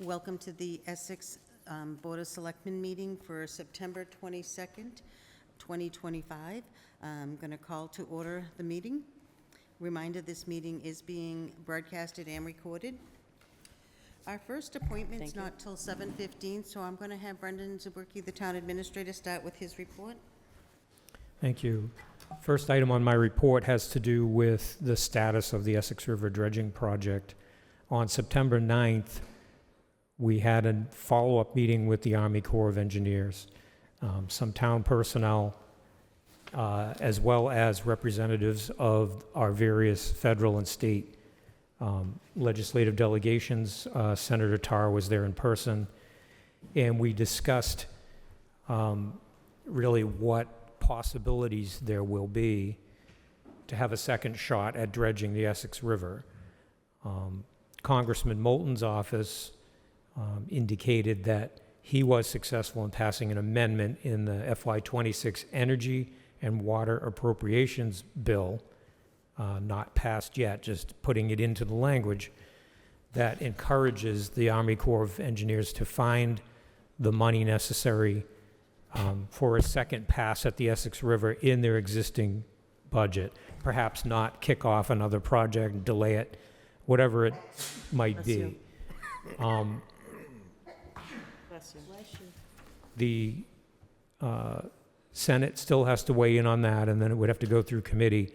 Welcome to the Essex Board of Selectmen meeting for September 22nd, 2025. I'm going to call to order the meeting. Reminder, this meeting is being broadcasted and recorded. Our first appointment's not till 7:15, so I'm going to have Brendan Zubricki, the town administrator, start with his report. Thank you. First item on my report has to do with the status of the Essex River dredging project. On September 9th, we had a follow-up meeting with the Army Corps of Engineers, some town personnel, as well as representatives of our various federal and state legislative delegations. Senator Tarr was there in person, and we discussed really what possibilities there will be to have a second shot at dredging the Essex River. Congressman Moulton's office indicated that he was successful in passing an amendment in the FY26 Energy and Water Appropriations Bill, not passed yet, just putting it into the language, that encourages the Army Corps of Engineers to find the money necessary for a second pass at the Essex River in their existing budget. Perhaps not kick off another project, delay it, whatever it might be. The Senate still has to weigh in on that, and then it would have to go through committee.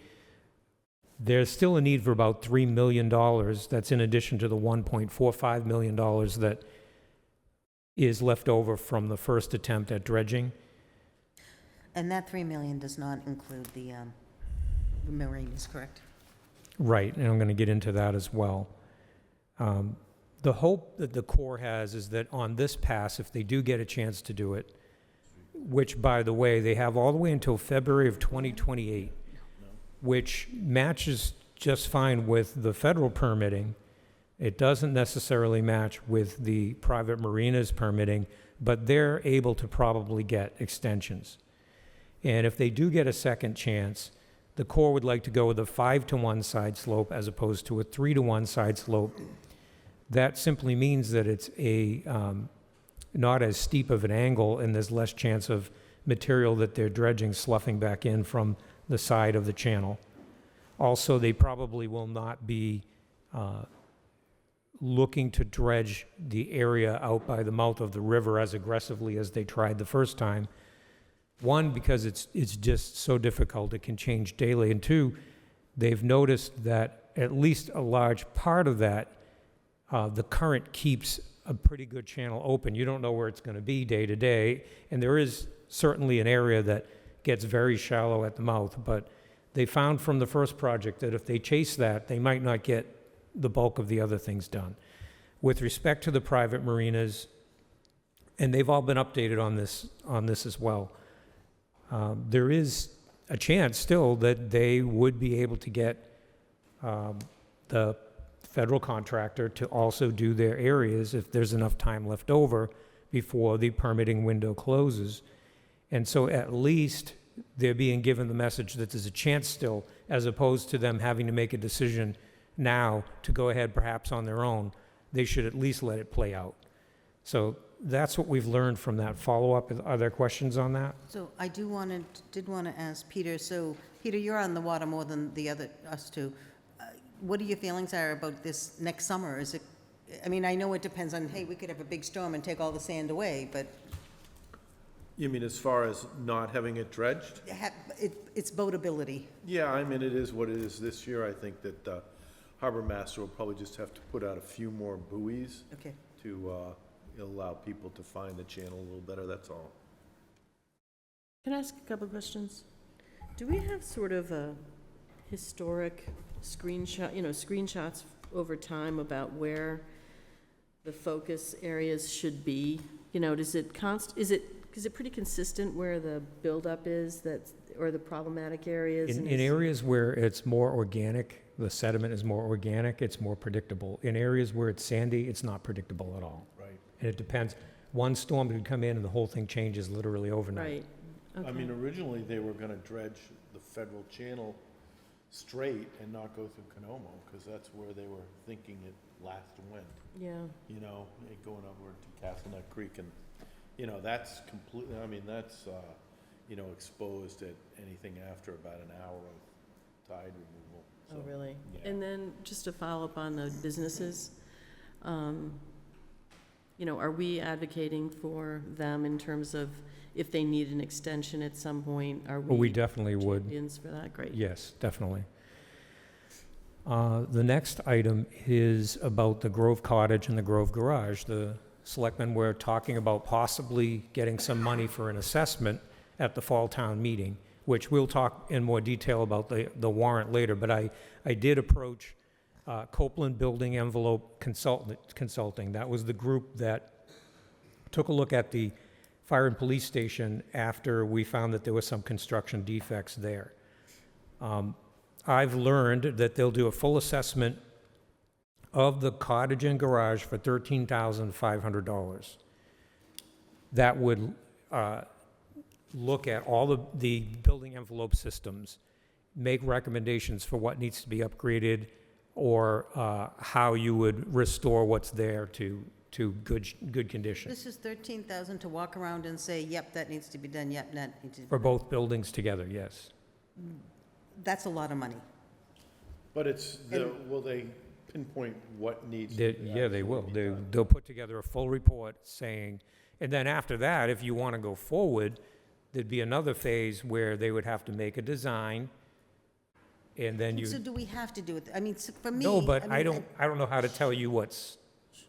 There's still a need for about $3 million. That's in addition to the $1.45 million that is left over from the first attempt at dredging. And that $3 million does not include the marinas, correct? Right, and I'm going to get into that as well. The hope that the Corps has is that on this pass, if they do get a chance to do it, which, by the way, they have all the way until February of 2028, which matches just fine with the federal permitting. It doesn't necessarily match with the private marinas permitting, but they're able to probably get extensions. And if they do get a second chance, the Corps would like to go with a 5-to-1 side slope as opposed to a 3-to-1 side slope. That simply means that it's a not as steep of an angle, and there's less chance of material that they're dredging sloughing back in from the side of the channel. Also, they probably will not be looking to dredge the area out by the mouth of the river as aggressively as they tried the first time. One, because it's just so difficult, it can change daily. And two, they've noticed that at least a large part of that, the current keeps a pretty good channel open. You don't know where it's going to be day to day, and there is certainly an area that gets very shallow at the mouth, but they found from the first project that if they chase that, they might not get the bulk of the other things done. With respect to the private marinas, and they've all been updated on this as well, there is a chance still that they would be able to get the federal contractor to also do their areas if there's enough time left over before the permitting window closes. And so at least they're being given the message that there's a chance still, as opposed to them having to make a decision now to go ahead perhaps on their own. They should at least let it play out. So that's what we've learned from that follow-up. Are there questions on that? So I did want to ask Peter, so Peter, you're on the water more than us two. What are your feelings are about this next summer? Is it, I mean, I know it depends on, hey, we could have a big storm and take all the sand away, but. You mean as far as not having it dredged? It's boatability. Yeah, I mean, it is what it is this year. I think that Harbor Master will probably just have to put out a few more buoys to allow people to find the channel a little better, that's all. Can I ask a couple of questions? Do we have sort of a historic screenshots over time about where the focus areas should be? Is it pretty consistent where the buildup is, or the problematic areas? In areas where it's more organic, the sediment is more organic, it's more predictable. In areas where it's sandy, it's not predictable at all. Right. And it depends. One storm could come in and the whole thing changes literally overnight. Right. Okay. I mean, originally they were going to dredge the federal channel straight and not go through Canomo, because that's where they were thinking it last wind, Yeah, you know, going over to Castle Nut Creek, and, you know, that's completely, I mean, that's, you know, exposed at anything after about an hour of tide removal. oh, So, really? yeah. And then, just to follow up on the businesses, you know, are we advocating for them in terms of if they need an extension at some point, are Well, we we definitely would. champions for that? Great. Yes, definitely. The next item is about the Grove Cottage and the Grove Garage. The selectmen were talking about possibly getting some money for an assessment at the fall town meeting, which we'll talk in more detail about the warrant later, but I did approach Copeland Building Envelope Consulting. That was the group that took a look at the fire and police station after we found that there were some construction defects there. I've learned that they'll do a full assessment of the cottage and garage for $13,500. That would look at all the building envelope systems, make recommendations for what needs to be upgraded, or how you would restore what's there to good condition. This is 13,000 to walk around and say, yep, that needs to be done, yep, that needs to be For done. both buildings together, yes. That's a lot of money. But will they pinpoint what needs? Yeah, they will. actually be done? They'll put together a full report saying, and then after that, if you want to go forward, there'd be another phase where they would have to make a design, and then you, So do we have to do it? I mean, for me. no, but I mean, don't know how to tell you what's,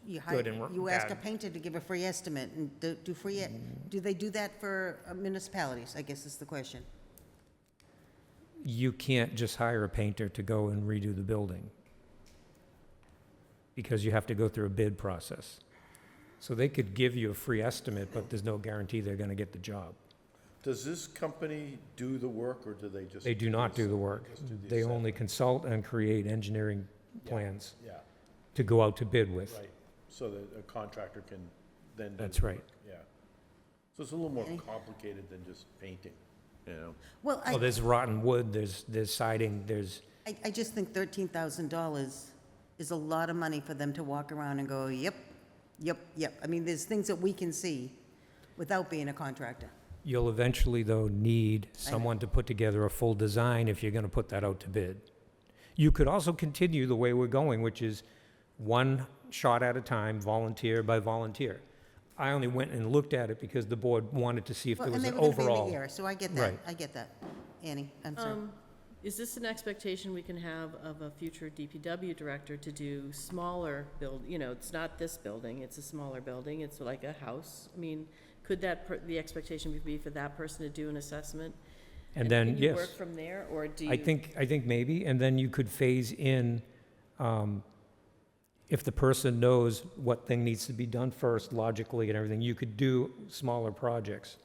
You hire, good and you ask a bad. painter to give a free estimate, and do they do that for municipalities, I guess is the question. you can't just hire a painter to go and redo the building, because you have to go through a bid process. So they could give you a free estimate, but there's no guarantee they're going to get the job. Does this company do the work, or do they just? They do not do the work. Just do the They assessment? only consult and create engineering plans Yeah, to go out to bid with. right, so that a contractor can then. do That's the right. work, Yeah. So it's a little more Okay. complicated than just painting, you know? Well, Well, there's rotten wood, there's siding, there's, I just think $13,000 is a lot of money for them to walk around and go, yep, yep, yep. I mean, there's things that we can see without being a contractor. you'll eventually, though, need someone to put together a full design if you're going to put that out to bid. You could also continue the way we're going, which is one shot at a time, volunteer by volunteer. I only went and looked at it because the board wanted to see if Well, there was and an they were gonna be in overall. the air, so I get that, Right. I get that. Annie, I'm sorry. Is this an expectation we can have of a future DPW director to do smaller you know, it's not this building, it's a smaller building, it's like a house? I mean, could the expectation be for that person to do an assessment? And then, can you work yes, from there, or do you? I think maybe, and then you could phase in, if the person knows what thing needs to be done first logically and everything, you could do smaller projects.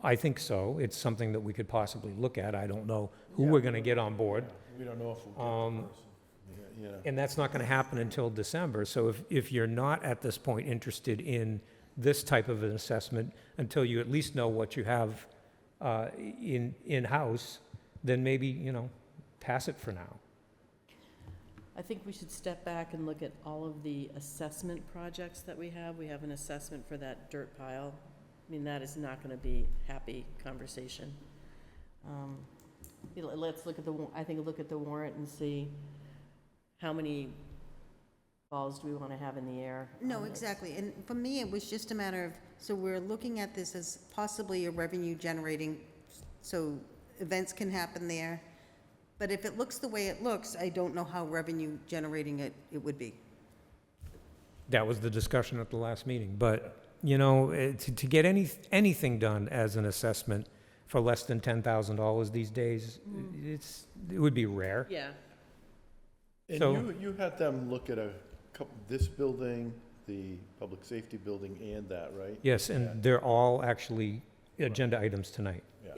I think so. It's something that we could possibly look at. I don't know who we're going to get on board. We don't know if we'll get the person. Yeah, And that's not going to happen until December. So if you're not at this point interested in this type of an assessment, until you at least know what you have in-house, then maybe, pass it for now. I think we should step back and look at all of the assessment projects that we have. We have an assessment for that dirt pile. I mean, that is not gonna be happy conversation. Let's look at look at the warrant and see how many balls do we wanna have in the air. No, on this. exactly. And for me, it was just a matter of, so we're looking at this as possibly a revenue generating, so events can happen there. But if it looks the way it looks, I don't know how revenue generating it would be. That was the discussion at the last meeting. But, to get anything done as an assessment for less than $10,000 these days, it would be rare. Yeah, And So- you had them look at this building, the public safety building, and that, right? Yes, and they're all actually agenda items tonight. Yeah.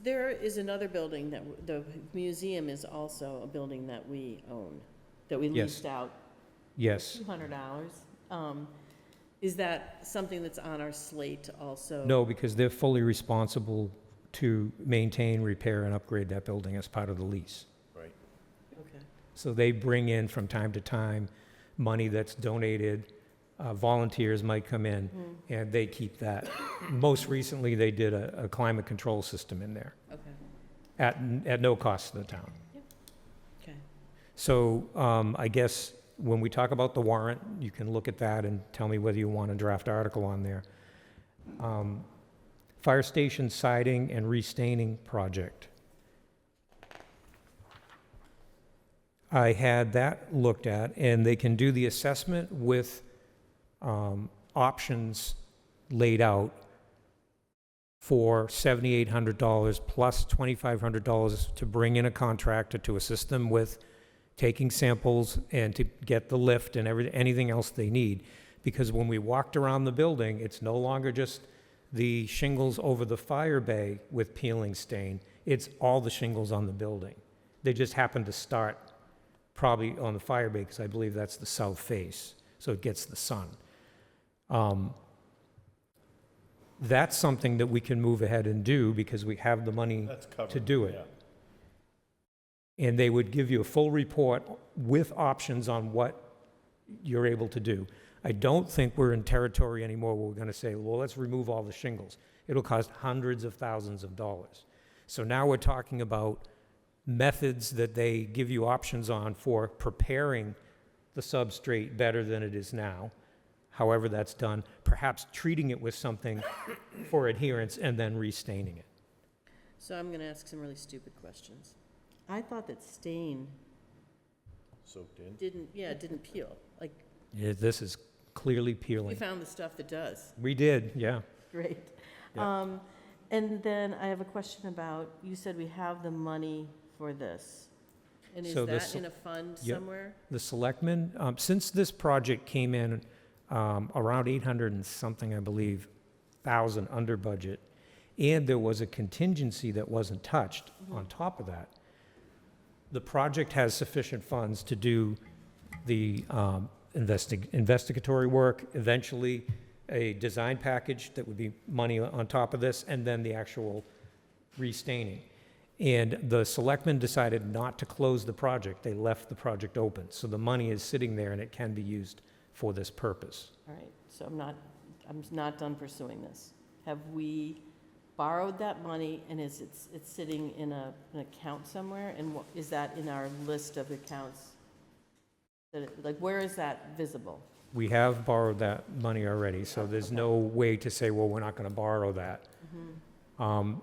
there is another building that, the museum is also a building that we own, that we Yes. leased out Yes. $200. Is that something that's on our slate also? No, because they're fully responsible to maintain, repair, and upgrade that building as part of the lease. Right. Okay. So they bring in from time to time money that's donated. Volunteers might come in, and they keep that. Most recently, they did a climate control system in there Okay, at no cost to the town. okay. So I guess when we talk about the warrant, you can look at that and tell me whether you want a draft article on there. Fire station siding and restaining project. I had that looked at, and they can do the assessment with options laid out for $7,800 plus $2,500 to bring in a contractor to assist them with taking samples and to get the lift and anything else they need. Because when we walked around the building, it's no longer just the shingles over the fire bay with peeling stain. It's all the shingles on the building. They just happen to start probably on the fire bay because I believe that's the south face, so it gets the sun. That's something that we can move ahead and do because we have the money That's covered. to do it. Yeah. And they would give you a full report with options on what you're able to do. I don't think we're in territory anymore where we're going to say, well, let's remove all the shingles. It'll cost hundreds of thousands of dollars. So now we're talking about methods that they give you options on for preparing the substrate better than it is now, however that's done, perhaps treating it with something for adherence and then restaining it. So I'm going to ask some really stupid questions. I thought that stain Soaked in. didn't peel. Like, Yeah, this is clearly you peeling. found the stuff that does. We did, yeah. Great. Yeah. And then I have a question about, you said we have the money for this. And is So the that in a fund Yep. somewhere? The selectmen, since this project came in around 800 and something, I believe, thousand under budget, and there was a contingency that wasn't touched on top of that, the project has sufficient funds to do the investigatory work, eventually a design package that would be money on top of this, and then the actual restaining. And the selectmen decided not to close the project. They left the project open. So the money is sitting there and it can be used for this purpose. All right, so I'm not done pursuing this. Have we borrowed that money and it's sitting in an account somewhere? And is that in our list of accounts? Like, where is that visible? We have borrowed that money already, so there's no way to say, well, we're not going to borrow that.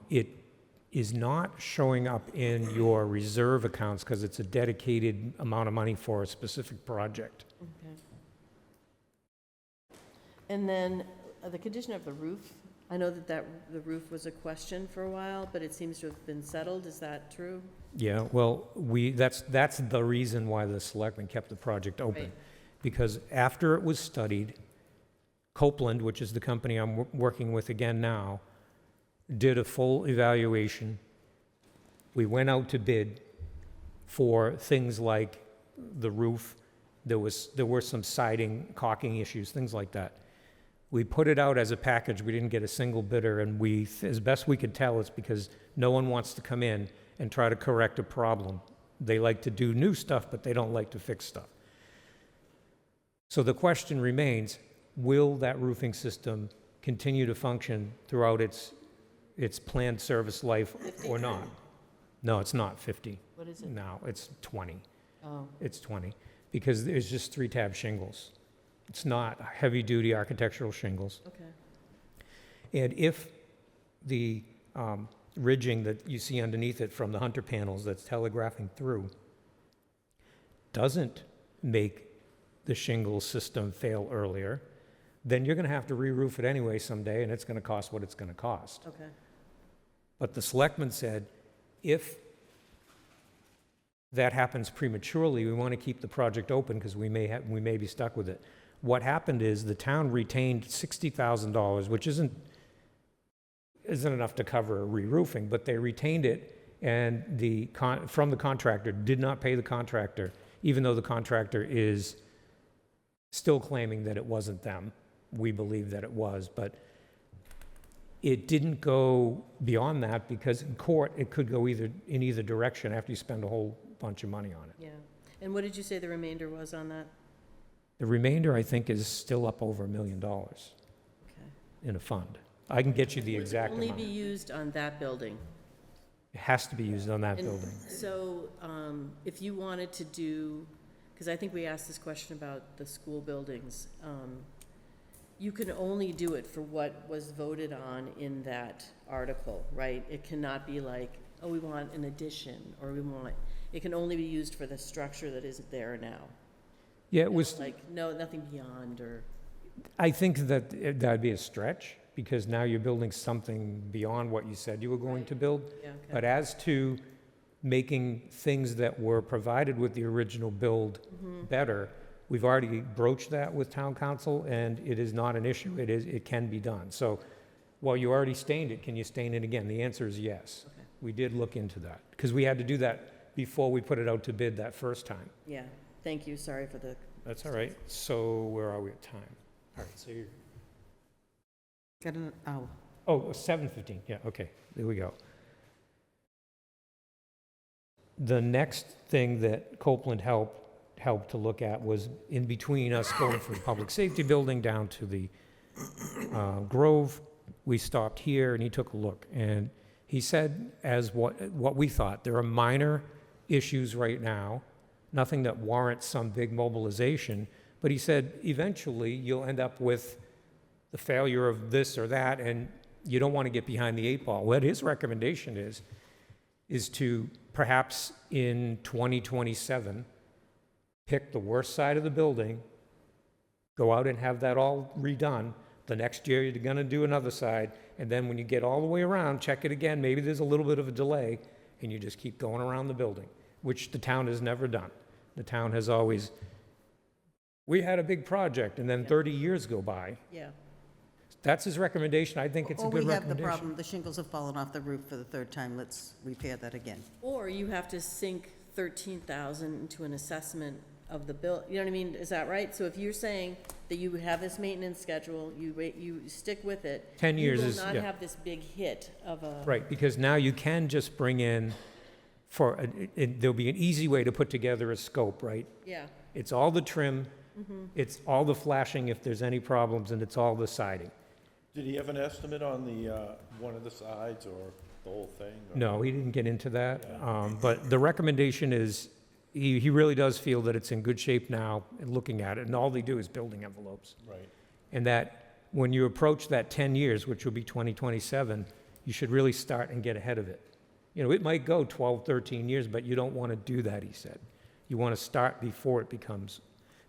It is not showing up in your reserve accounts because it's a dedicated amount of money for a specific project. Okay. And then the condition of the roof, I know that the roof was a question for a while, but it seems to have been settled. Is that true? Yeah, well, that's the reason why the selectmen kept the project open. Right. Because after it was studied, Copeland, which is the company I'm working with again now, did a full evaluation. We went out to bid for things like the roof. There were some siding, caulking issues, things like that. We put it out as a package. We didn't get a single bidder, and as best we could tell, it's because no one wants to come in and try to correct a problem. They like to do new stuff, but they don't like to fix stuff. So the question remains, will that roofing system continue to function throughout its planned service life or not? No, it's not 50. What is it? No, it's 20. Oh, It's 20, because there's just 3-tab shingles. It's not heavy-duty architectural shingles. okay. And if the ridging that you see underneath it from the Hunter panels that's telegraphing through doesn't make the shingle system fail earlier, then you're going to have to re-roof it anyway someday, and it's going to cost what it's going to cost. Okay. But the selectmen said, if that happens prematurely, we want to keep the project open because we may be stuck with it. What happened is the town retained $60,000, which isn't enough to cover a re-roofing, but they retained it, and from the contractor, did not pay the contractor, even though the contractor is still claiming that it wasn't them. We believe that it was, but it didn't go beyond that because in court, it could go in either direction after you spend a whole bunch of money on it. Yeah. And what did you say the remainder was on that? The remainder, I think, is still up over $1 million Okay. in a fund. I can get you the Would it exact only amount. be used on that building? It has to be used on that And building. so, if you wanted to do, because I think we asked this question about the school buildings, you can only do it for what was voted on in that article, right? It cannot be like, oh, we want an addition, or it can only be used for the structure that isn't there now. Yeah, it was, Like, no, nothing beyond, or, I think that that'd be a stretch, because now you're building something beyond what you said you were going to build. yeah, But okay. as to making things that were provided with the original build better, we've already broached that with town council, and it is not an issue. It can be done. So while you already stained it, can you stain it again? The answer is yes. Okay. We did look into that, because we had to do that before we put it out to bid that first time. Yeah, thank you, sorry for the, That's all right. So where are we at time? All right, so you're, Got an, oh, oh, 7:15, yeah, okay, there we go. The next thing that Copeland helped to look at was in between us going from the public safety building down to the Grove. We stopped here and he took a look, and he said, as what we thought, there are minor issues right now, nothing that warrants some big mobilization, but he said eventually you'll end up with the failure of this or that, and you don't want to get behind the 8 ball. What his recommendation is to perhaps in 2027, pick the worst side of the building, go out and have that all redone. The next year, you're going to do another side, and then when you get all the way around, check it again. Maybe there's a little bit of a delay, and you just keep going around the building, which the town has never done. The town has always, we had a big project, and then 30 years go by. yeah. That's his recommendation. I think it's a or good we have the recommendation. problem, the shingles have fallen off the roof for the third time, let's repair that again. Or you have to sink 13,000 into an assessment of the bill, you know what I mean, is that right? So if you're saying that you have this maintenance schedule, you stick with it. 10 years is, You will yeah. not have this big hit of a. Right, because now you can just bring in there'll be an easy way to put together a scope, right? Yeah, It's all the trim, it's all the flashing if there's any problems, and it's all the siding. Did he have an estimate on the, one of the sides or the whole thing? or- No, he didn't get into that. Yeah. But the recommendation is, he really does feel that it's in good shape now, and looking at it, and all they do is building envelopes. Right. And that when you approach that 10 years, which will be 2027, you should really start and get ahead of it. You know, it might go 12, 13 years, but you don't want to do that, he said. You want to start before it becomes,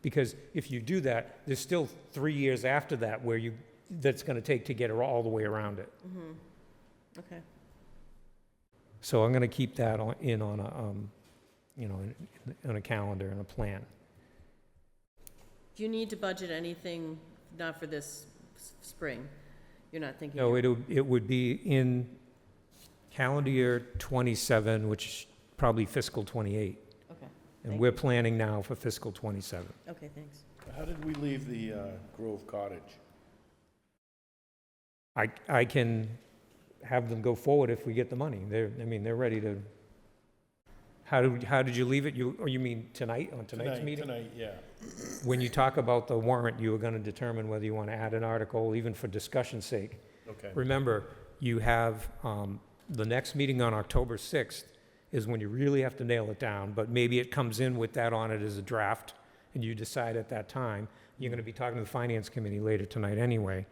because if you do that, there's still 3 years after that where that's going to take to get all the way around it. okay. So I'm going to keep that on a calendar and a plan. Do you need to budget anything, not for this spring? You're not thinking? No, it would be in calendar year 27, which is probably fiscal 28. Okay, And Thank we're planning now for fiscal 27. okay, thanks. How did we leave the Grove Cottage? I can have them go forward if we get the money. They're ready to. How did you leave it? You mean tonight, on tonight's meeting? Tonight, yeah. When you talk about the warrant, you were going to determine whether you want to add an article, even for discussion's sake. Okay. Remember, you have, the next meeting on October 6th is when you really have to nail it down, but maybe it comes in with that on it as a draft, and you decide at that time. You're going to be talking to the Finance Committee later tonight anyway.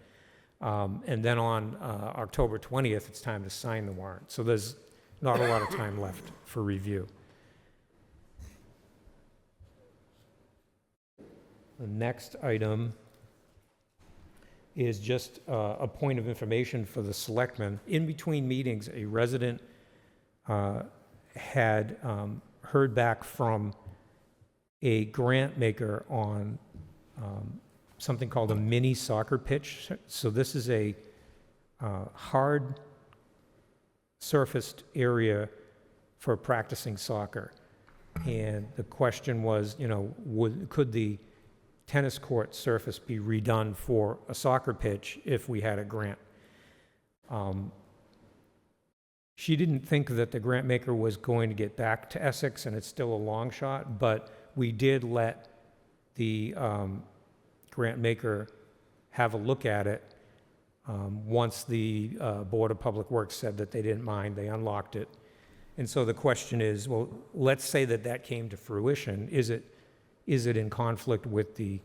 And then on October 20th, it's time to sign the warrant. So there's not a lot of time left for review. The next item is just a point of information for the selectmen. In between meetings, a resident had heard back from a grant maker on something called a mini soccer pitch. So this is a hard surfaced area for practicing soccer. And the question was, could the tennis court surface be redone for a soccer pitch if we had a grant? She didn't think that the grant maker was going to get back to Essex, and it's still a long shot, but we did let the grant maker have a look at it. Once the Board of Public Works said that they didn't mind, they unlocked it. And so the question is, well, let's say that that came to fruition. Is it in conflict with the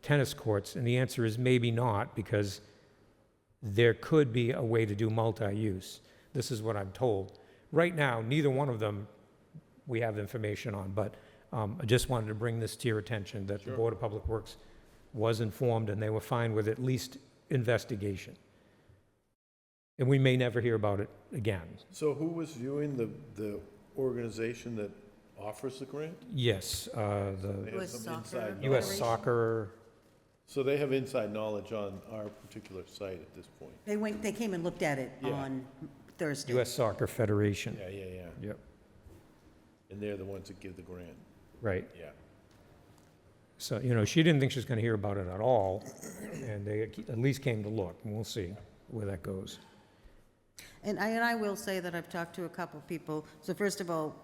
tennis courts? And the answer is maybe not, because there could be a way to do multi-use. This is what I'm told. Right now, neither one of them we have information on, but I just wanted to bring this to your attention, that the Sure. Board of Public Works was informed, and they were fine with at least investigation. And we may never hear about it again. So who was viewing the organization that offers the grant? Yes, They the have US some Soccer inside Federation? U.S. knowledge. Soccer, So they have inside knowledge on our particular site at this point? They came and looked at it Yeah. on Thursday. U.S. Soccer Federation. Yeah. Yep, And they're the ones that give the grant, right. yeah. So, she didn't think she was going to hear about it at all, and they at least came to look, and we'll see where that goes. And I will say that I've talked to a couple people. So first of all,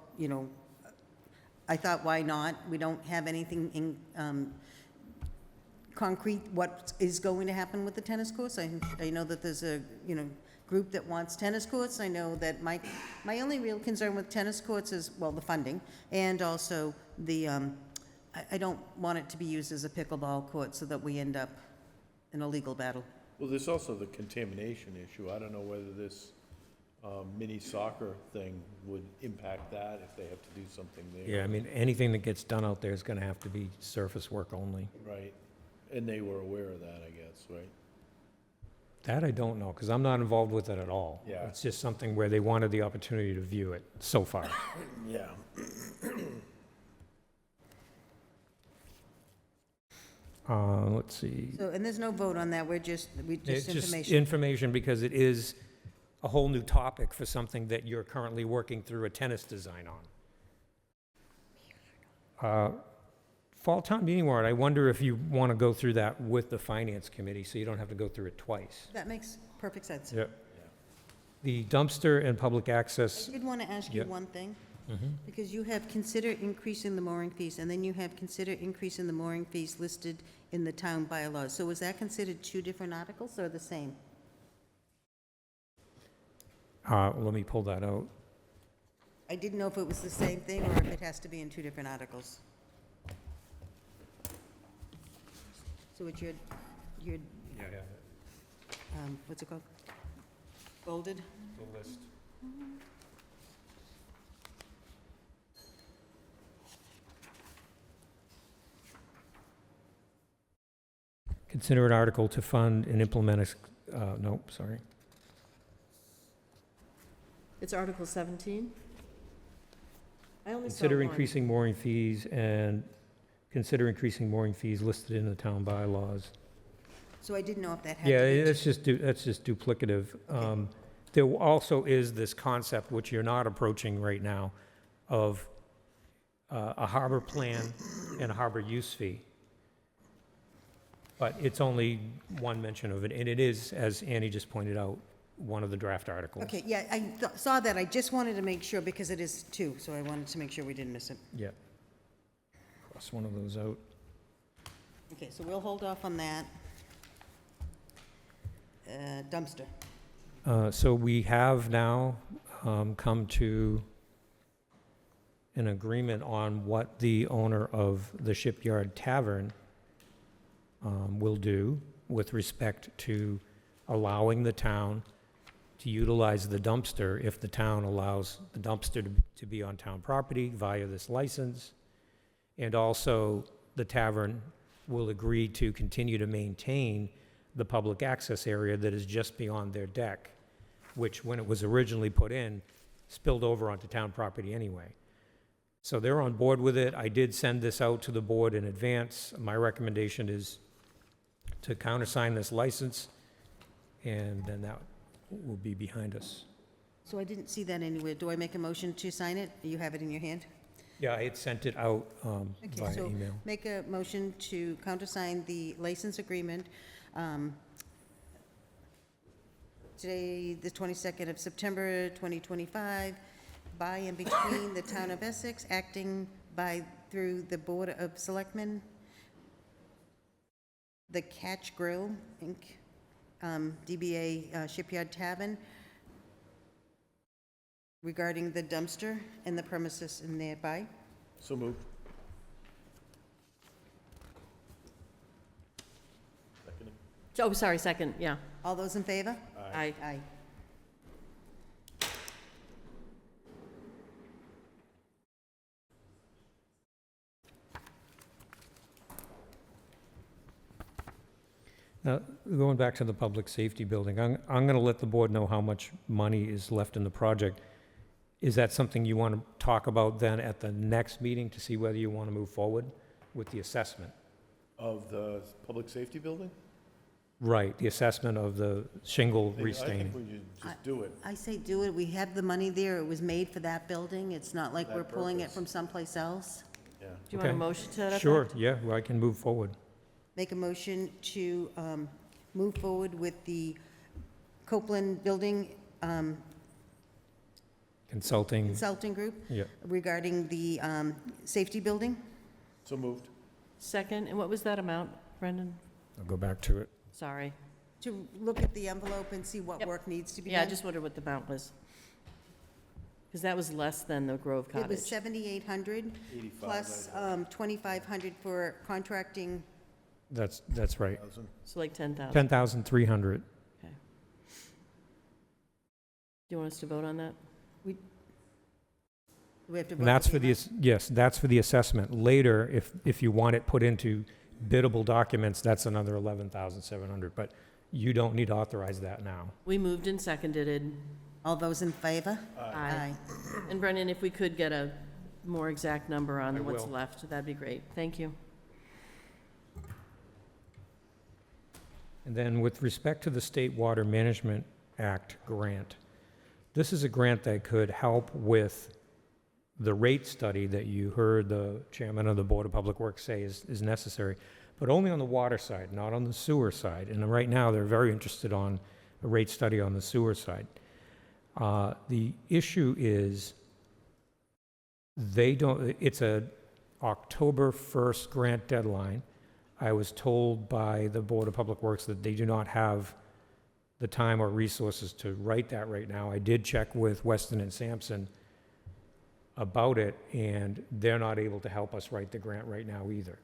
I thought, why not? We don't have anything in concrete what is going to happen with the tennis courts. I know that there's a, group that wants tennis courts. I know that my only real concern with tennis courts is, well, the funding, and also the, I don't want it to be used as a pickleball court so that we end up in a legal battle. Well, there's also the contamination issue. I don't know whether this mini soccer thing would impact that if they have to do something there. Yeah, I mean, anything that gets done out there is going to have to be surface work only. Right. And they were aware of that, I guess, right? That I don't know, because I'm not involved with it at all. Yeah. It's just something where they wanted the opportunity to view it so far. Yeah. Let's see. So, and there's no vote on that, It's just just information. information, because it is a whole new topic for something that you're currently working through a tennis design on. Fall town meeting warrant, I wonder if you want to go through that with the finance committee, so you don't have to go through it twice. That makes perfect sense. Yep. The dumpster and public I access, did want to ask you Yep. one thing, Mhm. because you have considered increasing the mooring fees, and then you have considered increasing the mooring fees listed in the town bylaws. So was that considered two different articles or the same? let me pull that out. I didn't know if it was the same thing or if it has to be in two different articles. So it's your, Yeah. what's it called? Bolded? The list. Consider an article to fund and implement no, sorry. It's Article 17? I only saw Consider one. increasing mooring fees and consider increasing mooring fees listed in the town bylaws. So I didn't know if that had to Yeah, be. that's just duplicative. There also is this concept, which you're not approaching right now, of a harbor plan and a harbor use fee. But it's only one mention of it, and it is, as Annie just pointed out, one of the draft articles. Okay, yeah, I saw that. I just wanted to make sure because it is two, so I wanted to make sure we didn't miss it. Yeah. Cross one of those out. Okay, so we'll hold off on that. Dumpster. So we have now come to an agreement on what the owner of the Shipyard Tavern will do with respect to allowing the town to utilize the dumpster if the town allows the dumpster to be on town property via this license. And also, the tavern will agree to continue to maintain the public access area that is just beyond their deck, which, when it was originally put in, spilled over onto town property anyway. So they're on board with it. I did send this out to the board in advance. My recommendation is to countersign this license, and then that will be behind us. So I didn't see that anywhere. Do I make a motion to sign it? You have it in your hand? Yeah, I had sent it out Okay, via so email. make a motion to countersign the license agreement. Today, the 22nd of September, 2025, by and between the town of Essex, acting by, through the Board of Selectmen, the Catch Grill, Inc., DBA Shipyard Tavern, regarding the dumpster and the premises in nearby. So moved. Seconding. Oh, sorry, second, yeah. All those in favor? Aye. Aye. Now, going back to the public safety building, I'm going to let the board know how much money is left in the project. Is that something you want to talk about then at the next meeting to see whether you want to move forward with the assessment? Of the public safety building? Right, the assessment of the shingle I restaining. think we should just do it. I say do it. We have the money there. It was made for that building. It's not like That we're pulling it purpose. from someplace else. Yeah. Do you want a Okay. motion to that effect? Sure, yeah, well, I can move forward. Make a motion to move forward with the Copeland Building Consulting, Consulting Group yeah. regarding the safety building. So moved. Second, and what was that amount, Brendan? I'll go back to it. Sorry. To look at the envelope and see what Yep. work needs to be Yeah, I done. just wondered what the amount was. Because that was less than the Grove It was Cottage. 7,800 85. plus 2,500 for contracting. That's right. So like 10,000. 10,300. Do you want us to vote on that? Do we have to vote? And that's with for the, yes, that's for the assessment. Later, if you want it put into biddable documents, that's another 11,700, but you don't need to authorize that now. We moved and seconded it. All those in favor? Aye. And Brendan, if we could get a more exact number I on what's will. left, that'd be great. Thank you. And then with respect to the State Water Management Act grant, this is a grant that could help with the rate study that you heard the chairman of the Board of Public Works say is necessary, but only on the water side, not on the sewer side. And right now, they're very interested on a rate study on the sewer side. The issue is it's a October 1st grant deadline. I was told by the Board of Public Works that they do not have the time or resources to write that right now. I did check with Weston and Sampson about it, and they're not able to help us write the grant right now either.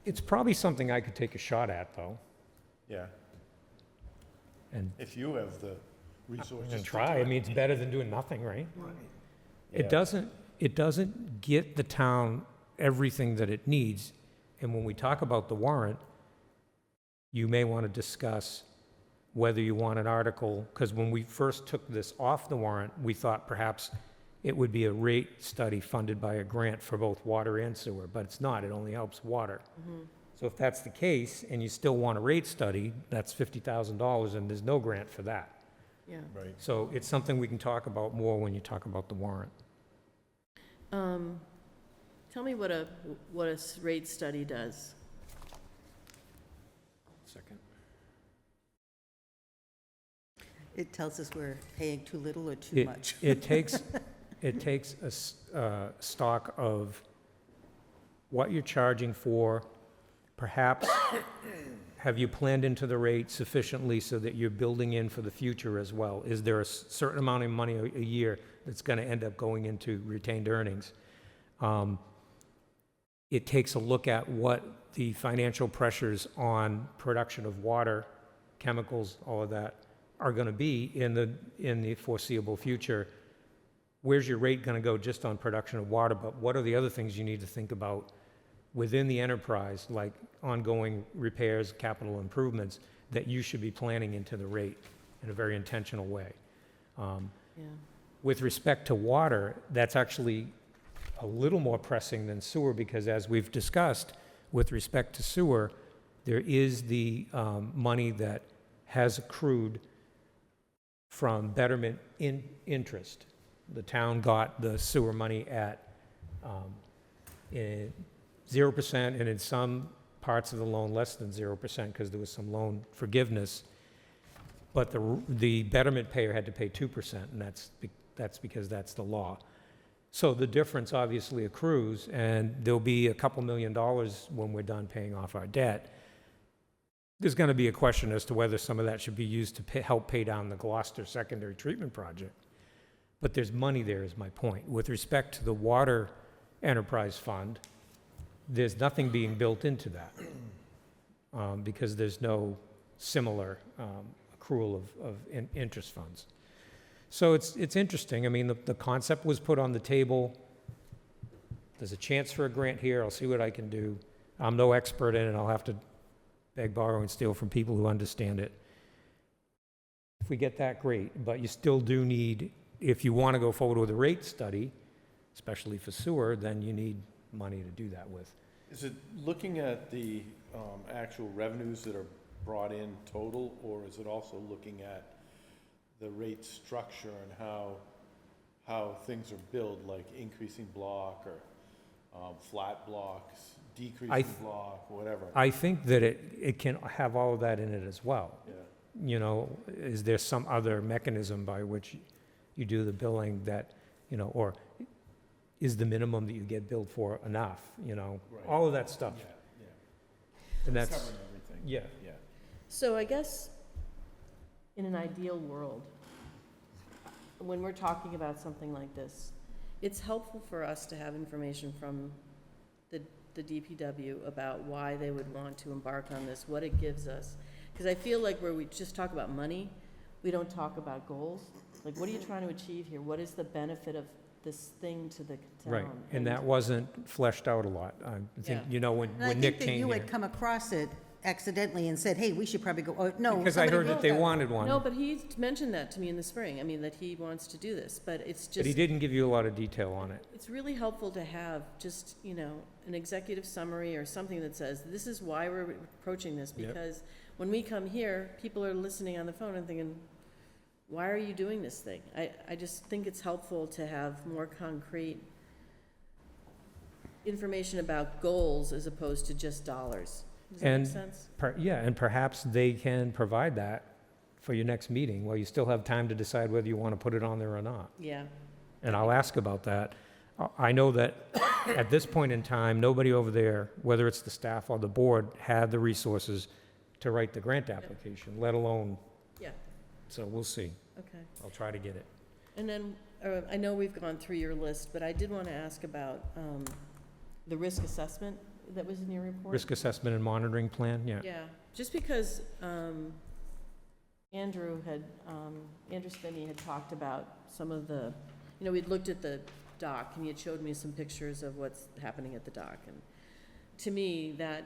It's probably something I could take a shot at, though, Yeah, and if you have the resources. to try. do I it. mean, it's better than doing nothing, right? Yeah. It doesn't get the town everything that it needs. And when we talk about the warrant, you may want to discuss whether you want an article, because when we first took this off the warrant, we thought perhaps it would be a rate study funded by a grant for both water and sewer, but it's not. It only helps water. So if that's the case, and you still want a rate study, that's $50,000, and there's no grant for that. Yeah. Right. So it's something we can talk about more when you talk about the warrant. Tell me what a rate study does. Second. It tells us we're paying too little or too much. It takes a stock of what you're charging for. Perhaps, have you planned into the rate sufficiently so that you're building in for the future as well? Is there a certain amount of money a year that's going to end up going into retained earnings? It takes a look at what the financial pressures on production of water, chemicals, all of that, are going to be in the foreseeable future. Where's your rate going to go just on production of water? But what are the other things you need to think about within the enterprise, like ongoing repairs, capital improvements, that you should be planning into the rate in a very intentional way? Yeah. With respect to water, that's actually a little more pressing than sewer, because as we've discussed, with respect to sewer, there is the money that has accrued from betterment in interest. The town got the sewer money at 0%, and in some parts of the loan, less than 0%, because there was some loan forgiveness. But the betterment payer had to pay 2%, and that's because that's the law. So the difference obviously accrues, and there'll be a couple $1 million when we're done paying off our debt. There's going to be a question as to whether some of that should be used to help pay down the Gloucester secondary treatment project. But there's money there, is my point. With respect to the water enterprise fund, there's nothing being built into that because there's no similar accrual of interest funds. So it's interesting. I mean, the concept was put on the table. There's a chance for a grant here. I'll see what I can do. I'm no expert in it. I'll have to beg, borrow, and steal from people who understand it. If we get that, great. But you still do need, if you want to go forward with a rate study, especially for sewer, then you need money to do that with. Is it looking at the actual revenues that are brought in total, or is it also looking at the rate structure and how things are billed, like increasing block or flat blocks, decreasing block, whatever? I think that it can have all of that in it as well. Yeah. You know, is there some other mechanism by which you do the billing that, you know, or is the minimum that you get billed for enough, you know? Right. All of that stuff. Yeah, yeah. And It's that's, covering everything. yeah. Yeah. So I guess in an ideal world, when we're talking about something like this, it's helpful for us to have information from the DPW about why they would want to embark on this, what it gives us. Because I feel like where we just talk about money, we don't talk about goals. Like, what are you trying to achieve here? What is the benefit of this thing to the town? Right, and that wasn't fleshed out a lot. I think, Yeah. you know, when And I Nick think that came you here. had come across it accidentally and said, hey, we should probably go, oh, no. Because I somebody heard that wrote they wanted one. No, but he mentioned that to me in the spring. I mean, that he wants to do this, but it's But he just, didn't give you a lot of detail on it. it's really helpful to have just, you know, an executive summary or something that says, this is why we're approaching this. Yep. Because when we come here, people are listening on the phone and thinking, why are you doing this thing? I just think it's helpful to have more concrete information about goals as opposed to just dollars. Does that And make sense? Yeah, and perhaps they can provide that for your next meeting, where you still have time to decide whether you want to put it on there or not. Yeah, And I'll ask about that. I know that at this point in time, nobody over there, whether it's the staff or the board, had the resources to write the grant application, let alone, yeah, so we'll see. okay. I'll try to get it. And then, I know we've gone through your list, but I did want to ask about the risk assessment that was in your report. Risk assessment and monitoring plan, yeah. Yeah, just because Andrew Spinney had talked about some of the, you know, we'd looked at the dock, and he had showed me some pictures of what's happening at the dock, and to me, that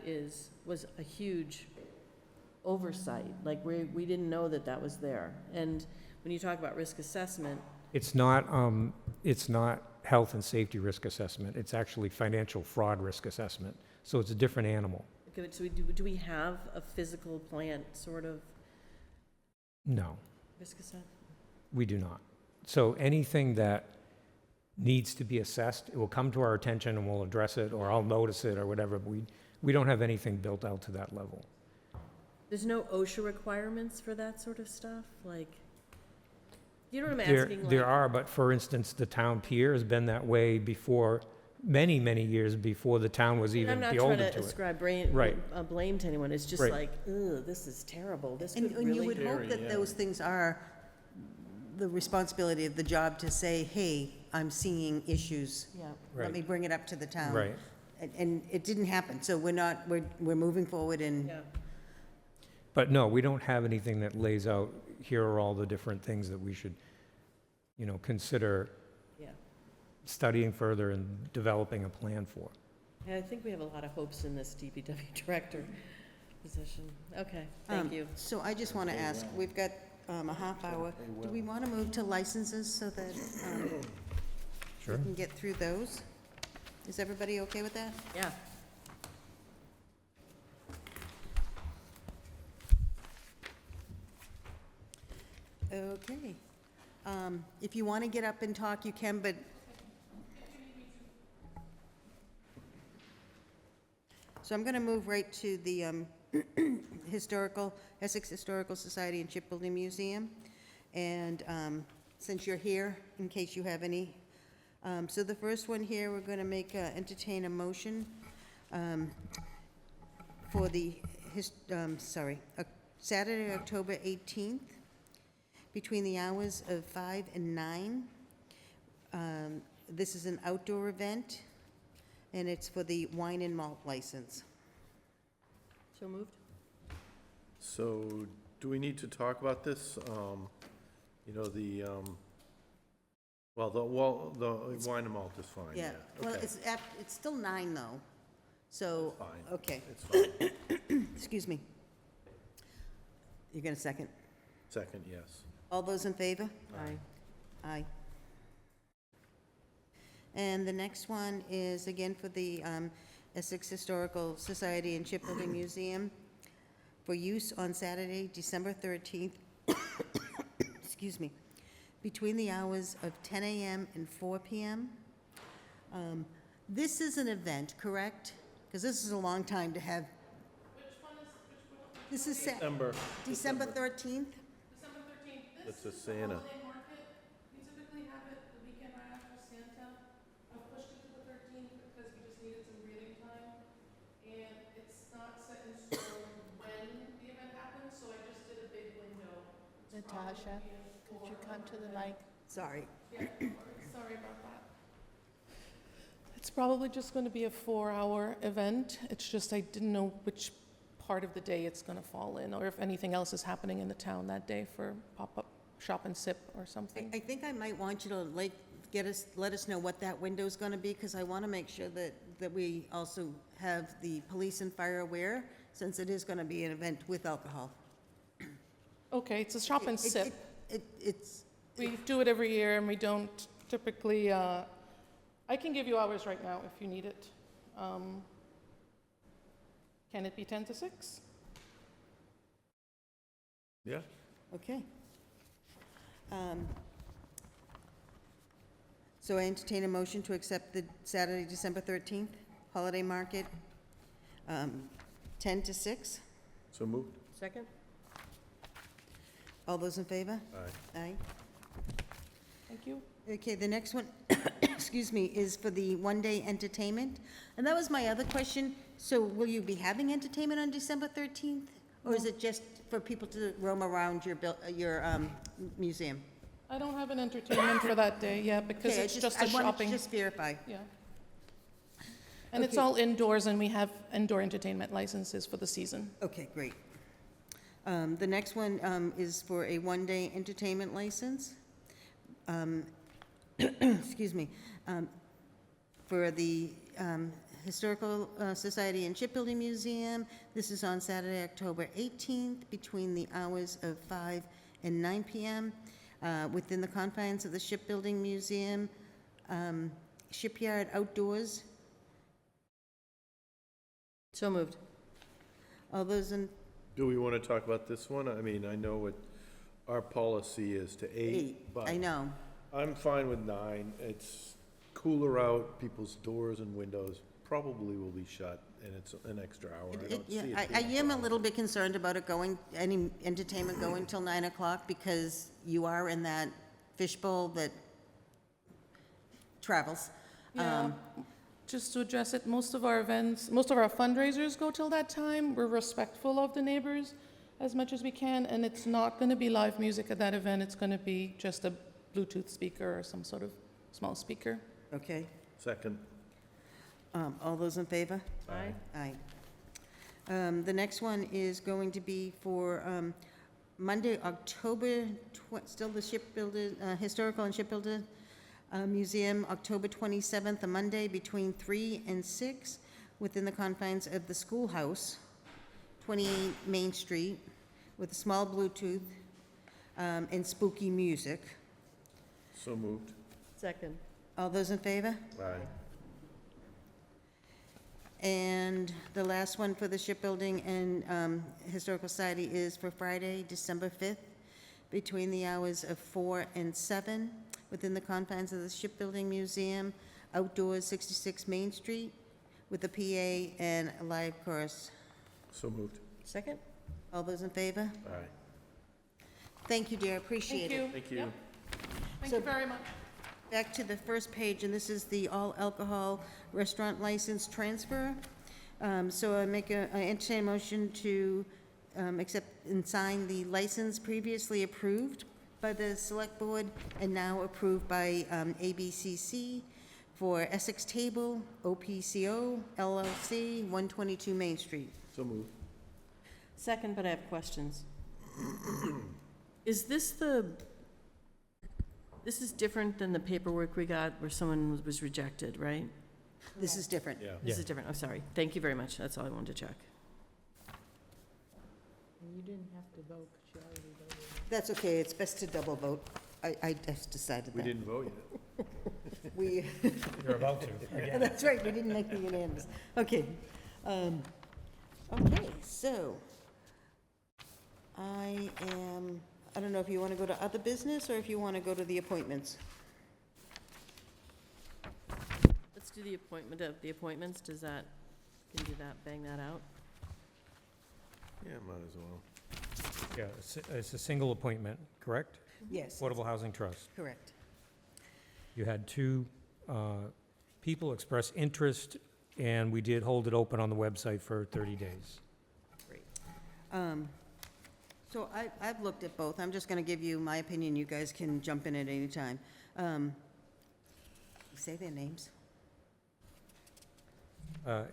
was a huge oversight. Like, we didn't know that that was there. And when you talk about risk assessment, It's not health and safety risk assessment. It's actually financial fraud risk assessment. So it's a different animal. okay, so do we have a physical plant sort of No, risk assessment? we do not. So anything that needs to be assessed, it will come to our attention and we'll address it, or I'll notice it or whatever. But we don't have anything built out to that level. There's no OSHA requirements for that sort of stuff? Like, you know what I'm asking? There Like, are, but for instance, the town pier has been that way before, many, many years before the town was even I'm not trying beholden to to it. ascribe Right. blame to anyone. It's just Right. like, ugh, this is terrible. This And could and you really. would hope Very, that yeah. those things are the responsibility of the job to say, hey, I'm seeing issues. Yeah, Let me Right, bring it up to the town. right. And it didn't happen, so we're moving forward and, yeah. But no, we don't have anything that lays out, here are all the different things that we should, you know, consider Yeah. studying further and developing a plan for. Yeah, I think we have a lot of hopes in this DPW director position. Okay, thank you. So I just want to ask, we've got a half hour. Do we want to move to licenses so that Sure. we can get through those? Is everybody okay with that? Yeah. Okay. If you want to get up and talk, you can, but... So I'm going to move right to the Essex Historical Society and Shipbuilding Museum. And since you're here, in case you have any So the first one here, we're going to entertain a motion for the, Saturday, October 18th, between the hours of 5 and 9. This is an outdoor event, and it's for the wine and malt license. So moved? So, do we need to talk about this? You know, the wine and malt is fine, yeah. Yeah, well, Okay, it's still 9, though, so, fine. okay, It's fine. excuse me. You're going to second? Second, yes. All those in favor? Aye. Aye. And the next one is again for the Essex Historical Society and Shipbuilding Museum for use on Saturday, December 13th, excuse me, between the hours of 10 a.m. and 4 p.m. This is an event, correct? Because this is a long time to have. This is December. December 13th? December 13th. That's a This is Santa. the holiday market. We typically have it the weekend right after Santa. I pushed it to the 13th because we just needed some breathing time. And it's not set in stone when the event happens, so I just did a big window. It's Natasha, probably could you a come to the mic? Sorry. Yeah, sorry about that. It's probably just going to be a 4-hour event. It's just I didn't know which part of the day it's going to fall in, or if anything else is happening in the town that day for pop-up shop and sip or something. I think I might want you to let us know what that window's gonna be, because I want to make sure that we also have the police and fire aware, since it is gonna be an event with alcohol. Okay, it's a shop and It- sip. It's, We do it every year, and we don't typically, I can give you hours right now if you need it. Can it be 10 to 6? Yeah, okay. So I entertain a motion to accept the Saturday, December 13th holiday market, 10 to 6. so moved? Second? All those in favor? Aye. Aye. Thank you. Okay, the next one, excuse me, is for the one-day entertainment. And that was my other question. So will you be having entertainment on December 13th? Or is it just for people to roam around your museum? I don't have an entertainment for that day, yeah, because Okay, it's just I a wanted to shopping. just verify. Yeah. And it's Okay. all indoors, and we have indoor entertainment licenses for the season. Okay, great. The next one is for a one-day entertainment license. Excuse me. For the Historical Society and Shipbuilding Museum. This is on Saturday, October 18th, between the hours of 5 and 9 p.m., within the confines of the Shipbuilding Museum, Shipyard Outdoors. So moved. All those in Do we want to talk about this one? I mean, I know what our policy is to 8, but I know. I'm fine with 9. It's cooler out, people's doors and windows probably will be shut, and it's an extra hour. I don't see Yeah, it I being am a problem. little bit concerned about it any entertainment going till 9 o'clock, because you are in that fishbowl that travels. Yeah, just to address it, most of our events, most of our fundraisers go till that time. We're respectful of the neighbors as much as we can, and it's not going to be live music at that event. It's going to be just a Bluetooth speaker or some sort of small speaker. Okay. Second, All those in favor? Aye. Aye. The next one is going to be for Monday, October, still the Historical and Shipbuilder Museum, October 27th, a Monday, between 3 and 6, within the confines of the schoolhouse, 28 Main Street, with a small Bluetooth and spooky music. so moved. Second. All those in favor? Aye. And the last one for the Shipbuilding and Historical Society is for Friday, December 5th, between the hours of 4 and 7, within the confines of the Shipbuilding Museum, outdoors, 66 Main Street, with a PA and a live chorus. So moved. Second? All those in favor? Aye. Thank you, dear, appreciate Thank it. you. Thank you. Yep. Thank So- you very much. back to the first page, and this is the all-alcohol restaurant license transfer. So I entertain a motion to accept and sign the license previously approved by the Select Board and now approved by ABCC for Essex Table, OPCO, LLC, 122 Main Street. So moved. Second, but I have questions. Is this is different than the paperwork we got where someone was rejected, right? This is different. Yeah. This is different, I'm sorry. Thank you very much, that's all I wanted to check. You didn't have to vote, because you already voted. That's okay, it's best to double vote. I just decided We that. didn't vote yet. We, You're about to, again. that's right, we didn't make the unanimous. Okay. Okay, so I don't know if you want to go to other business or if you want to go to the appointments. Let's do the appointment of the appointments, can you do that, bang that out? Yeah, might as well. Yeah, it's a single appointment, correct? Yes, Affordable Housing Trust. correct. You had two people express interest, and we did hold it open on the website for 30 days. So I've looked at both. I'm just going to give you my opinion. You guys can jump in at any time. Say their names.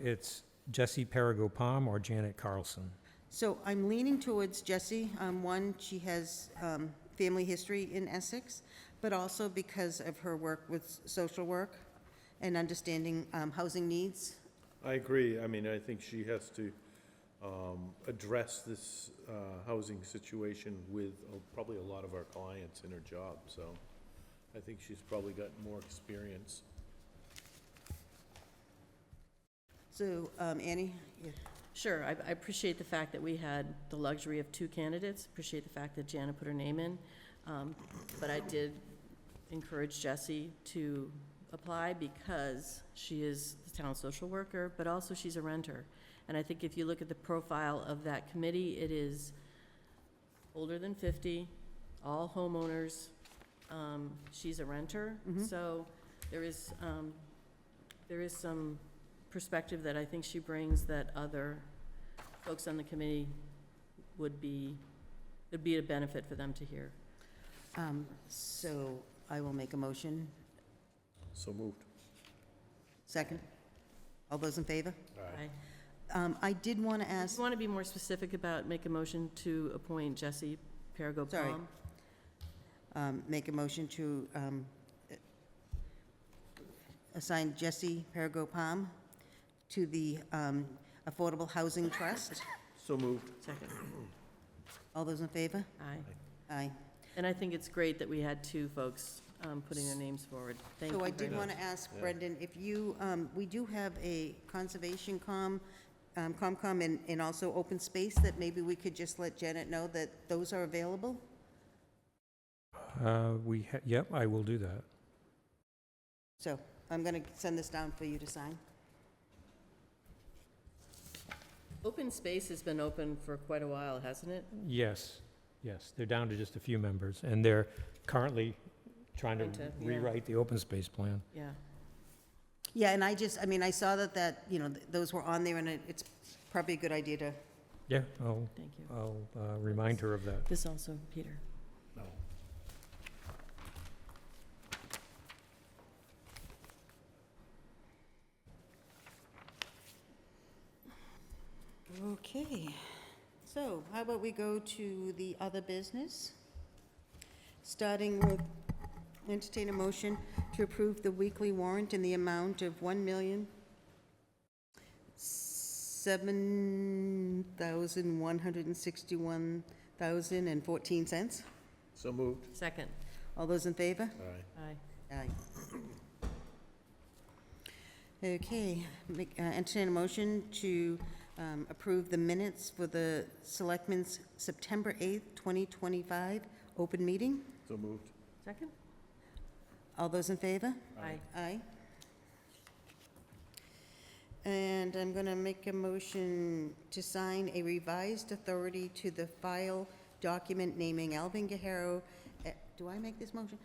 It's Jesse Perigo-Palm or Janet Carlson. So I'm leaning towards Jessie. One, she has family history in Essex, but also because of her work with social work and understanding housing needs. I agree. I mean, I think she has to address this housing situation with probably a lot of our clients in her job, so I think she's probably got more experience. So, Annie? Yeah. Sure, I appreciate the fact that we had the luxury of two candidates, appreciate the fact that Jana put her name in, but I did encourage Jessie to apply because she is the town social worker, but also she's a renter. And I think if you look at the profile of that committee, it is older than 50, all homeowners. She's a renter, so there is some perspective that I think she brings that other folks on the committee would be a benefit for them to hear. So I will make a motion. So moved. Second? All those in favor? Aye. I did want to If ask, you want to be more specific about, make a motion to appoint Jesse Perigo-Palm. Sorry. Make a motion to assign Jessie Perigo-Palm to the Affordable Housing Trust. So moved. Second. All those in favor? Aye. Aye. And I think it's great that we had two folks putting their names forward. Thank you So I very did much. want to ask Yeah. Brendan, if you, we do have a conservation COMCOM and also open space, that maybe we could just let Janet know that those are available? Yep, I will do that. So I'm going to send this down for you to sign. Open space has been open for quite a while, hasn't it? Yes, they're down to just a few members, and they're currently trying to Trying to, yeah. rewrite the open space plan. Yeah. Yeah, and I mean, I saw that, those were on there, and it's probably a good idea to, Yeah, I'll Thank you. remind her of that. This also, Peter. No. okay. So how about we go to the other business? Starting with, entertain a motion to approve the weekly warrant in the amount of $1,007,161,014. So moved. Second. All those in favor? Aye. Aye. Aye. Okay, entertain a motion to approve the minutes for the Selectmen's September 8th, 2025 open meeting. So moved. Second? All those in favor? Aye. Aye. And I'm going to make a motion to sign a revised authority to the file document naming Alvin Guerrero, do I make this motion?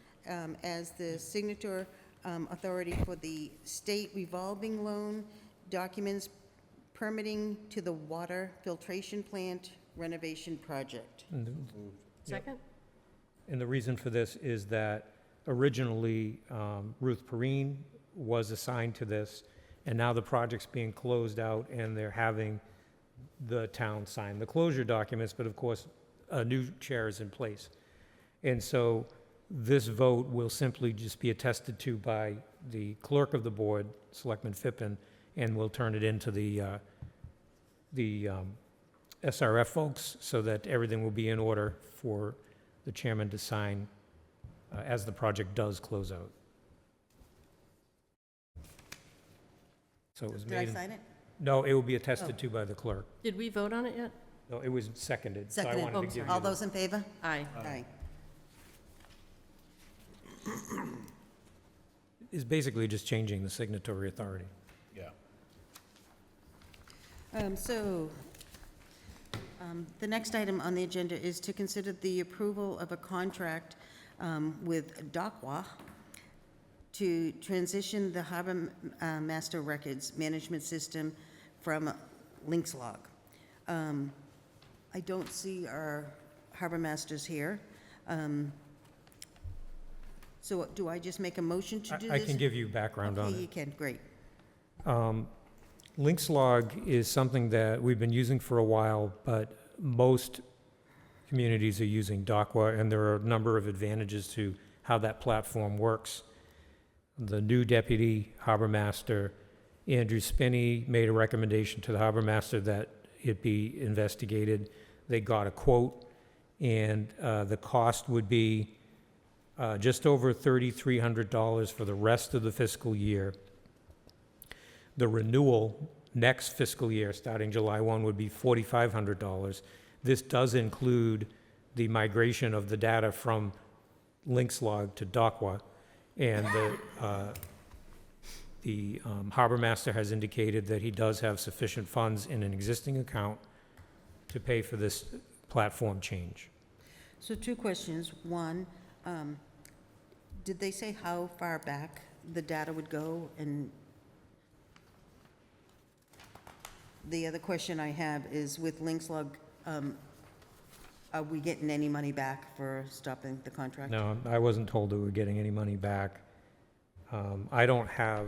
as the signature authority for the state revolving loan documents permitting to the water filtration plant renovation project. Second? And the reason for this is that originally Ruth Perrine was assigned to this, and now the project's being closed out, and they're having the town sign the closure documents, but of course, a new chair is in place. And so this vote will simply just be attested to by the clerk of the board, Selectman Fippen, and we'll turn it into the SRF folks so that everything will be in order for the chairman to sign as the project does close out. So it was Did I made, sign it? no, it will be attested to by the clerk. Did we vote on it yet? No, it was seconded. So I Seconded. wanted to give you All the- those in favor? Aye. Aye. It's basically just changing the signatory authority. Yeah. The next item on the agenda is to consider the approval of a contract with DOCWA to transition the Harbor Master Records Management System from LinksLog. I don't see our harbor masters here. So do I just make a motion to do this? I can give you background on Okay, it. you can, great. LinksLog is something that we've been using for a while, but most communities are using DOCWA, and there are a number of advantages to how that platform works. The new deputy harbor master, Andrew Spinney, made a recommendation to the harbor master that it be investigated. They got a quote, and the cost would be just over $3,300 for the rest of the fiscal year. The renewal next fiscal year, starting July 1, would be $4,500. This does include the migration of the data from LinksLog to DOCWA, and the harbor master has indicated that he does have sufficient funds in an existing account to pay for this platform change. So two questions. One, did they say how far back the data would go? And the other question I have is with LinksLog, are we getting any money back for stopping the contract? No, I wasn't told that we're getting any money back. I don't have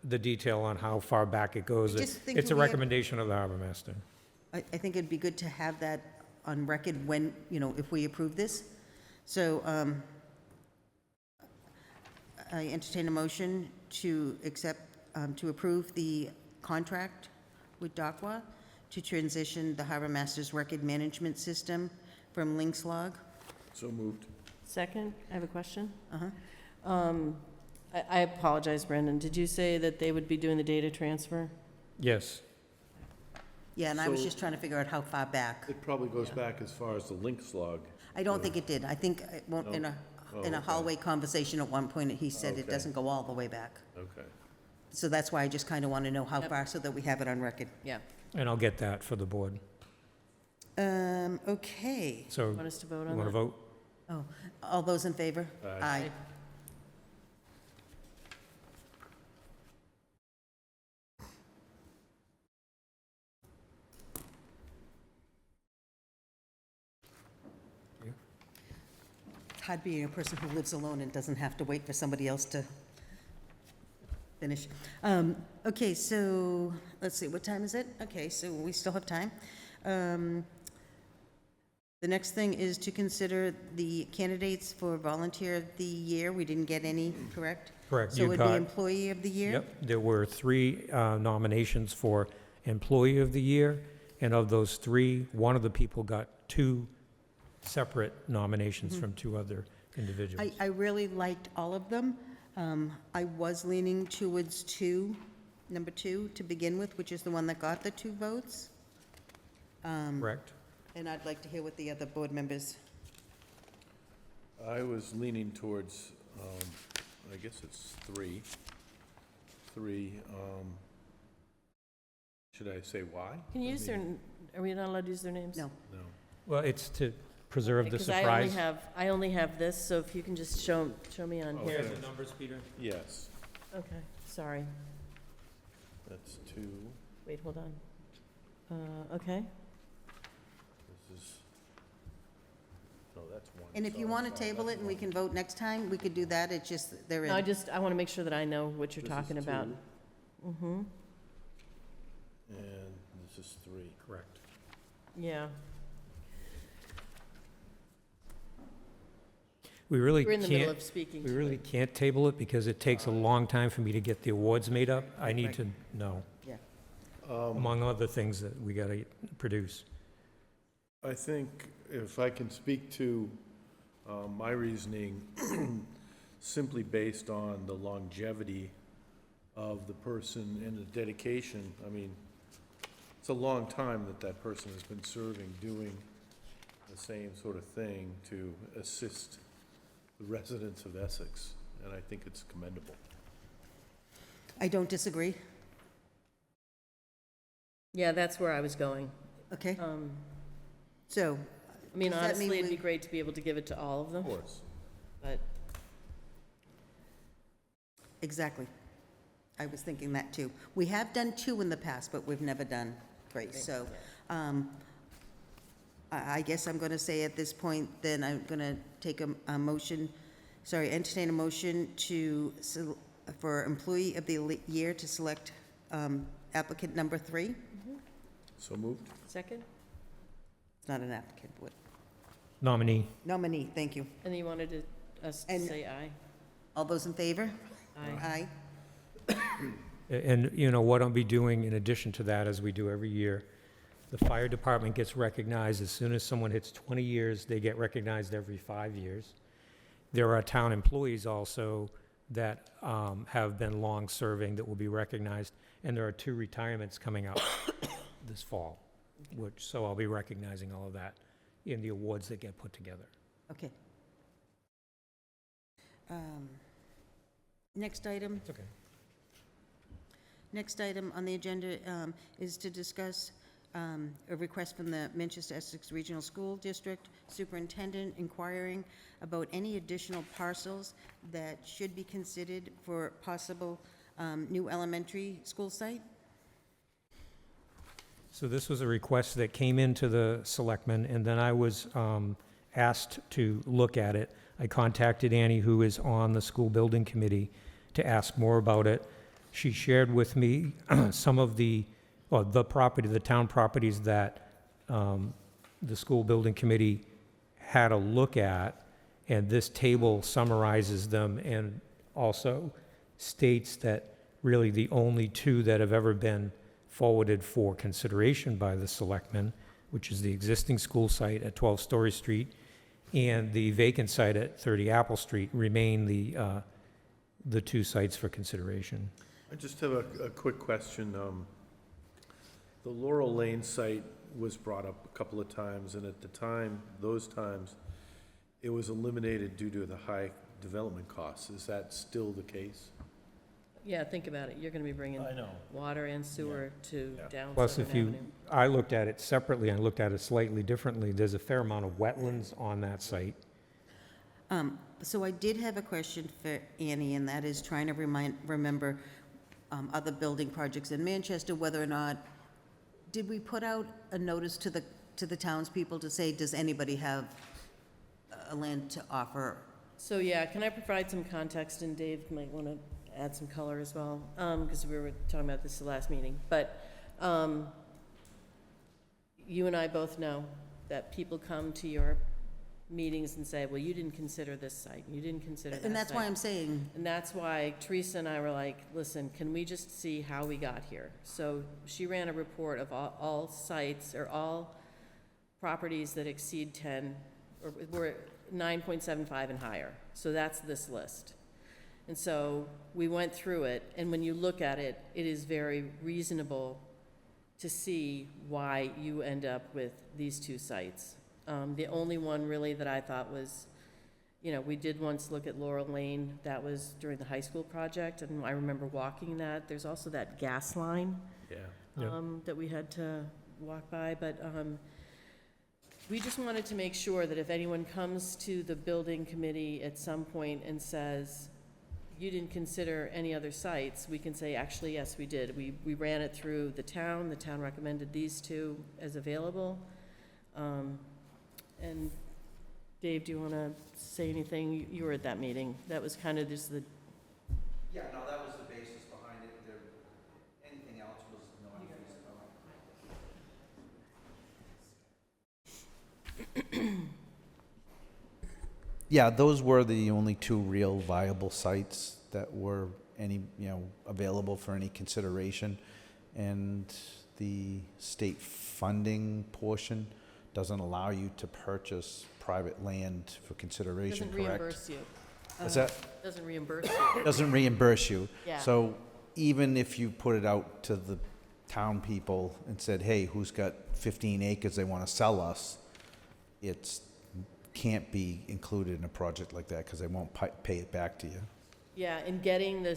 the detail on how far back it goes. I just think It's a we have- recommendation of the harbor master. I think it'd be good to have that on record when, if we approve this. So I entertain a motion to accept, to approve the contract with DOCWA to transition the harbor master's record management system from LinksLog. So moved. Second? I have a question. Uh-huh. I apologize, Brendan. Did you say that they would be doing the data transfer? Yes. Yeah, and I was So- just trying to figure out how far back. It probably goes back as far as the links log. I don't think it did. I think it won't- in a okay. hallway conversation at one point, he said it Okay. doesn't go all the way back. Okay. So that's why I just kind of want to know how Yep. far, so that we have it on record. Yeah. And I'll get that for the board. Okay. So, Want us to vote you on want to that? vote? Oh, all those in favor? Aye. It's hard being a person who lives alone and doesn't have to wait for somebody else to finish. Okay, so, let's see, what time is it? Okay, so we still have time. The next thing is to consider the candidates for Volunteer of the Year. We didn't get any, correct? Correct. So it You would be got- Employee of the Year? Yep, there were 3 nominations for Employee of the Year, and of those 3, one of the people got 2 separate nominations from 2 other individuals. I really liked all of them. I was leaning towards number 2 to begin with, which is the one that got the 2 votes. Correct? And I'd like to hear what the other board members. I was leaning towards, I guess it's 3. Should I say why? Can you use their, are we not allowed to use their names? No. No. Well, it's to preserve the Because surprise. I only have this, so if you can just show me on Oh, here. yeah. numbers, Peter? Yes, Okay, sorry. that's 2. Wait, hold on. Okay, This is, no, that's 1. And if you want to table it and we can vote next time, we could do that. It's just, they're no, in. I want to make sure that I know what you're talking about. Mm-hmm, And this is 3. Correct. yeah. We really We're in the middle can't, of speaking. we to really it. can't table it because it takes a long time for me to get the awards made up. I need to know, among other things that we gotta produce. I think if I can speak to my reasoning, simply based on the longevity of the person and the dedication, I mean, it's a long time that that person has been serving, doing the same sort of thing to assist the residents of Essex, and I think it's commendable. I don't disagree. Yeah, that's where I was going. Okay, so, I mean, Does that mean honestly, it'd be we- great to be able to give it to all of them, Of course. but, exactly. I was thinking that too. We have done 2 in the past, but we've never done Grace. So I guess I'm going to say at this point, then I'm going to take a motion, entertain a motion for Employee of the Year to select applicant number 3. So moved? second? It's not an applicant, what? Nominee. Nominee, thank you. And you wanted us to And- say aye? All those in favor? Aye. Aye. And you know what I'll be doing in addition to that, as we do every year, the fire department gets recognized as soon as someone hits 20 years, they get recognized every 5 years. There are town employees also that have been long-serving that will be recognized, and there are 2 retirements coming up this fall, so I'll be recognizing all of that in the awards that get put together. Okay. Next item. It's okay. Next item on the agenda is to discuss a request from the Manchester Essex Regional School District Superintendent inquiring about any additional parcels that should be considered for possible new elementary school site. So this was a request that came into the Selectmen, and then I was asked to look at it. I contacted Annie, who is on the school building committee, to ask more about it. She shared with me some of the town properties that the school building committee had a look at, and this table summarizes them and also states that really the only 2 that have ever been forwarded for consideration by the Selectmen, which is the existing school site at 12 Story Street and the vacant site at 30 Apple Street, remain the 2 sites for consideration. I just have a quick question. The Laurel Lane site was brought up a couple of times, and at the time, those times, it was eliminated due to the high development costs. Is that still the case? Yeah, think about it, you're gonna be bringing know. water and sewer to Yeah. down Plus, Southern if you, Avenue. I looked at it separately, I looked at it slightly differently. There's a fair amount of wetlands on that site. So I did have a question for Annie, and that is trying to remember other building projects in Manchester, whether or not, did we put out a notice to the townspeople to say, does anybody have a land to offer? So, yeah, can I provide some context, and Dave might want to add some color as well, because we were talking about this the last meeting. But you and I both know that people come to your meetings and say, well, you didn't consider this site, you didn't consider that site. And that's why I'm saying, And that's why Teresa and I were like, listen, can we just see how we got here? So she ran a report of all sites, or all properties that exceed 10, or were 9.75 and higher. So that's this list. And so we went through it, and when you look at it, it is very reasonable to see why you end up with these 2 sites. The only one really that I thought was, we did once look at Laurel Lane. That was during the high school project, and I remember walking that. There's also that gas line Yeah. Yep. that we had to walk by, but We just wanted to make sure that if anyone comes to the building committee at some point and says, you didn't consider any other sites, we can say, actually, yes, we did. We ran it through the town recommended these two as available. And Dave, do you want to say anything? You were at that meeting. That was kind of just the, Yeah, no, that was the basis behind it. Anything else was non-feasible. Yeah, those were the only two real viable sites that were available for any consideration. And the state funding portion doesn't allow you to purchase private land for consideration, doesn't correct? reimburse you. What's that? Doesn't reimburse you. Doesn't reimburse you. Yeah. So even if you put it out to the town people and said, hey, who's got 15 acres they want to sell us, it's can't be included in a project like that because they won't pay it back to you. Yeah, and getting the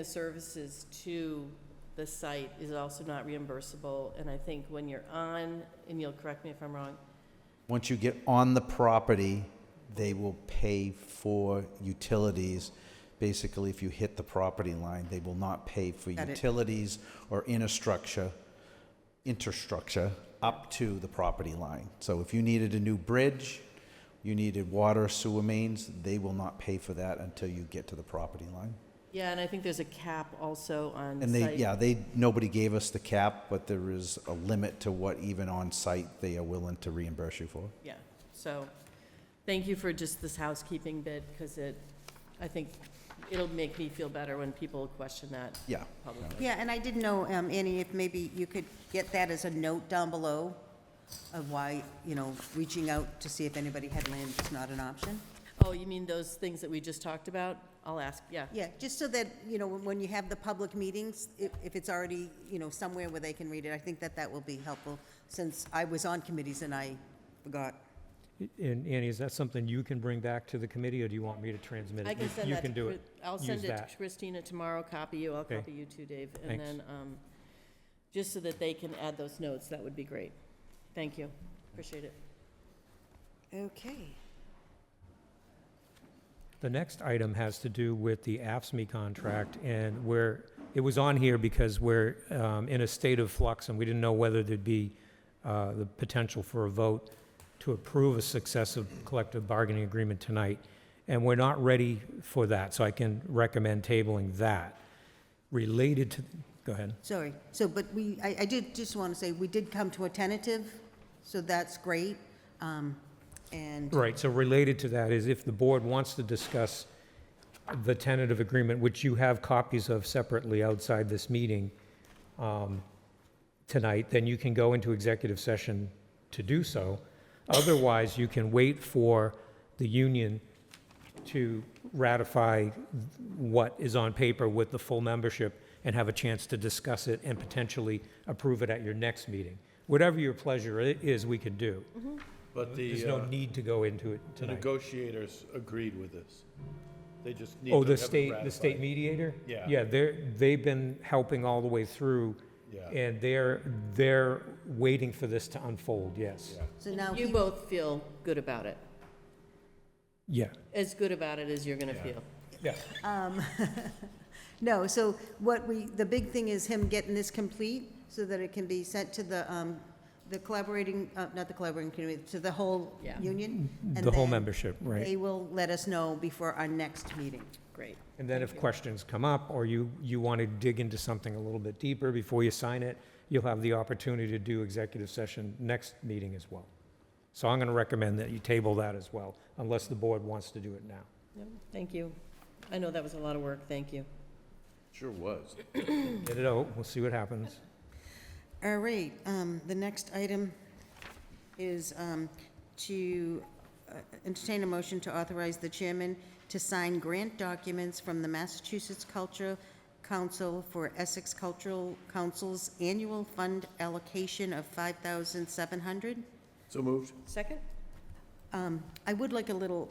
services to the site is also not reimbursable. And I think when you're on, and you'll correct me if I'm wrong, Once you get on the property, they will pay for utilities. Basically, if you hit the property line, they will not pay for Got it. utilities or infrastructure up to the property line. So if you needed a new bridge, you needed water, sewer mains, they will not pay for that until you get to the property line. yeah, and I think there's a cap also on And site. nobody gave us the cap, but there is a limit to what even on site they are willing to reimburse you for. Yeah, so, thank you for just this housekeeping bit, because I think it'll make me feel better when people question that Yeah. publicly. Yeah, and I didn't know, Annie, if maybe you could get that as a note down below of why, reaching out to see if anybody had land is not an option. Oh, you mean those things that we just talked about? I'll ask, yeah. Yeah, just so that, when you have the public meetings, if it's already, somewhere where they can read it, I think that will be helpful, since I was on committees and I forgot. And Annie, is that something you can bring back to the committee, or do you want me to transmit it? I can send You that can to do Chris- it. I'll Use send it that. to Christina tomorrow, copy you, I'll Okay. copy you too, Dave. And Thanks. then, just so that they can add those notes, that would be great. Thank you, appreciate it. Okay. The next item has to do with the AFSMI contract, and it was on here because we're in a state of flux, and we didn't know whether there'd be the potential for a vote to approve a successive collective bargaining agreement tonight. And we're not ready for that, so I can recommend tabling that. Related to, go ahead. Sorry, but I did just want to say, we did come to a tentative, so that's great. And Right, so related to that is if the board wants to discuss the tentative agreement, which you have copies of separately outside this meeting tonight, then you can go into executive session to do so. Otherwise, you can wait for the union to ratify what is on paper with the full membership and have a chance to discuss it and potentially approve it at your next meeting. Whatever your pleasure is, we can do. But There's no need to go into it the tonight. negotiators agreed with this. They just need Oh, to the have it state ratified. mediator? Yeah. Yeah, they've been helping all the way through, Yeah. and they're waiting for this to unfold, yes. Yeah. so now You both feel good about it, Yeah, as good about it as you're gonna Yeah. feel. yeah. No, so the big thing is him getting this complete so that it can be sent to the collaborating, not the collaborating committee, to the whole Yeah. union. and The whole then membership, right. They will let us know before our next meeting. Great. And then if questions come up, or you want to dig into something a little bit deeper before you sign it, you'll have the opportunity to do executive session next meeting as well. So I'm going to recommend that you table that as well, unless the board wants to do it now. Yep, thank you. I know that was a lot of work, thank you. Sure was. Get it out, we'll see what happens. All right, the next item is to entertain a motion to authorize the chairman to sign grant documents from the Massachusetts Cultural Council for Essex Cultural Council's annual fund allocation of $5,700. So moved? Second? I would like a little,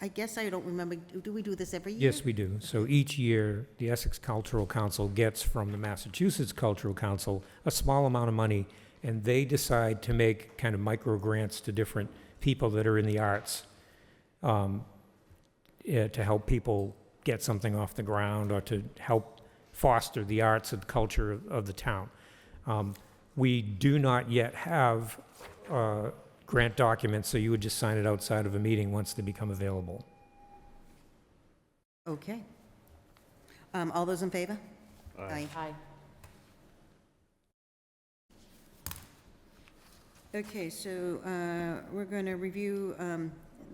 I guess I don't remember, do we do this every year? Yes, we do. So each year, the Essex Cultural Council gets from the Massachusetts Cultural Council a small amount of money, and they decide to make kind of micro grants to different people that are in the arts, to help people get something off the ground or to help foster the arts and culture of the town. We do not yet have grant documents, so you would just sign it outside of a meeting once they become available. Okay. All those in favor? Aye. Aye. Okay, so we're going to review,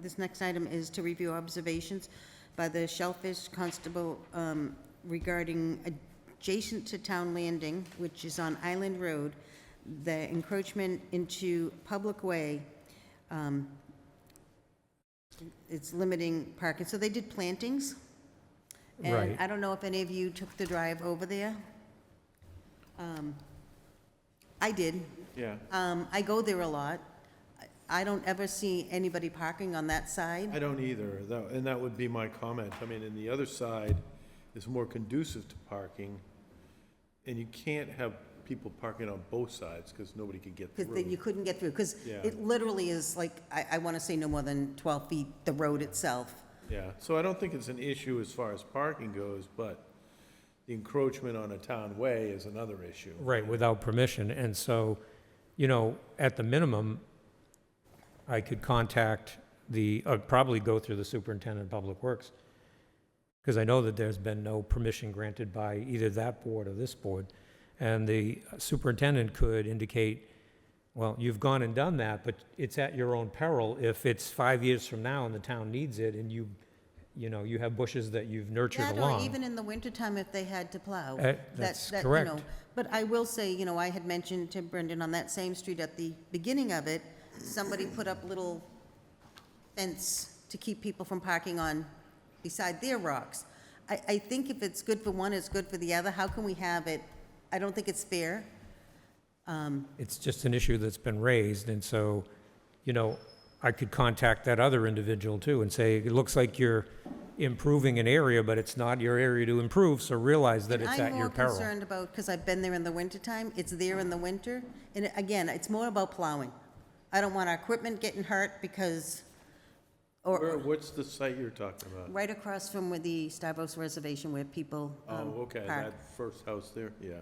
this next item is to review observations by the Shellfish Constable regarding adjacent to Town Landing, which is on Island Road, the encroachment into public way. It's limiting parking. So they did plantings. And Right. I don't know if any of you took the drive over there. I did. Yeah, I go there a lot. I don't ever see anybody parking on that side. I don't either, and that would be my comment. I mean, and the other side is more conducive to parking, and you can't have people parking on both sides, because nobody could get Because you through. couldn't get through, because Yeah. it literally is like, I want to say no more than 12 feet, the road itself. Yeah, so I don't think it's an issue as far as parking goes, but the encroachment on a town way is another issue. Right, without permission, and so, at the minimum, I could contact probably go through the superintendent of public works, because I know that there's been no permission granted by either that board or this board, and the superintendent could indicate, well, you've gone and done that, but it's at your own peril if it's 5 years from now and the town needs it, and you have bushes that you've nurtured That, along. or even in the wintertime if they had to plow. That's That, correct. But I will say, I had mentioned to Brendan on that same street at the beginning of it, somebody put up little fence to keep people from parking on beside their rocks. I think if it's good for one, it's good for the other. How can we have it? I don't think it's fair. It's just an issue that's been raised, and so, I could contact that other individual too and say, it looks like you're improving an area, but it's not your area to improve, so realize that And it's at your I'm peril. more concerned about, because I've been there in the wintertime, it's there in the winter, and again, it's more about plowing. I don't want our equipment getting hurt because, What's the site you're talking about? right across from where the Stavros Reservation where people Oh, okay, park. that first house there, yeah,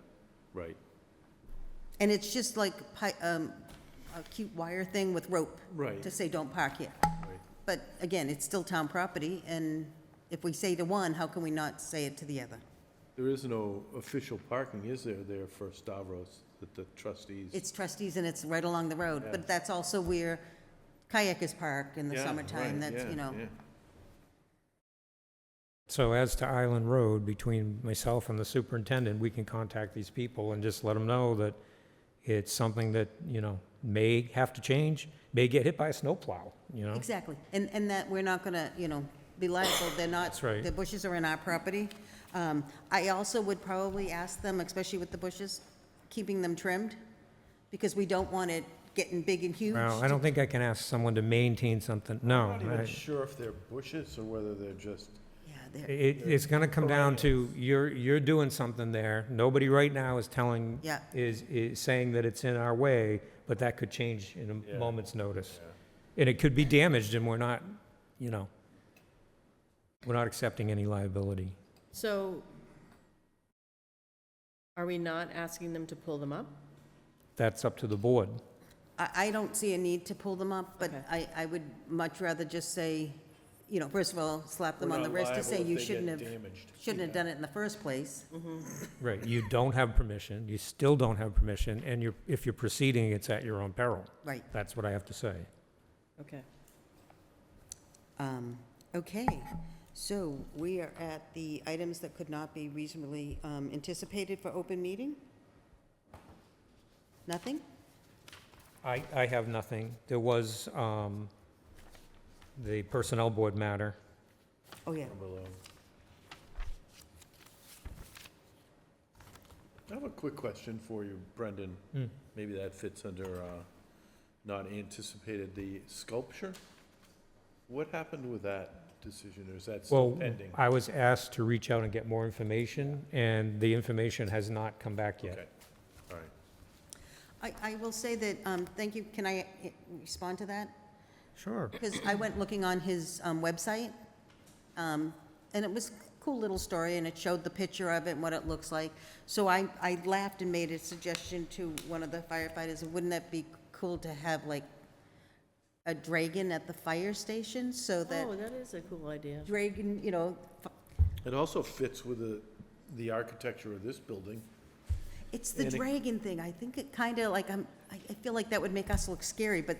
right. And it's just like a cute wire thing with rope Right. to say, don't park here. Right. But again, it's still town property, and if we say to one, how can we not say it to the other? There is no official parking, is there for Stavros, that the trustees? It's trustees and it's right along the road, Yeah. but that's also where kayakers park in the Yeah, summertime, right, that's, yeah, yeah. So as to Island Road, between myself and the superintendent, we can contact these people and just let them know that it's something that, may have to change, may get hit by a snowplow, Exactly, and that we're not gonna, be liable, they're not. That's right. The bushes are in our property. I also would probably ask them, especially with the bushes, keeping them trimmed, because we don't want it getting big and huge. Well, I don't think I can ask someone to maintain something, no. I'm not even I- sure if they're bushes or whether they're just, Yeah, they're, It's gonna come down to, you're doing something there. Nobody right now is telling, Yeah. is saying that it's in our way, but that could change in a Yeah. moment's notice. And it could be damaged, and we're not accepting any liability. So, are we not asking them to pull them up? That's up to the board. I don't see a need to pull them up, but Okay. I would much rather just say, first of all, slap them we're on the not wrist to liable say if you they shouldn't get have, damaged. shouldn't have Yeah. done it in the first place. Right, you don't have permission, you still don't have permission, and if you're proceeding, it's at your own peril. Right. That's what I have to say. Okay. Okay, so we are at the items that could not be reasonably anticipated for open meeting? Nothing? I have nothing. There was the Personnel Board matter. Oh, yeah. Below. I have a quick question for you, Brendan. Hmm. Maybe that fits under not anticipated, the sculpture? What happened with that decision, or is that still Well, pending? I was asked to reach out and get more information, and the information has not come back yet. Okay, all I will say that, thank you, can I respond to that? Sure. Because I went looking on his website, and it was a cool little story, and it showed the picture of it and what it looks like. So I laughed and made a suggestion to one of the firefighters, wouldn't that be cool to have like a dragon at the fire station, so that Oh, that is a cool idea. dragon, you know, It also fits with the architecture of this building. it's the And it- dragon thing. I think it kind of like, I feel like that would make us look scary, but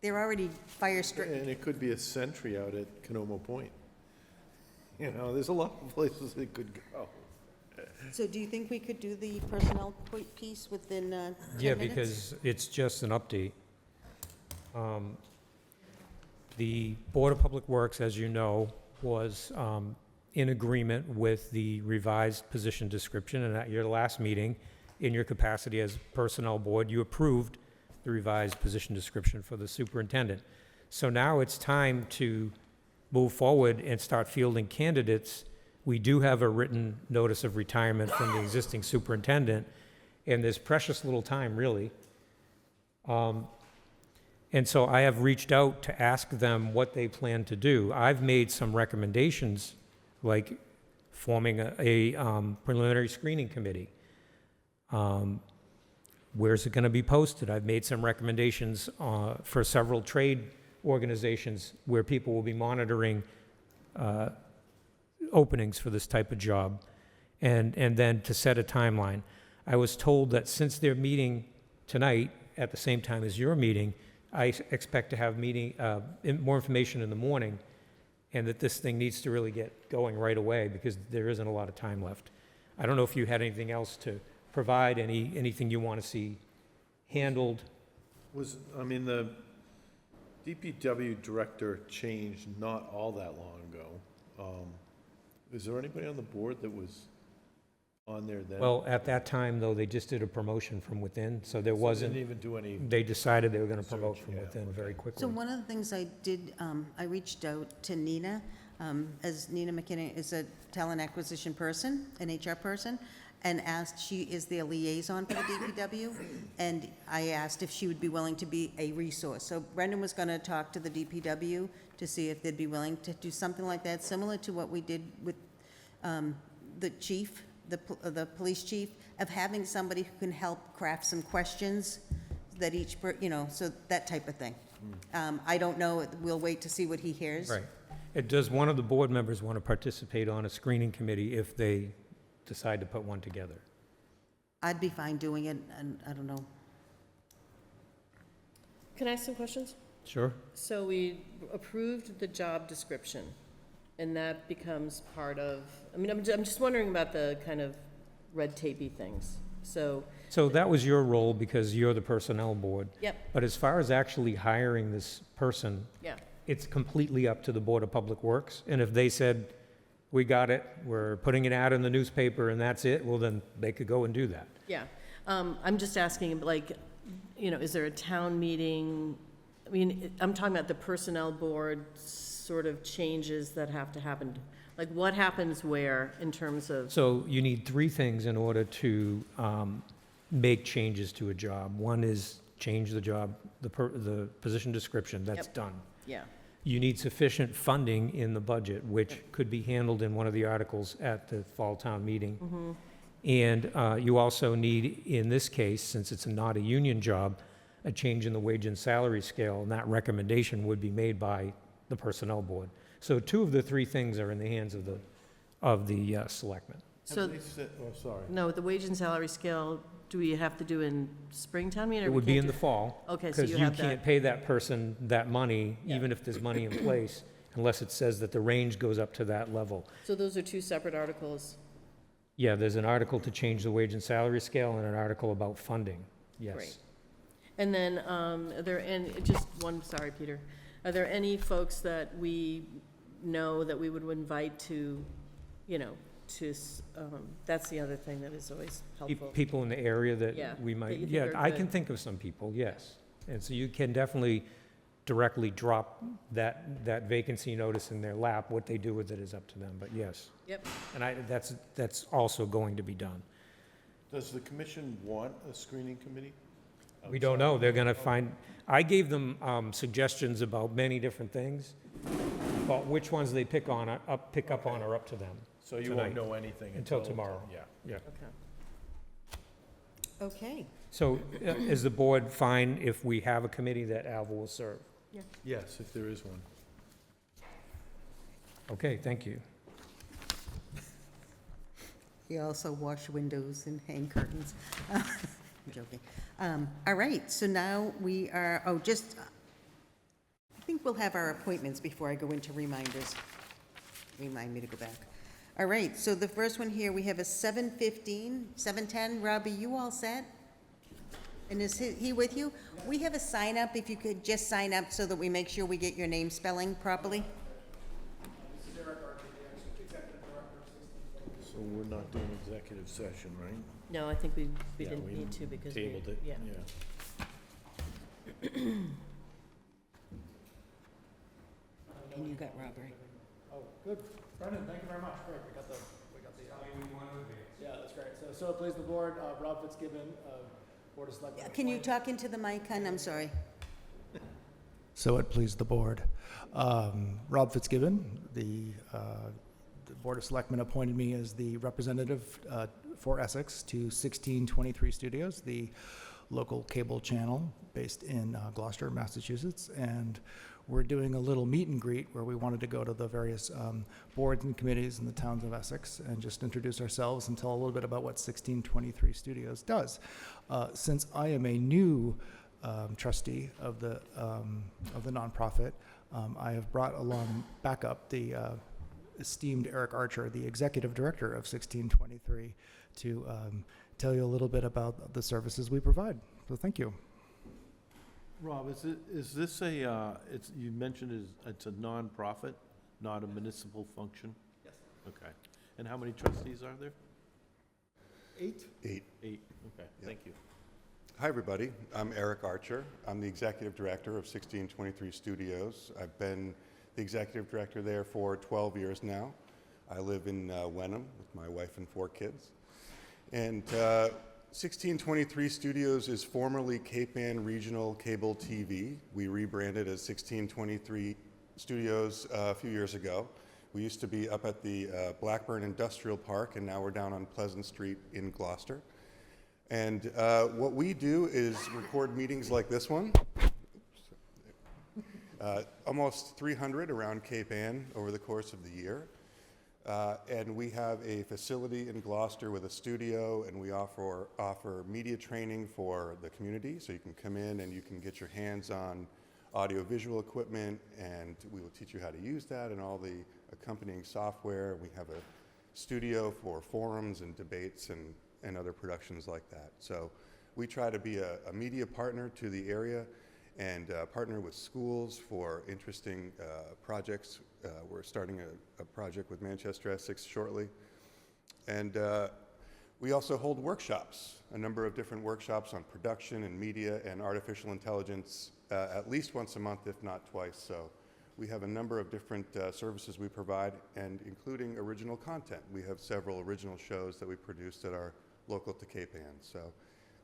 they're already fire strict. And it could be a sentry out at Canomo Point. You know, there's a lot of places it could go. So do you think we could do the personnel piece within 10 Yeah, minutes? because it's just an update. The Board of Public Works, as you know, was in agreement with the revised position description, and at your last meeting, in your capacity as Personnel Board, you approved the revised position description for the superintendent. So now it's time to move forward and start fielding candidates. We do have a written notice of retirement from the existing superintendent, and there's precious little time, really. And so I have reached out to ask them what they plan to do. I've made some recommendations, like forming a preliminary screening committee. Where's it going to be posted? I've made some recommendations for several trade organizations where people will be monitoring openings for this type of job, and then to set a timeline. I was told that since they're meeting tonight at the same time as your meeting, I expect to have more information in the morning, and that this thing needs to really get going right away because there isn't a lot of time left. I don't know if you had anything else to provide, anything you want to see handled. The DPW director changed not all that long ago. Is there anybody on the board that was on there then? Well, at that time, though, they just did a promotion from within, so there So they wasn't, didn't even do any, they decided they were going to promote Search, from yeah, within okay. very quickly. So one of the things I did, I reached out to Nina, as Nina McKinney is a talent acquisition person, an HR person, and asked, she is their liaison for the DPW, and I asked if she would be willing to be a resource. So Brendan was gonna talk to the DPW to see if they'd be willing to do something like that, similar to what we did with the chief, the police chief, of having somebody who can help craft some questions that each, so that type of thing. I don't know, we'll wait to see what he hears. Right. Does one of the board members want to participate on a screening committee if they decide to put one together? I'd be fine doing it, and I don't know. Can I ask some questions? Sure. So we approved the job description, and that becomes part of, I'm just wondering about the kind of red tapey things. So, So that was your role because you're the personnel board. yep, But as far as actually hiring this person, yeah, it's completely up to the Board of Public Works. And if they said, we got it, we're putting it out in the newspaper and that's it, well, then they could go and do that. yeah. I'm just asking, like, is there a town meeting? I'm talking about the personnel board sort of changes that have to happen. Like, what happens where in terms of, So you need three things in order to make changes to a job. One is change the job, the position description, that's Yep. done. yeah, You need sufficient funding in the budget, which could be handled in one of the articles at the fall town meeting. And you also need, in this case, since it's not a union job, a change in the wage and salary scale, and that recommendation would be made by the personnel board. So two of the three things are in the hands of the selectmen. so, have they said, oh, sorry. no, the wage and salary scale, do we have to do in springtime meeting? It would be in the fall. Okay, so Because you you have that. can't pay that person that money, Yeah. even if there's money in place, unless it says that the range goes up to that level. So those are two separate articles. Yeah, there's an article to change the wage and salary scale and an article about funding, yes. Great. And then, are there any, just one, sorry, Peter. Are there any folks that we know that we would invite to, that's the other thing that is always helpful. People in the area Yeah, that we that might, you think yeah, are I good. can think of some people, yes. And so you can definitely directly drop that vacancy notice in their lap. What they do with it is up to them, but yes. Yep. And that's also going to be done. Does the commission want a screening committee? We don't know. They're gonna find, I gave them suggestions about many different things, but which ones they pick up on are up to them. So you Tonight. won't know anything Until tomorrow. Yeah. Yeah. Okay. Okay. So is the board fine if we have a committee that Alva will serve? Yes, if there is one. Okay, thank you. We also wash windows and hang curtains. I'm joking. All right, so now we are, I think we'll have our appointments before I go into reminders. Remind me to go back. All right, so the first one here, we have a 7:15, 7:10. Robbie, you all set? And is he with you? We have a sign up, if you could just sign up so that we make sure we get your name spelling properly. So we're not doing executive session, right? No, I think we Yeah, didn't need to because we. Tabled it, Yeah. And you got Robert. Oh, good. Brendan, thank you very much. Great, we got the, yeah, that's great. So it please the board, Rob Fitzgibbon, Board of Selectmen. Can you talk into the mic, hon? I'm sorry. So it pleased the board. Rob Fitzgibbon, the Board of Selectmen appointed me as the representative for Essex to 1623 Studios, the local cable channel based in Gloucester, Massachusetts. And we're doing a little meet and greet where we wanted to go to the various boards and committees in the towns of Essex and just introduce ourselves and tell a little bit about what 1623 Studios does. Since I am a new trustee of the nonprofit, I have brought along backup the esteemed Eric Archer, the executive director of 1623, to tell you a little bit about the services we provide. So thank you. Rob, is this you mentioned it's a nonprofit, not a municipal function? Yes. Okay. And how many trustees are there? 8. 8, okay, thank you. Hi, everybody. I'm Eric Archer. I'm the executive director of 1623 Studios. I've been the executive director there for 12 years now. I live in Wenham with my wife and 4 kids. And 1623 Studios is formerly Cape Ann Regional Cable TV. We rebranded as 1623 Studios a few years ago. We used to be up at the Blackburn Industrial Park, and now we're down on Pleasant Street in Gloucester. And what we do is record meetings like this one. Almost 300 around Cape Ann over the course of the year. And we have a facility in Gloucester with a studio, and we offer media training for the community. So you can come in and you can get your hands on audiovisual equipment, and we will teach you how to use that and all the accompanying software. We have a studio for forums and debates and other productions like that. So we try to be a media partner to the area and partner with schools for interesting projects. We're starting a project with Manchester Essex shortly. And we also hold workshops, a number of different workshops on production and media and artificial intelligence at least once a month, if not twice. So we have a number of different services we provide, and including original content. We have several original shows that we produce that are local to Cape Ann. So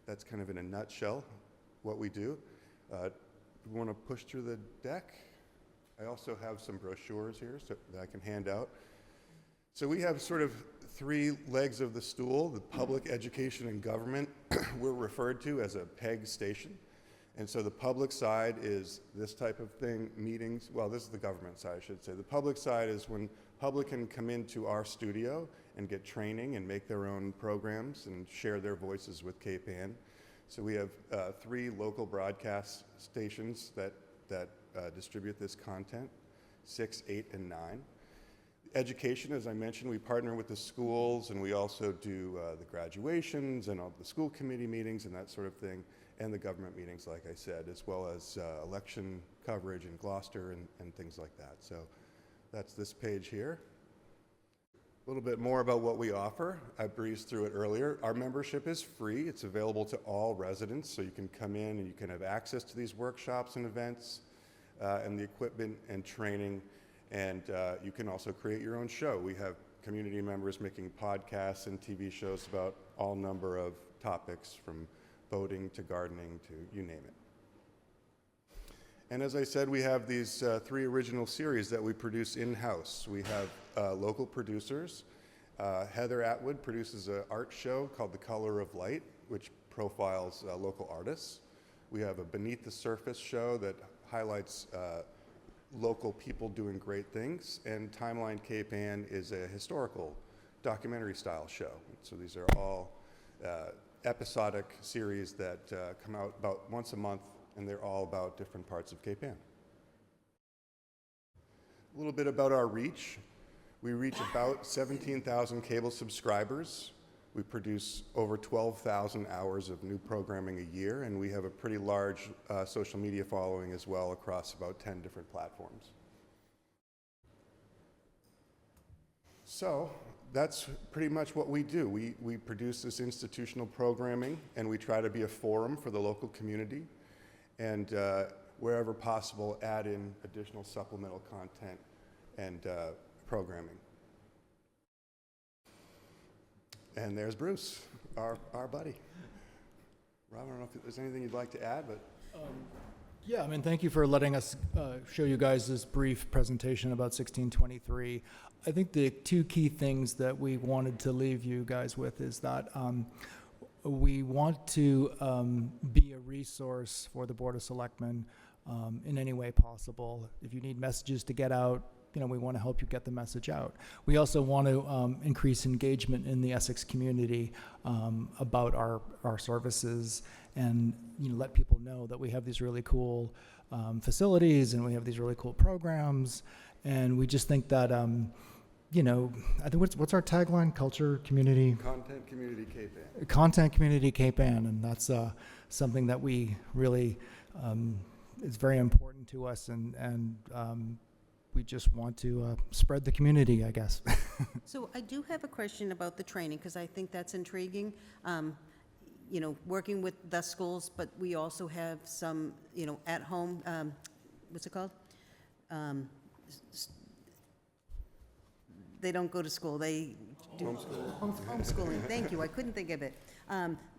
that's kind of in a nutshell what we do. We want to push through the deck. I also have some brochures here that I can hand out. So we have sort of 3 legs of the stool. The public, education, and government we're referred to as a PEG station. And so the public side is this type of thing, meetings. Well, this is the government side, I should say. The public side is when public can come into our studio and get training and make their own programs and share their voices with Cape Ann. So we have 3 local broadcast stations that distribute this content, 6, 8, and 9. Education, as I mentioned, we partner with the schools, and we also do the graduations and all the school committee meetings and that sort of thing, and the government meetings, like I said, as well as election coverage in Gloucester and things like that. So that's this page here. A little bit more about what we offer. I breezed through it earlier. Our membership is free. It's available to all residents, so you can come in and you can have access to these workshops and events and the equipment and training, and you can also create your own show. We have community members making podcasts and TV shows about all number of topics, from boating to gardening to you name it. And as I said, we have these 3 original series that we produce in-house. We have local producers. Heather Atwood produces an art show called The Color of Light, which profiles local artists. We have a Beneath the Surface show that highlights local people doing great things. And Timeline Cape Ann is a historical documentary style show. So these are all episodic series that come out about once a month, and they're all about different parts of Cape Ann. A little bit about our reach. We reach about 17,000 cable subscribers. We produce over 12,000 hours of new programming a year, and we have a pretty large social media following as well across about 10 different platforms. So that's pretty much what we do. We produce this institutional programming, and we try to be a forum for the local community, and wherever possible, add in additional supplemental content and programming. And there's Bruce, our buddy. Rob, I don't know if there's anything you'd like to add, but Yeah, I mean, thank you for letting us show you guys this brief presentation about 1623. I think the 2 key things that we wanted to leave you guys with is that we want to be a resource for the Board of Selectmen in any way possible. If you need messages to get out, we want to help you get the message out. We also want to increase engagement in the Essex community about our services, and let people know that we have these really cool facilities and we have these really cool programs. And we just think that I think what's our tagline? Culture, community, Content, Community, Cape Ann. Content, community, Cape Ann, and that's something that we really is very important to us, and we just want to spread the community, I guess. So I do have a question about the training, because I think that's intriguing. Working with the schools, but we also have some, at home, what's it called? They don't go to school, they do homeschooling. Thank you, I couldn't think of it.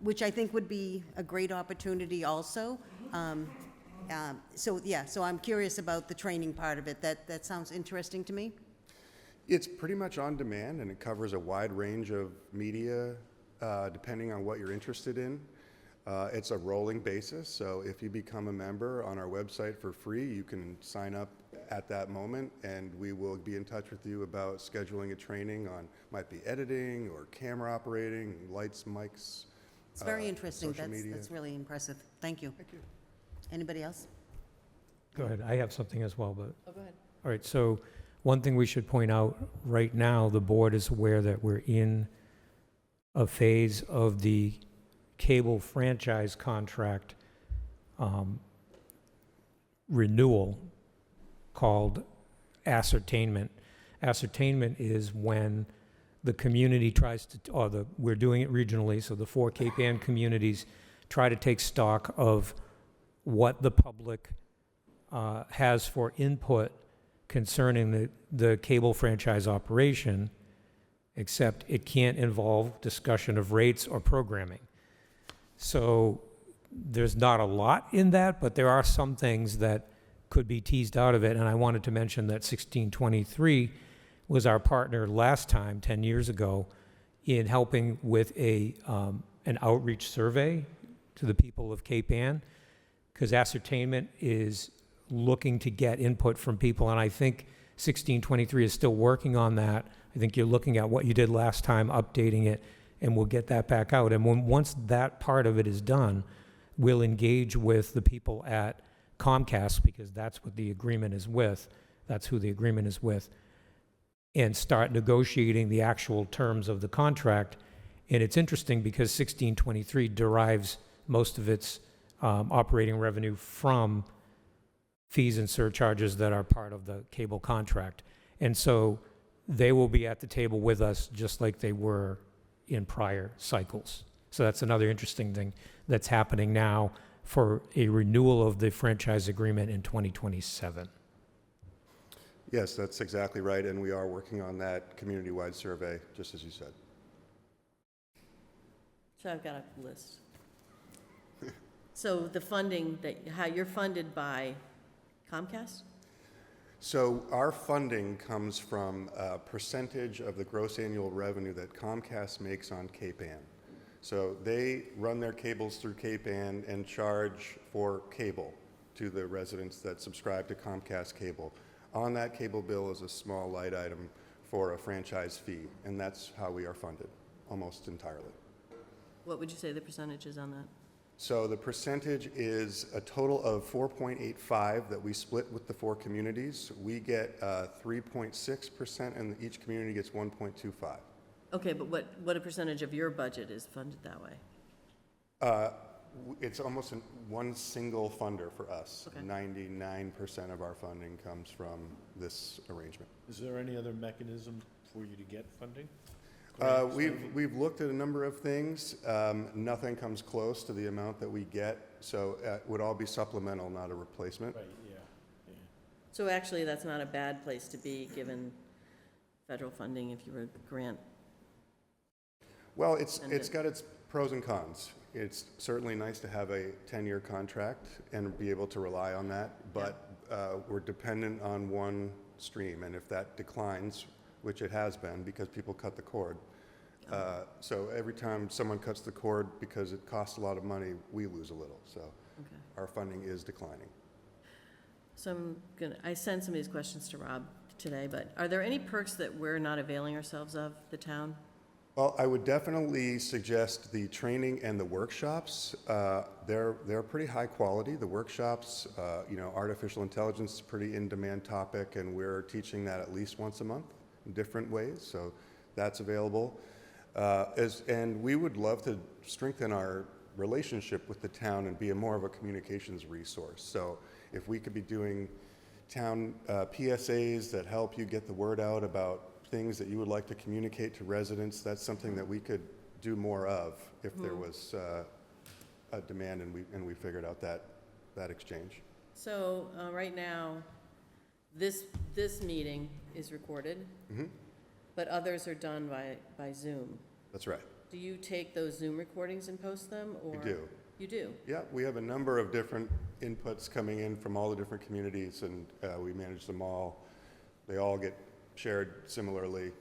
Which I think would be a great opportunity also. So I'm curious about the training part of it. That sounds interesting to me. It's pretty much on demand, and it covers a wide range of media, depending on what you're interested in. It's a rolling basis, so if you become a member on our website for free, you can sign up at that moment, and we will be in touch with you about scheduling a training on, might be editing or camera operating, lights, mics. It's very interesting. social media. That's really impressive. Thank you. Thank you. Anybody else? Go ahead, I have something as well, but, Oh, go ahead. all right, so one thing we should point out, right now, the board is aware that we're in a phase of the cable franchise contract renewal called ascertainment. Ascertainment is when the community tries to, we're doing it regionally, so the 4 Cape Ann communities try to take stock of what the public has for input concerning the cable franchise operation, except it can't involve discussion of rates or programming. So there's not a lot in that, but there are some things that could be teased out of it. And I wanted to mention that 1623 was our partner last time, 10 years ago, in helping with an outreach survey to the people of Cape Ann, because ascertainment is looking to get input from people, and I think 1623 is still working on that. I think you're looking at what you did last time, updating it, and we'll get that back out. And once that part of it is done, we'll engage with the people at Comcast, because that's what the agreement is with. That's who the agreement is with, and start negotiating the actual terms of the contract. And it's interesting because 1623 derives most of its operating revenue from fees and surcharges that are part of the cable contract. And so they will be at the table with us just like they were in prior cycles. So that's another interesting thing that's happening now for a renewal of the franchise agreement in 2027. Yes, that's exactly right, and we are working on that community-wide survey, just as you said. So I've got a list. So the funding how you're funded by Comcast? So our funding comes from a percentage of the gross annual revenue that Comcast makes on Cape-Ann. So they run their cables through Cape-Ann and charge for cable to the residents that subscribe to Comcast cable. On that cable bill is a small light item for a franchise fee, and that's how we are funded, almost entirely. What would you say the percentage is on that? So the percentage is a total of 4.85 that we split with the 4 communities. We get 3.6%, and each community gets 1.25. Okay, but what a percentage of your budget is funded that way? It's almost one single funder for us. Okay. 99% of our funding comes from this arrangement. Is there any other mechanism for you to get funding? Grants, maybe? We've looked at a number of things. Nothing comes close to the amount that we get, so it would all be supplemental, not a replacement. Right, yeah, yeah. So actually, that's not a bad place to be, given federal funding if you were grant. Well, it's got its pros and cons. It's certainly nice to have a 10-year contract and be able to rely on that, but we're dependent on one stream, and if that declines, which it has been because people cut the cord, so every time someone cuts the cord because it costs a lot of money, we lose a little. So our funding is declining. So I sent some of these questions to Rob today, but are there any perks that we're not availing ourselves of, the town? Well, I would definitely suggest the training and the workshops. They're pretty high quality. The workshops, artificial intelligence is a pretty in-demand topic, and we're teaching that at least once a month in different ways, so that's available. And we would love to strengthen our relationship with the town and be more of a communications resource. So if we could be doing town PSAs that help you get the word out about things that you would like to communicate to residents, that's something that we could do more of if there was a demand and we figured out that exchange. So right now, this meeting is recorded, but others are done by Zoom. That's right. Do you take those Zoom recordings and post them, or? We do. You do? Yeah, we have a number of different inputs coming in from all the different communities, and we manage them all. They all get shared similarly,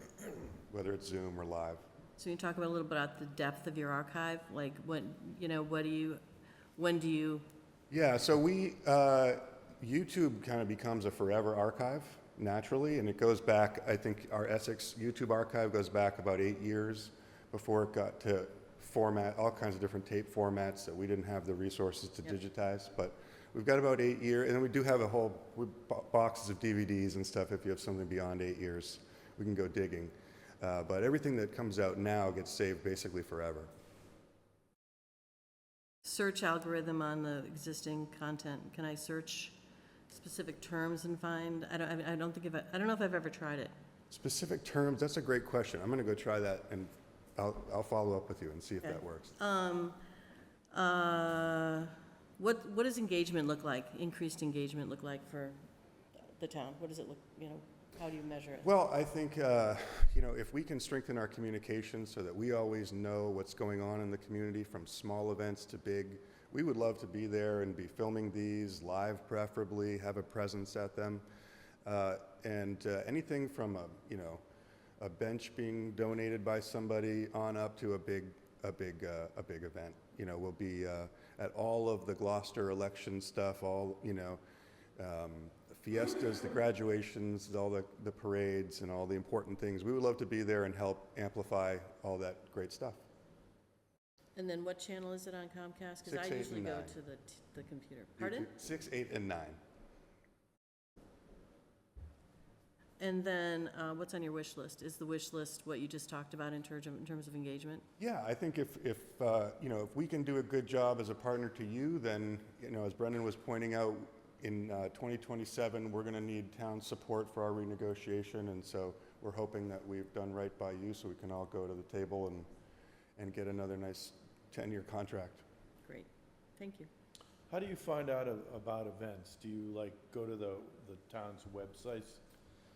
whether it's Zoom or live. So can you talk about a little bit about the depth of your archive? Like, when do you? Yeah, so YouTube kind of becomes a forever archive naturally, and it goes back, I think our Essex YouTube archive goes back about 8 years before it got to format, all kinds of different tape formats that we didn't have the resources to digitize, but we've got about 8 years, and we do have a whole boxes of DVDs and stuff. If you have something beyond 8 years, we can go digging. But everything that comes out now gets saved basically forever. Search algorithm on the existing content. Can I search specific terms and find? I don't know if I've ever tried it. Specific terms, that's a great question. I'm going to go try that, and I'll follow up with you and see if that works. What does engagement look like, increased engagement look like for the town? What does it look, how do you measure it? Well, I think, if we can strengthen our communication so that we always know what's going on in the community from small events to big, we would love to be there and be filming these live preferably, have a presence at them. And anything from a bench being donated by somebody on up to a big event. We'll be at all of the Gloucester election stuff, all the fiestas, the graduations, all the parades, and all the important things. We would love to be there and help amplify all that great stuff. And then what channel is it on Comcast? Because 6, I 8, usually and go 9. to the computer. Pardon? 6, 8, and 9. And then what's on your wish list? Is the wish list what you just talked about in terms of engagement? Yeah, I think if we can do a good job as a partner to you, then, as Brendan was pointing out, in 2027, we're going to need town support for our renegotiation, and so we're hoping that we've done right by you so we can all go to the table and get another nice 10-year contract. Great, thank you. How do you find out about events? Do you go to the town's websites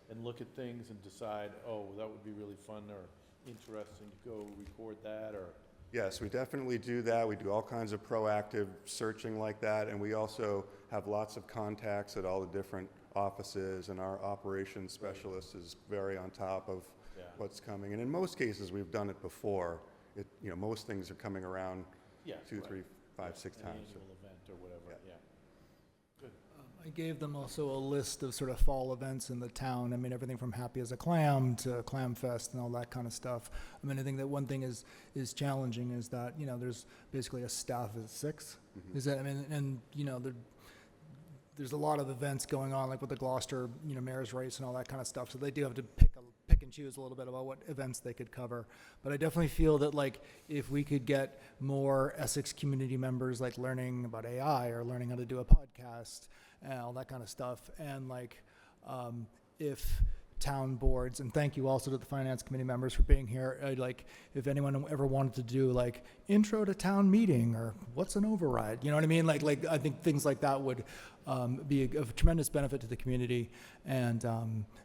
and look at things and decide, oh, that would be really fun or interesting to go record that, or Yes, we definitely do that. We do all kinds of proactive searching like that, and we also have lots of contacts at all the different offices, and our operations specialist is very on top of Yeah. what's coming. And in most cases, we've done it before. Most things are coming around Yeah. 2, right. 3, 5, 6 An times. annual event or whatever, yeah. I gave them also a list of sort of fall events in the town. I mean, everything from Happy as a Clam to Clam Fest and all that kind of stuff. I mean, I think that one thing is challenging is that, there's basically a staff of 6. Is that, I mean, and, there's a lot of events going on, like with the Gloucester, mayor's race and all that kind of stuff. So they do have to pick and choose a little bit about what events they could cover. But I definitely feel that, like, if we could get more Essex community members, like, learning about AI or learning how to do a podcast and all that kind of stuff, and, like, if town boards, and thank you also to the finance committee members for being here, like, if anyone ever wanted to do, like, intro to town meeting or what's an override, you know what I mean? Like I think things like that would be of tremendous benefit to the community, and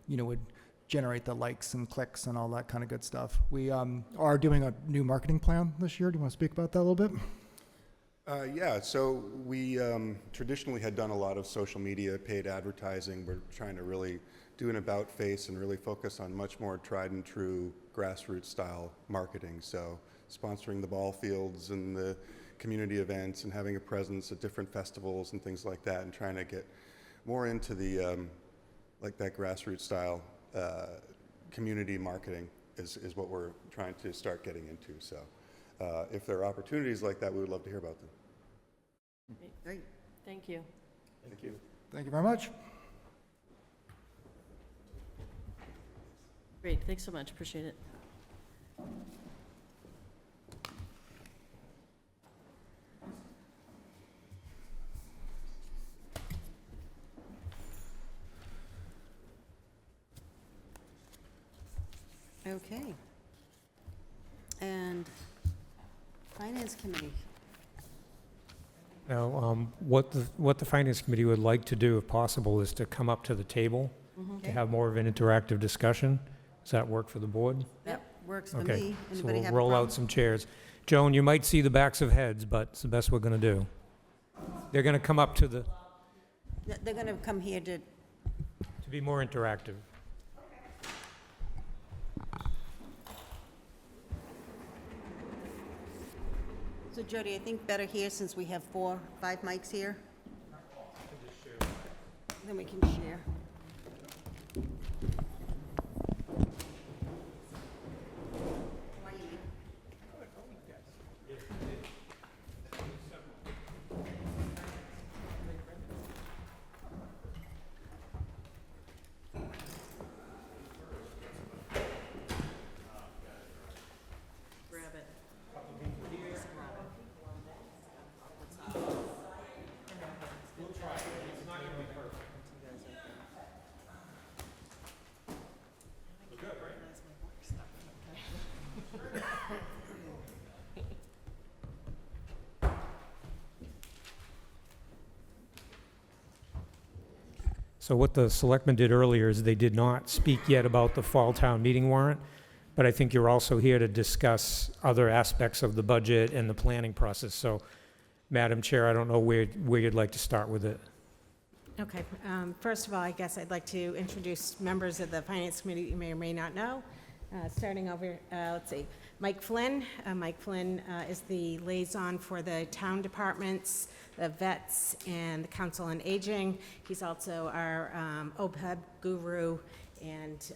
would generate the likes and clicks and all that kind of good stuff. We are doing a new marketing plan this year. Do you want to speak about that a little bit? Yeah, so we traditionally had done a lot of social media, paid advertising. We're trying to really do an about face and really focus on much more tried and true grassroots style marketing. So sponsoring the ball fields and the community events and having a presence at different festivals and things like that, and trying to get more into the like that grassroots style community marketing is what we're trying to start getting into. So if there are opportunities like that, we would love to hear about them. Great. Thank you. Thank you. Thank you very much. Great, thanks so much, appreciate it. Okay. And Finance Committee. Now, what the Finance Committee would like to do, if possible, is to come up to the table to have more of an interactive discussion. Does that work for the board? That works for Okay, me. so Anybody we'll have a roll problem? out some chairs. Joan, you might see the backs of heads, but it's the best we're going to do. They're going to come up to They're going to come here to, be more interactive. so Jody, I think better here since we have 5 mics here. Then we can share. Grab it. So what the selectmen did earlier is they did not speak yet about the fall town meeting warrant, but I think you're also here to discuss other aspects of the budget and the planning process. So, Madam Chair, I don't know where you'd like to start with it. Okay, first of all, I guess I'd like to introduce members of the Finance Committee you may or may not know. Starting over, let's see, Mike Flynn. Mike Flynn is the liaison for the town departments, the vets, and the Council on Aging. He's also our OPEB guru and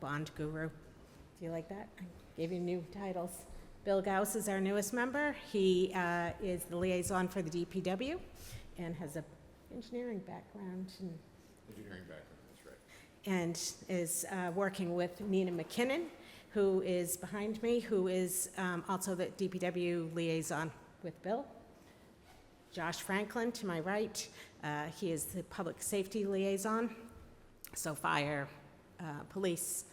bond guru. Do you like that? I gave you new titles. Bill Gauss is our newest member. He is the liaison for the DPW and has a engineering background. Engineering background, that's right. And is working with Nina McKinnon, who is behind me, who is also the DPW liaison with Bill. Josh Franklin to my right, he is the public safety liaison, so fire, police,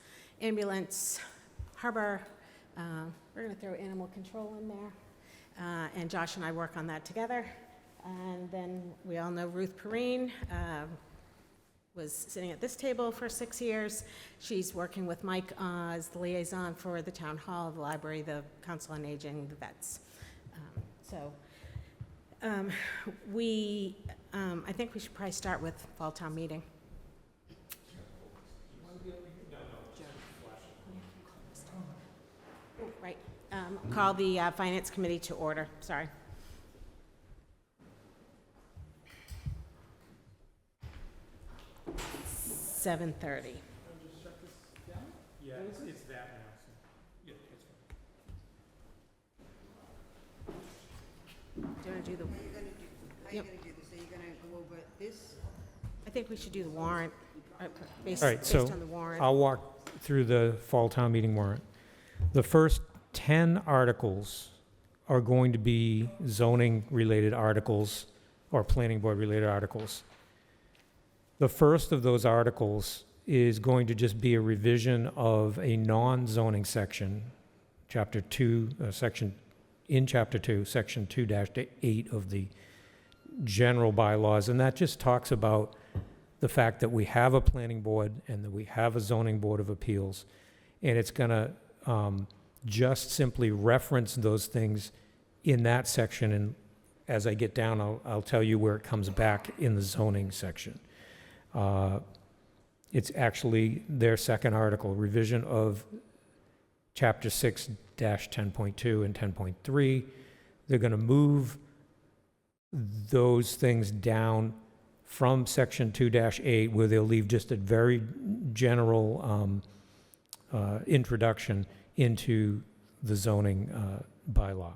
ambulance, harbor, we're gonna throw animal control in there, and Josh and I work on that together. And then we all know Ruth Perrine, was sitting at this table for 6 years. She's working with Mike as the liaison for the town hall, the library, the council on aging, the vets. I think we should probably start with fall town meeting. Oh, right. Call the finance committee to order, sorry. $7:30. Yeah, it's that now. Yeah, it's Do you want to do the, How are you Yep. gonna do this? Are you gonna go over this? I think we should do the warrant, based All right, based so on the warrant. I'll walk through the fall town meeting warrant. The first 10 articles are going to be zoning-related articles or planning board-related articles. The first of those articles is going to just be a revision of a non-zoning section, Chapter 2, Section 2-8 of the general bylaws, and that just talks about the fact that we have a planning board and that we have a zoning board of appeals, and it's going to just simply reference those things in that section, and as I get down, I'll tell you where it comes back in the zoning section. It's actually their second article, revision of Chapter 6-10.2 and 10.3. They're going to move those things down from Section 2-8, where they'll leave just a very general introduction into the zoning bylaw.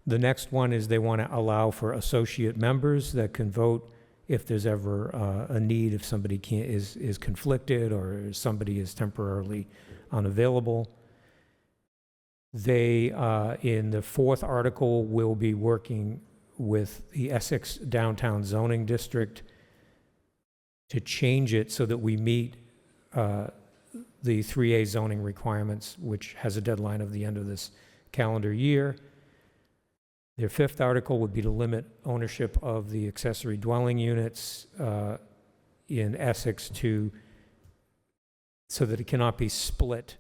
The next one is they want to allow for associate members that can vote if there's ever a need, if somebody is conflicted or somebody is temporarily unavailable. They, in the fourth article, will be working with the Essex Downtown Zoning District to change it so that we meet the 3A zoning requirements, which has a deadline of the end of this calendar year. Their fifth article would be to limit ownership of the accessory dwelling units in Essex so that it cannot be split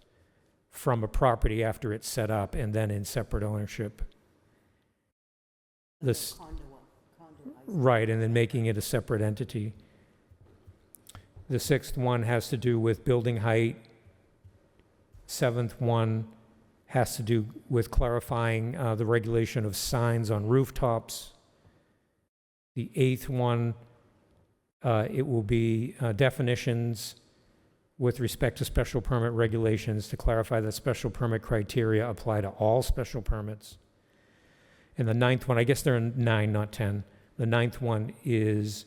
from a property after it's set up and then in separate ownership. This, right, and then making it a separate entity. The sixth one has to do with building height. Seventh one has to do with clarifying the regulation of signs on rooftops. The eighth one, it will be definitions with respect to special permit regulations to clarify that special permit criteria apply to all special permits. And the ninth one, I guess there are 9, not 10. The ninth one is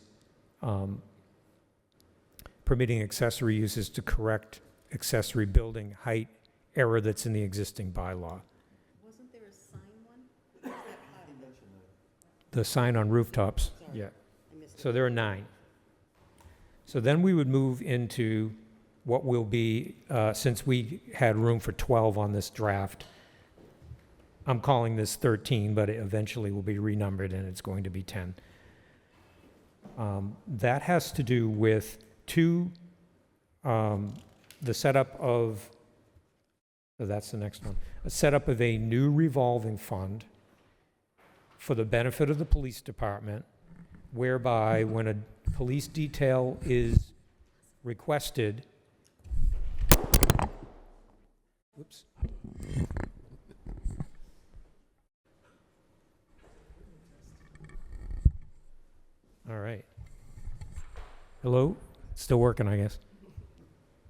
permitting accessory uses to correct accessory building height error that's in the existing bylaw. Wasn't there a sign one? Or is that part of it? The sign on rooftops, Sorry. yeah. I missed So it. there are 9. So then we would move into what will be, since we had room for 12 on this draft, I'm calling this 13, but it eventually will be renumbered and it's going to be 10. That has to do with the setup of, so that's the next one, a setup of a new revolving fund for the benefit of the police department, whereby when a police detail is requested, whoops. All right. Hello? Still working, I guess.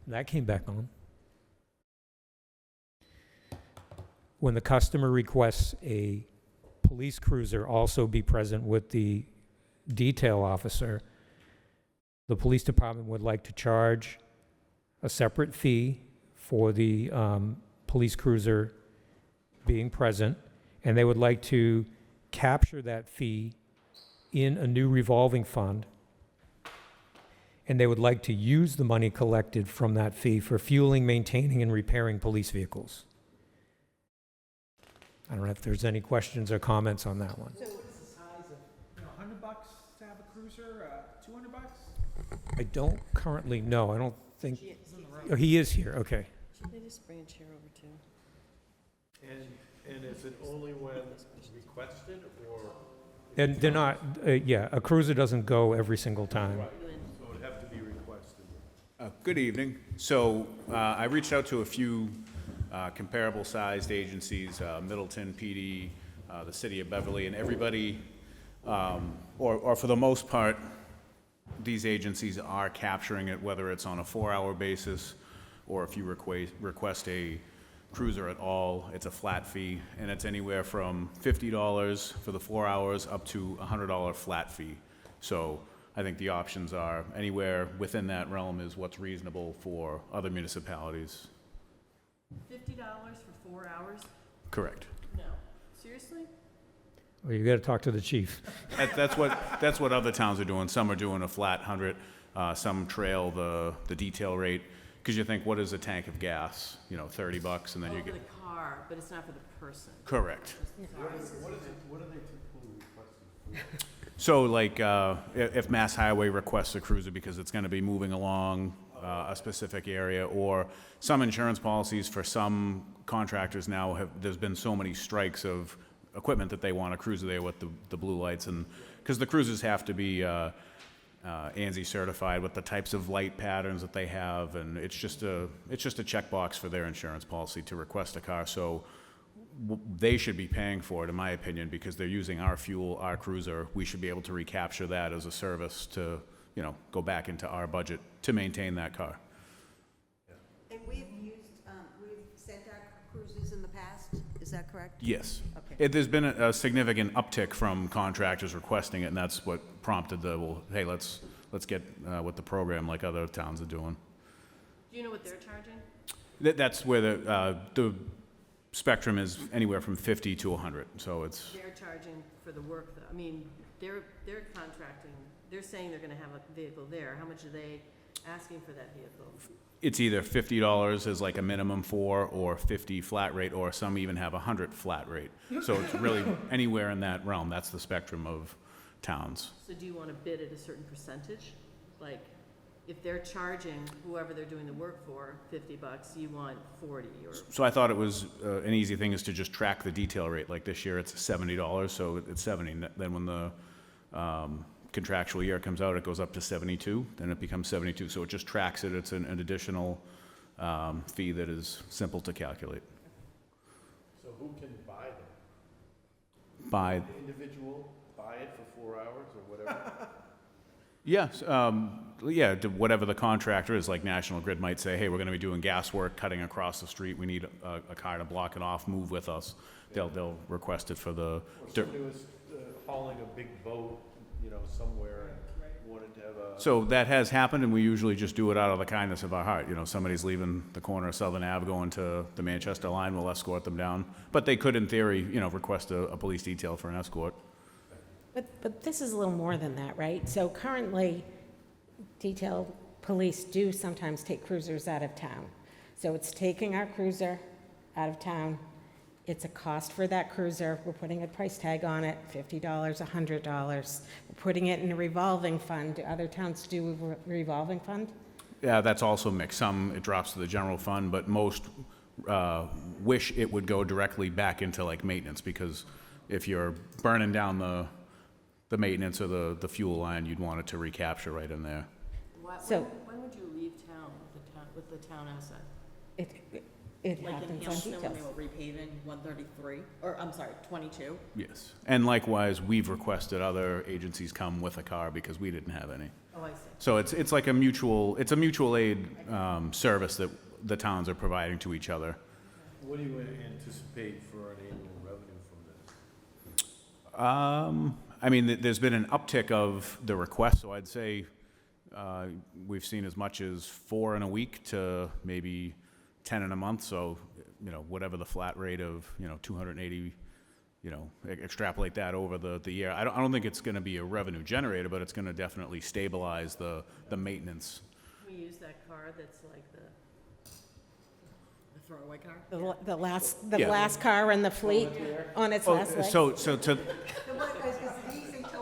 That came back on. When the customer requests a police cruiser also be present with the detail officer, the police department would like to charge a separate fee for the police cruiser being present, and they would like to capture that fee in a new revolving fund, and they would like to use the money collected from that fee for fueling, maintaining, and repairing police vehicles. I don't know if there's any questions or comments on that one. What is the size of, $100 to have a cruiser, $200 I don't currently know. I don't think, oh, he is here, okay. Should they just bring a chair over too? And is it only when requested, or? And they're not, yeah, a cruiser doesn't go every single time. So it would have to be requested. Good evening. So I reached out to a few comparable-sized agencies, Middleton, PD, the City of Beverly, and everybody, or for the most part, these agencies are capturing it, whether it's on a 4-hour basis, or if you request a cruiser at all, it's a flat fee, and it's anywhere from $50 for the 4 hours up to a $100 flat fee. So I think the options are anywhere within that realm is what's reasonable for other municipalities. $50 for 4 hours? Correct. No. Seriously? Well, you gotta talk to the chief. That's what other towns are doing. Some are doing a flat 100, some trail the detail rate, because you think, what is a tank of gas? You know, $30, and then you For get, the car, but it's not for the person. correct. What are they typically requesting? So like, if Mass Highway requests a cruiser because it's gonna be moving along a specific area, or some insurance policies for some contractors now there's been so many strikes of equipment that they want a cruiser there with the blue lights, and, because the cruisers have to be ANSI certified with the types of light patterns that they have, and it's just a checkbox for their insurance policy to request a car. So they should be paying for it, in my opinion, because they're using our fuel, our cruiser. We should be able to recapture that as a service to, go back into our budget to maintain that car. And we've sent our cruises in the past, is that correct? Yes. Okay. There's been a significant uptick from contractors requesting it, and that's what prompted hey, let's get with the program like other towns are doing. Do you know what they're charging? That's where the spectrum is anywhere from 50 to 100, so it's, They're charging for the work, though. I mean, they're contracting, they're saying they're gonna have a vehicle there. How much are they asking for that vehicle? it's either $50 as like a minimum for, or 50 flat rate, or some even have 100 flat rate. So it's really anywhere in that realm. That's the spectrum of towns. So do you wanna bid at a certain percentage? Like, if they're charging whoever they're doing the work for $50, you want 40, or? So I thought it was, an easy thing is to just track the detail rate. Like this year, it's $70, so it's 70. Then when the contractual year comes out, it goes up to 72, then it becomes 72. So it just tracks it. It's an additional fee that is simple to calculate. So who can buy them? By, The individual buy it for 4 hours or whatever? yes, whatever the contractor is, like National Grid might say, hey, we're gonna be doing gas work, cutting across the street, we need a car to block it off, move with us. They'll request it for the, Or somebody was hauling a big boat, somewhere and wanted to have a. so that has happened, and we usually just do it out of the kindness of our heart. Somebody's leaving the corner of Southern Ave going to the Manchester line, we'll escort them down. But they could, in theory, request a police detail for an escort. But this is a little more than that, right? So currently, detail police do sometimes take cruisers out of town. So it's taking our cruiser out of town. It's a cost for that cruiser. We're putting a price tag on it, $50, $100. We're putting it in a revolving fund. Do other towns do a revolving fund? Yeah, that's also mixed. Some, it drops to the general fund, but most wish it would go directly back into like maintenance, because if you're burning down the maintenance or the fuel line, you'd want it to recapture right in there. So- When would you leave town with the town asset? It Like in happens on Hampton, when details. they were repaving 133, or I'm sorry, 22. Yes. And likewise, we've requested other agencies come with a car because we didn't have any. Oh, I see. So it's like a mutual aid service that the towns are providing to each other. What do you anticipate for an annual revenue from this? I mean, there's been an uptick of the requests, so I'd say we've seen as much as 4 in a week to maybe 10 in a month. So, whatever the flat rate of, 280, extrapolate that over the year. I don't think it's going to be a revenue generator, but it's going to definitely stabilize the maintenance. Can we use that car that's like The throwaway car. The last Yeah. car in the fleet on its last leg. So to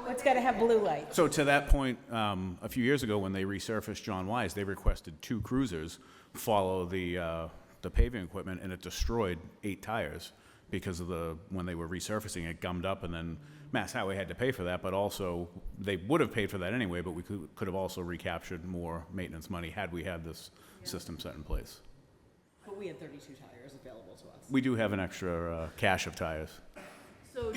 What's it's gotta have blue lights. So to that point, a few years ago, when they resurfaced John Wise, they requested 2 cruisers follow the paving equipment, and it destroyed 8 tires because of when they were resurfacing, it gummed up, and then Mass Highway had to pay for that, but also, they would have paid for that anyway, but we could have also recaptured more maintenance money had we had this system set in place. But we had 32 tires available to us. We do have an extra cache of tires. So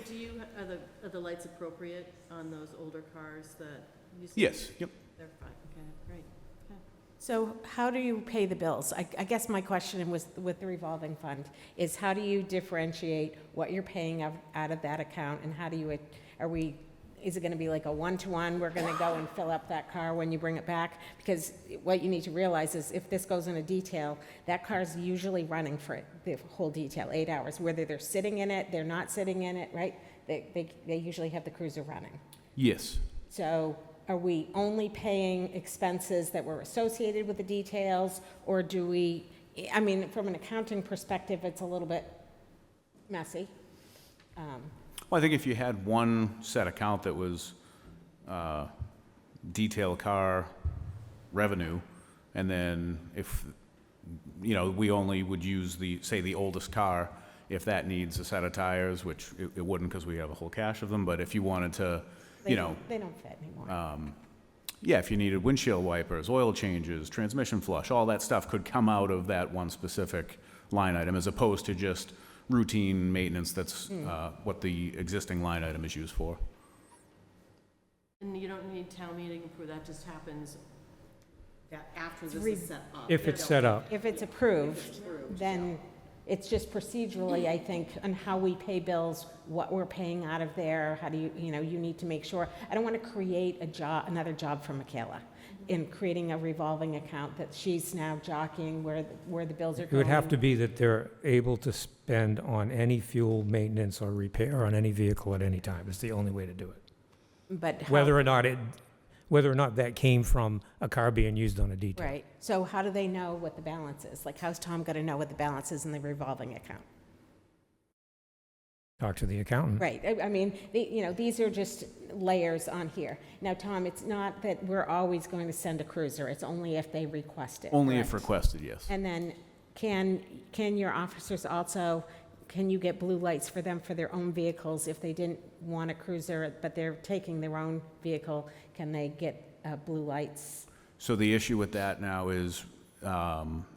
are the lights appropriate on those older cars that you said? Yes, yep. They're fine, okay, great. So how do you pay the bills? I guess my question was, with the revolving fund, is how do you differentiate what you're paying out of that account, and how do you, is it gonna be like a one-to-one, we're gonna go and fill up that car when you bring it back? Because what you need to realize is if this goes in a detail, that car's usually running for the whole detail, 8 hours, whether they're sitting in it, they're not sitting in it, right? They usually have the cruiser running. Yes. So are we only paying expenses that were associated with the details, or do we, I mean, from an accounting perspective, it's a little bit messy. Well, I think if you had one set account that was detail car revenue, and then if, we only would use say the oldest car, if that needs a set of tires, which it wouldn't because we have a whole cache of them, but if you wanted to, They don't fit anymore. yeah, if you needed windshield wipers, oil changes, transmission flush, all that stuff could come out of that one specific line item, as opposed to just routine maintenance. That's what the existing line item is used for. And you don't need town meeting approval, that just happens? That after this is set up. If it's set up. If it's approved, then it's just procedurally, I think, on how we pay bills, what we're paying out of there, how do you need to make sure. I don't want to create another job for Michaela in creating a revolving account that she's now jockeying where the bills are It going. would have to be that they're able to spend on any fuel maintenance or repair on any vehicle at any time. It's the only way to do it. But how- Whether or not that came from a car being used on a detail. Right, so how do they know what the balance is? Like, how's Tom going to know what the balance is in the revolving account? Talk to the accountant. Right, I mean, these are just layers on here. Now, Tom, it's not that we're always going to send a cruiser, it's only if they request it. Only if correct? requested, yes. And then, can your officers also, can you get blue lights for them for their own vehicles if they didn't want a cruiser, but they're taking their own vehicle? Can they get blue lights? So the issue with that now is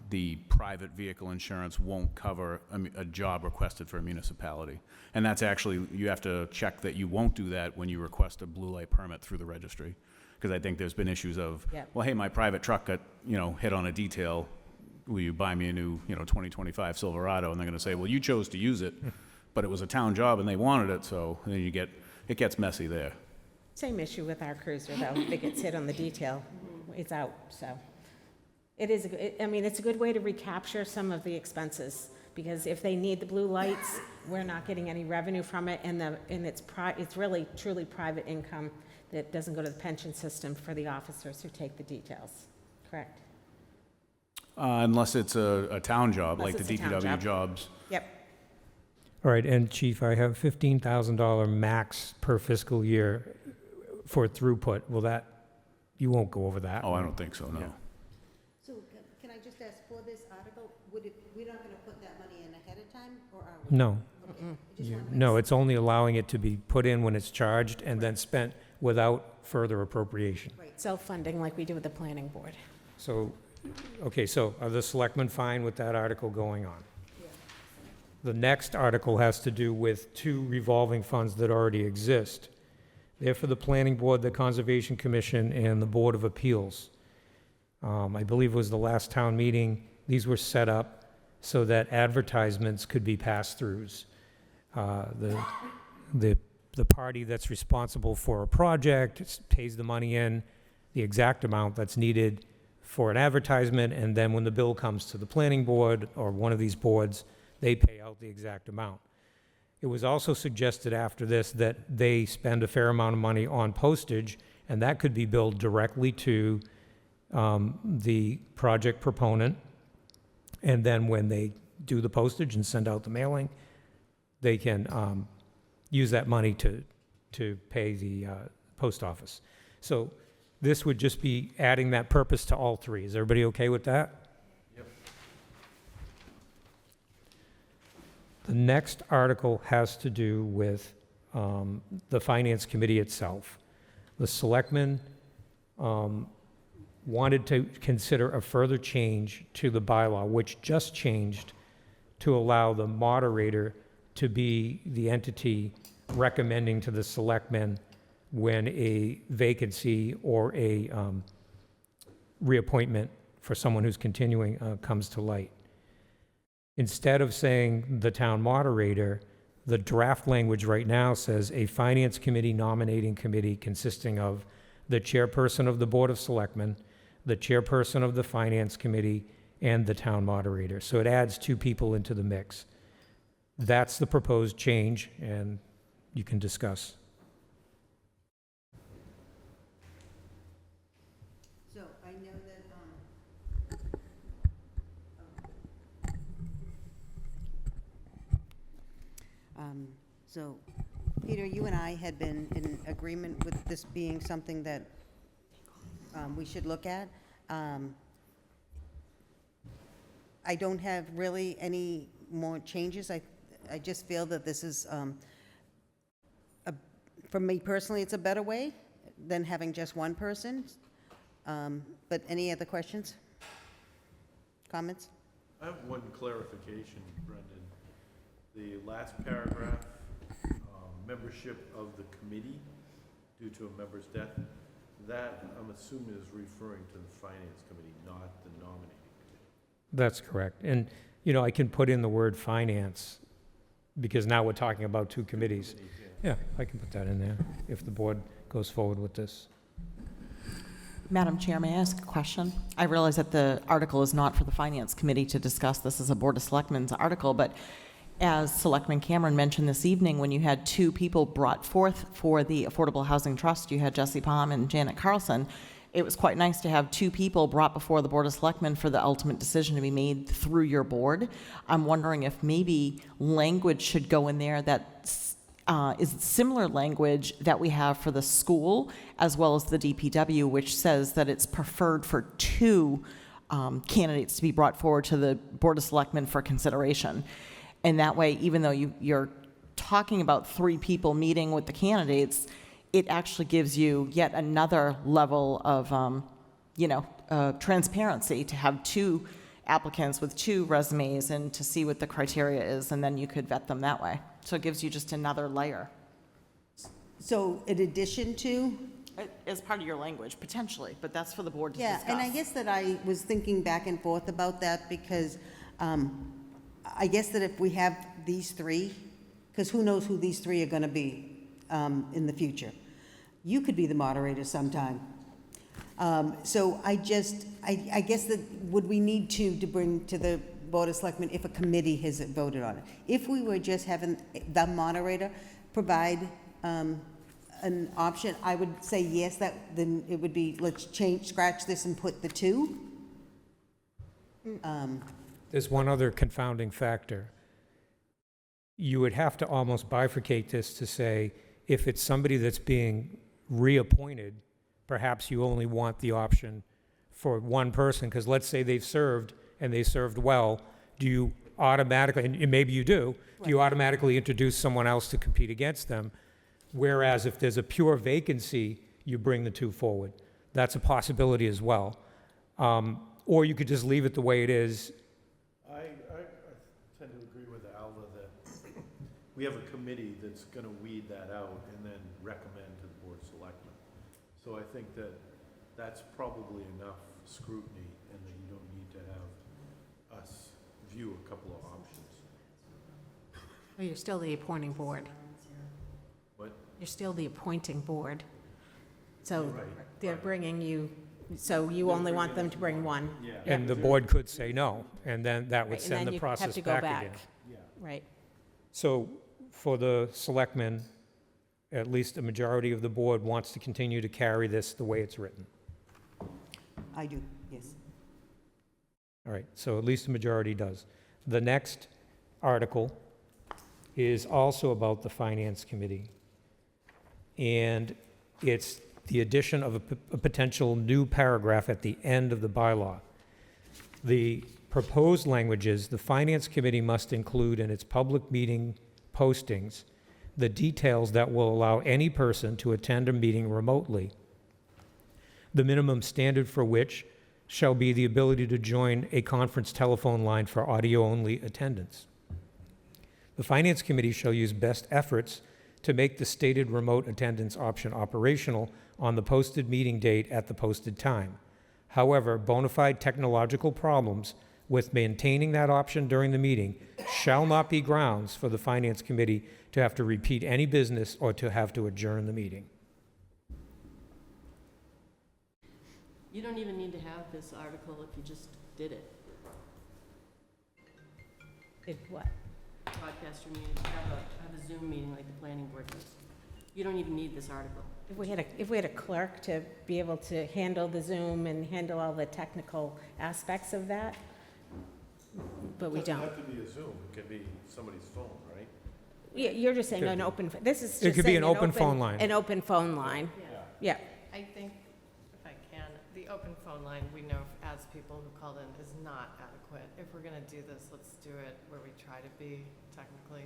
the private vehicle insurance won't cover a job requested for a municipality. And that's actually, you have to check that you won't do that when you request a blue light permit through the registry. Because I think there's been issues of, Yep. well, hey, my private truck got, hit on a detail. Will you buy me a new, 2025 Silverado? And they're going to say, well, you chose to use it, but it was a town job and they wanted it, so then it gets messy there. Same issue with our cruiser, though. If it gets hit on the detail, it's out, so. It is, it's a good way to recapture some of the expenses, because if they need the blue lights, we're not getting any revenue from it, and it's really truly private income that doesn't go to the pension system for the officers who take the details, correct? Unless it's a town job, like the Unless it's a town DPW job. jobs. Yep. All right, and Chief, I have $15,000 max per fiscal year for throughput. You won't go over that? Oh, I don't think so, no. Yeah. So can I just ask, for this article, we're not going to put that money in ahead of time, or are we? No. Okay, I just wanna make No, it's only allowing it to be put in when it's charged and then spent without further appropriation. Self-funding like we do with the planning board. So, okay, so are the selectmen fine with that article going on? The next article has to do with 2 revolving funds that already exist. They're for the Planning Board, the Conservation Commission, and the Board of Appeals. I believe it was the last town meeting, these were set up so that advertisements could be pass-throughs. The party that's responsible for a project pays the money in, the exact amount that's needed for an advertisement, and then when the bill comes to the planning board or one of these boards, they pay out the exact amount. It was also suggested after this that they spend a fair amount of money on postage, and that could be billed directly to the project proponent. And then when they do the postage and send out the mailing, they can use that money to pay post office. So this would just be adding that purpose to all three. Is everybody okay with that? The next article has to do with the Finance Committee itself. The Selectmen wanted to consider a further change to the bylaw, which just changed to allow the moderator to be the entity recommending to the Selectmen when a vacancy or a reappointment for someone who's continuing comes to light. Instead of saying the town moderator, the draft language right now says a finance committee nominating committee consisting of the chairperson of the Board of Selectmen, the chairperson of the finance committee, and the town moderator. So it adds two people into the mix. That's the proposed change, and you can discuss. So I know that, so, Peter, you and I had been in agreement with this being something that we should look at. I don't have really any more changes. I just feel that this is, for me personally, it's a better way than having just one person. But any other questions? Comments? I have one clarification, Brendan. The last paragraph, membership of the committee due to a member's death, that I'm assuming is referring to the finance committee, not the nominating committee. That's correct. And, you know, I can put in the word finance because now we're talking about two committees. Yeah, I can put that in there if the board goes forward with this. Madam Chair, may I ask a question? I realize that the article is not for the Finance Committee to discuss. This is a Board of Selectmen's article, but as Selectman Cameron mentioned this evening, when you had two people brought forth for the Affordable Housing Trust, you had Jesse Palm and Janet Carlson, it was quite nice to have two people brought before the Board of Selectmen for the ultimate decision to be made through your board. I'm wondering if maybe language should go in there that is similar language that we have for the school as well as the DPW, which says that it's preferred for two candidates to be brought forward to the Board of Selectmen for consideration. And that way, even though you're talking about three people meeting with the candidates, it actually gives you yet another level of, transparency to have two applicants with two resumes and to see what the criteria is, and then you could vet them that way. So it gives you just another layer. So in addition to? As part of your language, potentially, but that's for the board to discuss. Yeah, and I guess that I was thinking back and forth about that because I guess that if we have these three, because who knows who these three are going to be in the future. You could be the moderator sometime. So I guess that would we need to bring to the Board of Selectmen if a committee has voted on it? If we were just having the moderator provide an option, I would say yes, then it would be, let's scratch this and put the two. There's one other confounding factor. You would have to almost bifurcate this to say, if it's somebody that's being reappointed, perhaps you only want the option for one person, because let's say they've served and they served well, do you automatically, and maybe you do you automatically introduce someone else to compete against them? Whereas if there's a pure vacancy, you bring the two forward. That's a possibility as well. Or you could just leave it the way it is. I tend to agree with Alva that we have a committee that's going to weed that out and then recommend to the Board of Selectmen. So I think that that's probably enough scrutiny and that you don't need to have us view a couple of options. Well, you're still the appointing board. What? You're still the appointing board. So Right, they're right. bringing you, so you only want them to bring one. Yeah. And the board could say no, and then that would Right, and send then the you have process to go back back. again. Yeah. Right. So for the selectmen, at least a majority of the board wants to continue to carry this the way it's written. I do, yes. All right, so at least a majority does. The next article is also about the Finance Committee. And It's the addition of a potential new paragraph at the end of the bylaw. The proposed language is, the Finance Committee must include in its public meeting postings the details that will allow any person to attend a meeting remotely, the minimum standard for which shall be the ability to join a conference telephone line for audio-only attendance. The Finance Committee shall use best efforts to make the stated remote attendance option operational on the posted meeting date at the posted time. However, bona fide technological problems with maintaining that option during the meeting shall not be grounds for the Finance Committee to have to repeat any business or to have to adjourn the meeting. You don't even need to have this article if you just did it. Did what? Broadcast your meeting, have a Zoom meeting like the planning board does. You don't even need this article. If we had a clerk to be able to handle the Zoom and handle all the technical aspects of that, but we don't. It doesn't have to be a Zoom, it can be somebody's phone, right? Yeah, you're just saying an open, this is just saying It could be an open phone line. An open phone line, yeah. I think, if I can, the open phone line, we know as people who called in, is not adequate. If we're gonna do this, let's do it where we try to be technically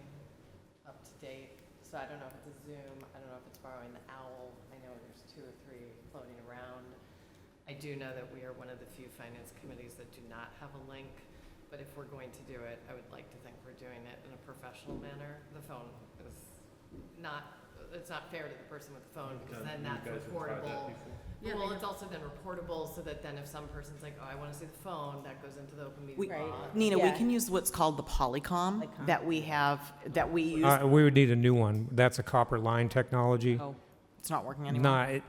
up to date. So I don't know if it's a Zoom, I don't know if it's borrowing the OWL, I know there's 2 or 3 floating around. I do know that we are one of the few finance committees that do not have a link, but if we're going to do it, I would like to think we're doing it in a professional manner. The phone is not, it's not fair to the person with the phone, because then that's reportable. Yeah, well, it's also then reportable, so that then if some person's like, oh, I want to see the phone, that goes into the open meeting law. Nina, we Yeah. can use what's called the Polycom that we have, that we use. We would need a new one. That's a copper line technology. Oh, it's not working anymore?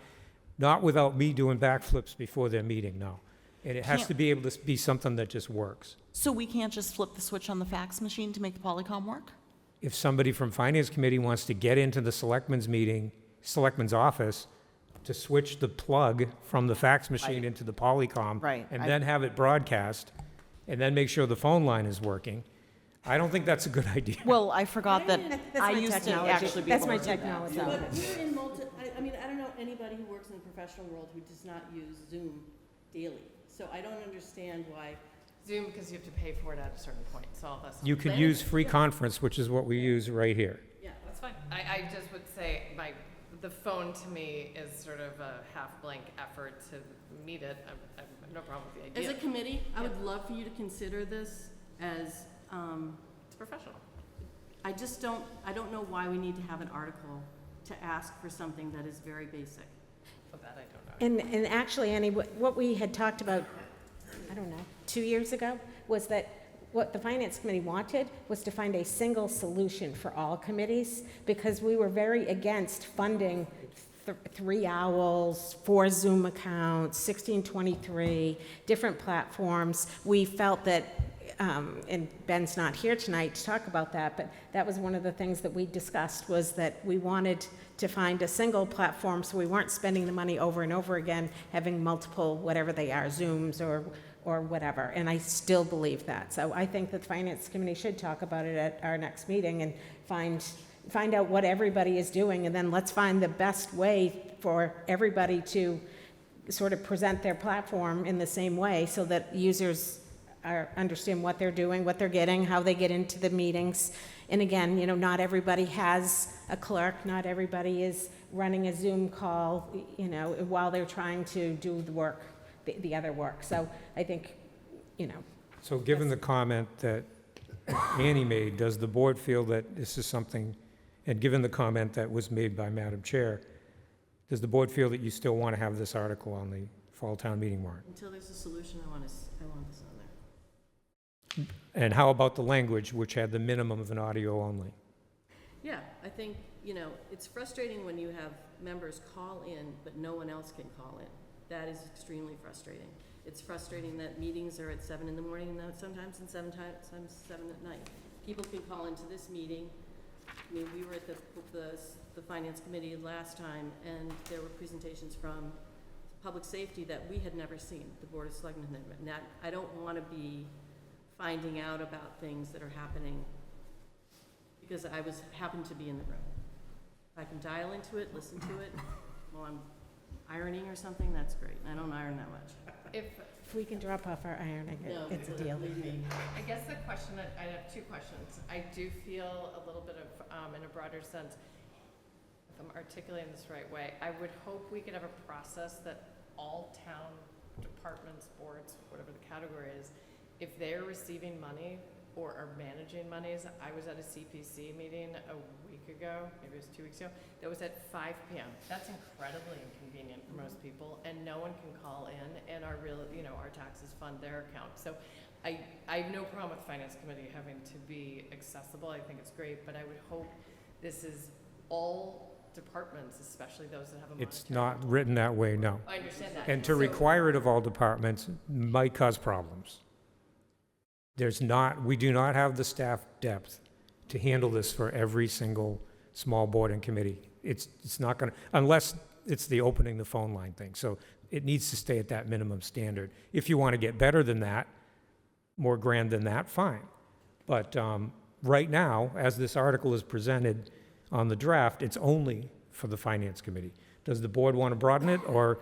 Not without me doing backflips before their meeting, no. And it has Can't- to be able to be something that just works. So we can't just flip the switch on the fax machine to make the Polycom work? If somebody from Finance Committee wants to get into the Selectmen's meeting, Selectmen's office, to switch the plug from the fax machine Right. into the Polycom. Right. And then have it broadcast, and then make sure the phone line is working, I don't think that's a good idea. Well, I forgot that That's I my used to technology. actually be That's able my to do that. technology. so- But we're in I mean, I don't know anybody who works in the professional world who does not use Zoom daily. So I don't understand why. Zoom, because you have to pay for it at a certain point, so that's. You could use free conference, which is what we use right here. Yeah, that's fine. I just would say, the phone to me is sort of a half-blank effort to meet it. I have no problem with the As idea. a committee, I would love for you to consider this as, It's professional. I don't know why we need to have an article to ask for something that is very basic. For that, I don't know. And actually, Annie, what we had talked about, I don't know, 2 years ago, was that what the Finance Committee wanted was to find a single solution for all committees, because we were very against funding 3 owls, 4 Zoom accounts, 1623, different platforms. We felt that, and Ben's not here tonight to talk about that, but that was one of the things that we discussed, was that we wanted to find a single platform so we weren't spending the money over and over again, having multiple, whatever they are, Zooms or whatever, and I still believe that. So I think the Finance Committee should talk about it at our next meeting and find out what everybody is doing, and then let's find the best way for everybody to sort of present their platform in the same way, so that users understand what they're doing, what they're getting, how they get into the meetings. And again, not everybody has a clerk, not everybody is running a Zoom call, while they're trying to do the work, the other work. So I think, So given the comment that Annie made, does the board feel that this is something, and given the comment that was made by Madam Chair, does the board feel that you still want to have this article on the fall town meeting warrant? Until there's a solution, I want this on there. And how about the language, which had the minimum of an audio only? Yeah, I think, it's frustrating when you have members call in, but no one else can call in. That is extremely frustrating. It's frustrating that meetings are at 7 in the morning, and sometimes 7 at night. People can call into this meeting. I mean, we were at the Finance Committee last time, and there were presentations from Public Safety that we had never seen, the Board of Selectmen had never. Now, I don't want to be finding out about things that are happening because I happened to be in the room. If I can dial into it, listen to it, while I'm ironing or something, that's great. I don't iron that much. If, If we can drop off our ironing, No, it's a deal. believe me. I guess the question, I have two questions. I do feel a little bit of, in a broader sense, if I'm articulating this the right way, I would hope we could have a process that all town departments, boards, whatever the category is, if they're receiving money or are managing monies, I was at a CPC meeting a week ago, maybe it was 2 weeks ago, that was at 5 PM. That's incredibly inconvenient for most people, and no one can call in, and our real, our taxes fund their account. So I have no problem with the Finance Committee having to be accessible. I think it's great, but I would hope this is all departments, especially those that have a monetary. It's not written that way, no. I understand that. And to So- require it of all departments might cause problems. We do not have the staff depth to handle this for every single small board and committee. It's not gonna, unless it's the opening the phone line thing. So it needs to stay at that minimum standard. If you want to get better than that, more grand than that, fine. But right now, as this article is presented on the draft, it's only for the Finance Committee. Does the board want to broaden it, or?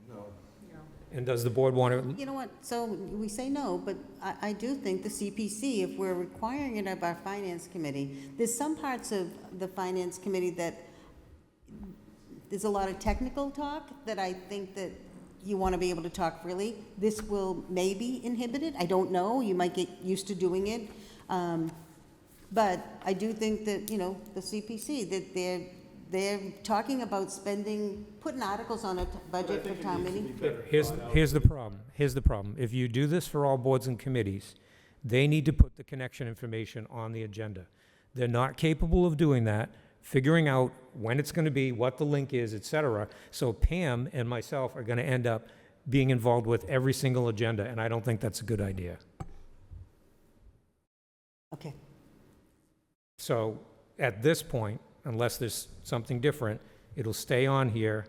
No. And does the board want to? You know what, so we say no, but I do think the CPC, if we're requiring it of our Finance Committee, there's some parts of the Finance Committee that there's a lot of technical talk that I think that you want to be able to talk freely. This will maybe inhibit it, I don't know, you might get used to doing it. But I do think that, the CPC, that they're talking about putting articles on a budget for town meeting. Here's the problem. Here's the problem. If you do this for all boards and committees, they need to put the connection information on the agenda. They're not capable of doing that, figuring out when it's going to be, what the link is, et cetera. So Pam and myself are going to end up being involved with every single agenda, and I don't think that's a good idea. Okay. So at this point, unless there's something different, it'll stay on here,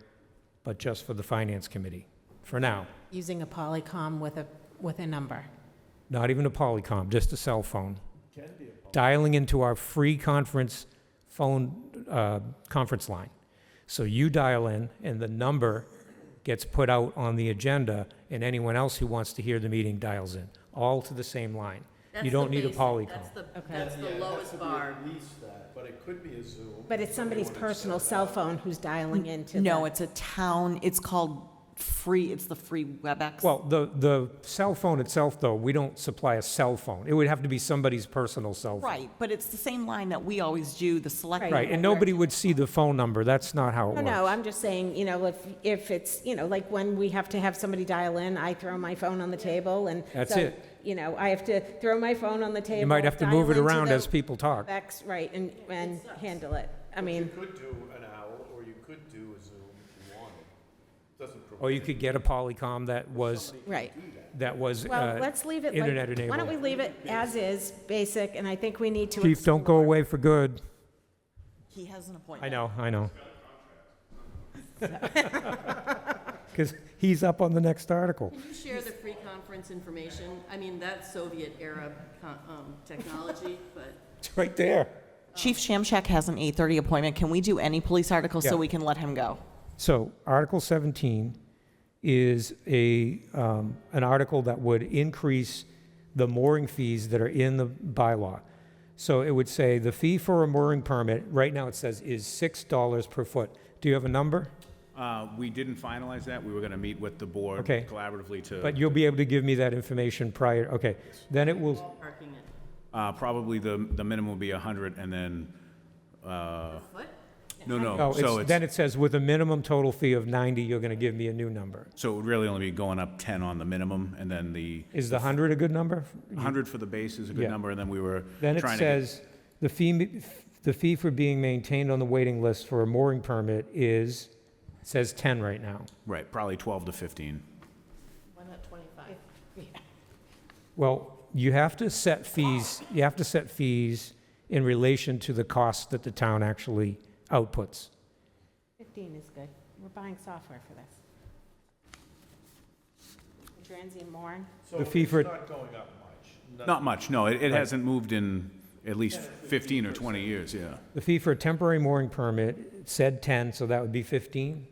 but just for the Finance Committee, for now. Using a Polycom with a number. Not even a Polycom, just a cell phone. Dialing into our free conference phone conference line. So you dial in, and the number gets put out on the agenda, and anyone else who wants to hear the meeting dials in, all to the same line. You don't need a Polycom. That's the lowest bar. At least that, but it could be a Zoom. But it's somebody's personal cell phone who's dialing into No, it's a town, it's called it's the free WebEx. Well, the cell phone itself, though, we don't supply a cell phone. It would have to be somebody's personal cell phone. Right, but it's the same line that we always do, the select. Right, and nobody would see the phone number. That's not how it works. No, I'm just saying, if it's, like when we have to have somebody dial in, I throw my phone on the table, and That's so, it. I have to throw my phone on the table. You might have to move it dial into around the as people talk. WebEx, right, and handle it. I mean, You could do an owl, or you could do a Zoom if you wanted. Doesn't Or you could get a Polycom that was right. well, Let's leave it like, internet why don't we enabled. leave it as is, basic, and I think we need to. Chief, don't go explore- away for good. He has an I appointment. know. Because he's up on the next article. Can you share the free conference information? I mean, that's Soviet-era technology, but It's right there. Chief Shamshak has an 8:30 appointment. Can we do any police article so Yeah. we can let him go? So Article 17 is an article that would increase the mooring fees that are in the bylaw. So it would say the fee for a mooring permit, right now it says, is $6 per foot. Do you have a number? We didn't finalize that. We were going to meet with the board Okay. collaboratively to. But you'll be able to give me that information prior, okay. Then it will, parking it. Probably the minimum will be 100, and then, What? no, so then it's, it says with a minimum total fee of 90, you're going to give me a new number. so it would really only be going up 10 on the minimum, and then the Is the 100 a good number? 100 for the base is a good Yeah. number, and then we were Then it trying to get. says, the fee for being maintained on the waiting list for a mooring permit is, it says 10 right now. Right, probably 12 to 15. Why not 25? Well, you have to set fees in relation to the cost that the town actually outputs. 15 is good. We're buying software for this. Transient mooring. So The fee for- it's not going up much. Not much, no, it hasn't moved in at least 15 or 20 years, yeah. The fee for a temporary mooring permit said 10, so that would be 15.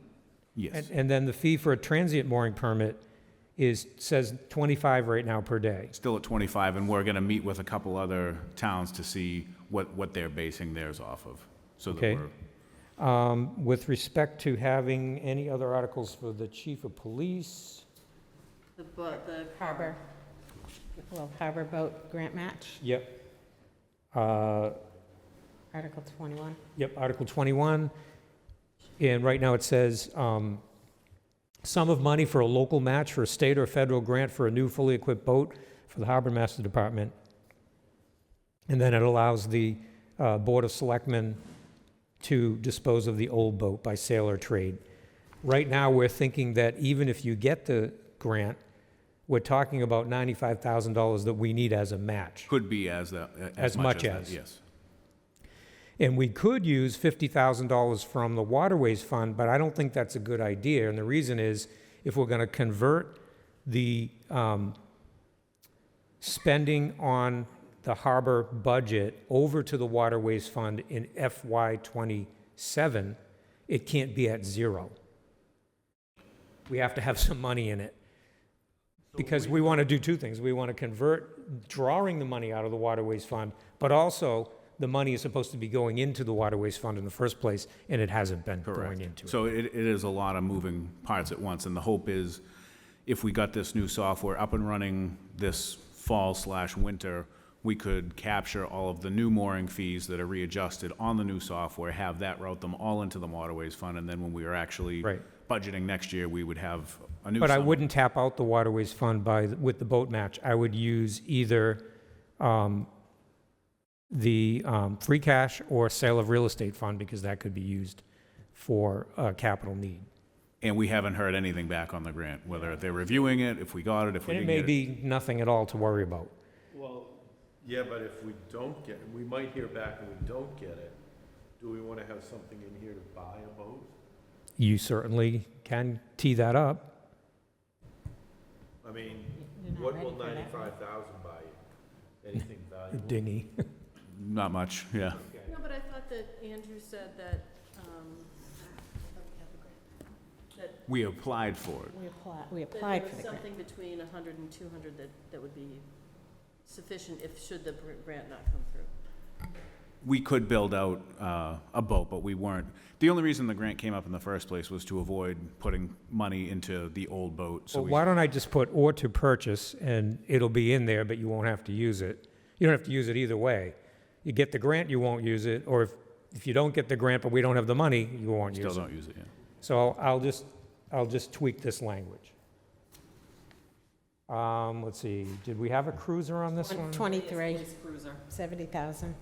Yes. And then the fee for a transient mooring permit says 25 right now per day. Still at 25, and we're going to meet with a couple other towns to see what they're basing theirs off of. So that Okay. we're, With respect to having any other articles for the chief of police? The Harbor, well, harbor boat grant match, Yep. Article 21. Yep, Article 21. And right now it says, sum of money for a local match for a state or federal grant for a new fully equipped boat for the Harbor Master Department. And then it allows the Board of Selectmen to dispose of the old boat by sale or trade. Right now, we're thinking that even if you get the grant, we're talking about $95,000 that we need as a match. could be as much as that, yes. And we could use $50,000 from the Waterways Fund, but I don't think that's a good idea. And the reason is, if we're going to convert the spending on the harbor budget over to the Waterways Fund in FY '27, it can't be at zero. We have to have some money in it. Because we want to do two things. We want to convert drawing the money out of the Waterways Fund, but also the money is supposed to be going into the Waterways Fund in the first place, and it hasn't been going into it. So it is a lot of moving parts at once, and the hope is, if we got this new software up and running this fall/winter, we could capture all of the new mooring fees that are readjusted on the new software, have that route them all into the Waterways Fund, and then when we are actually Right. budgeting next year, we would have a new But I sum. wouldn't tap out the Waterways Fund with the boat match. I would use either the free cash or sale of real estate fund, because that could be used for capital need. And we haven't heard anything back on the grant, whether they're reviewing it, if we got it, if we And it didn't may get it. be nothing at all to worry about. Well, yeah, but if we don't get, we might hear back and we don't get it. Do we want to have something in here to buy a boat? You certainly can tee that up. I mean, You're not what ready will for that, right? 95,000 buy you? Anything A valuable? dinghy. Not much, yeah. No, but I thought that Andrew said that, We applied for it. We that applied there for was the grant. something between 100 and 200 that would be sufficient should the grant not come through. We could build out a boat, but we weren't. The only reason the grant came up in the first place was to avoid putting money into the old boat. So Well, why don't I just put "or to purchase," and it'll be in there, but you won't have to use it. You don't have to use it either way. You get the grant, you won't use it, or if you don't get the grant, but we don't have the money, you won't use it. Still don't use it, yeah. So I'll just tweak this language. Let's see, did we have a cruiser on this one? 23, 70,000.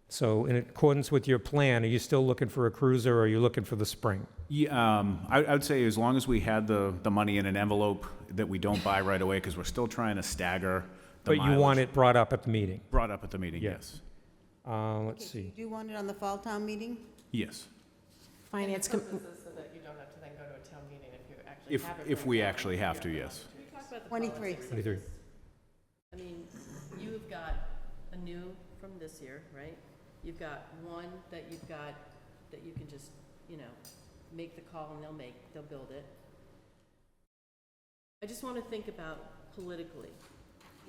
So in accordance with your plan, are you still looking for a cruiser, or are you looking for the spring? Yeah, I would say as long as we had the money in an envelope that we don't buy right away, because we're still trying to stagger the But you want mileage. it brought up at the meeting? Brought up at the meeting, Yeah. yes. Let's see. Do you want it on the fall town meeting? Yes. Finance, And the purpose is so that you don't have to then go to a town meeting if you actually If, have it. if written we down. actually have to, yes. Can we talk about the 23. politics of 23. this? I mean, you've got a new from this year, right? You've got one that you've got, that you can just, make the call and they'll build it. I just want to think about politically,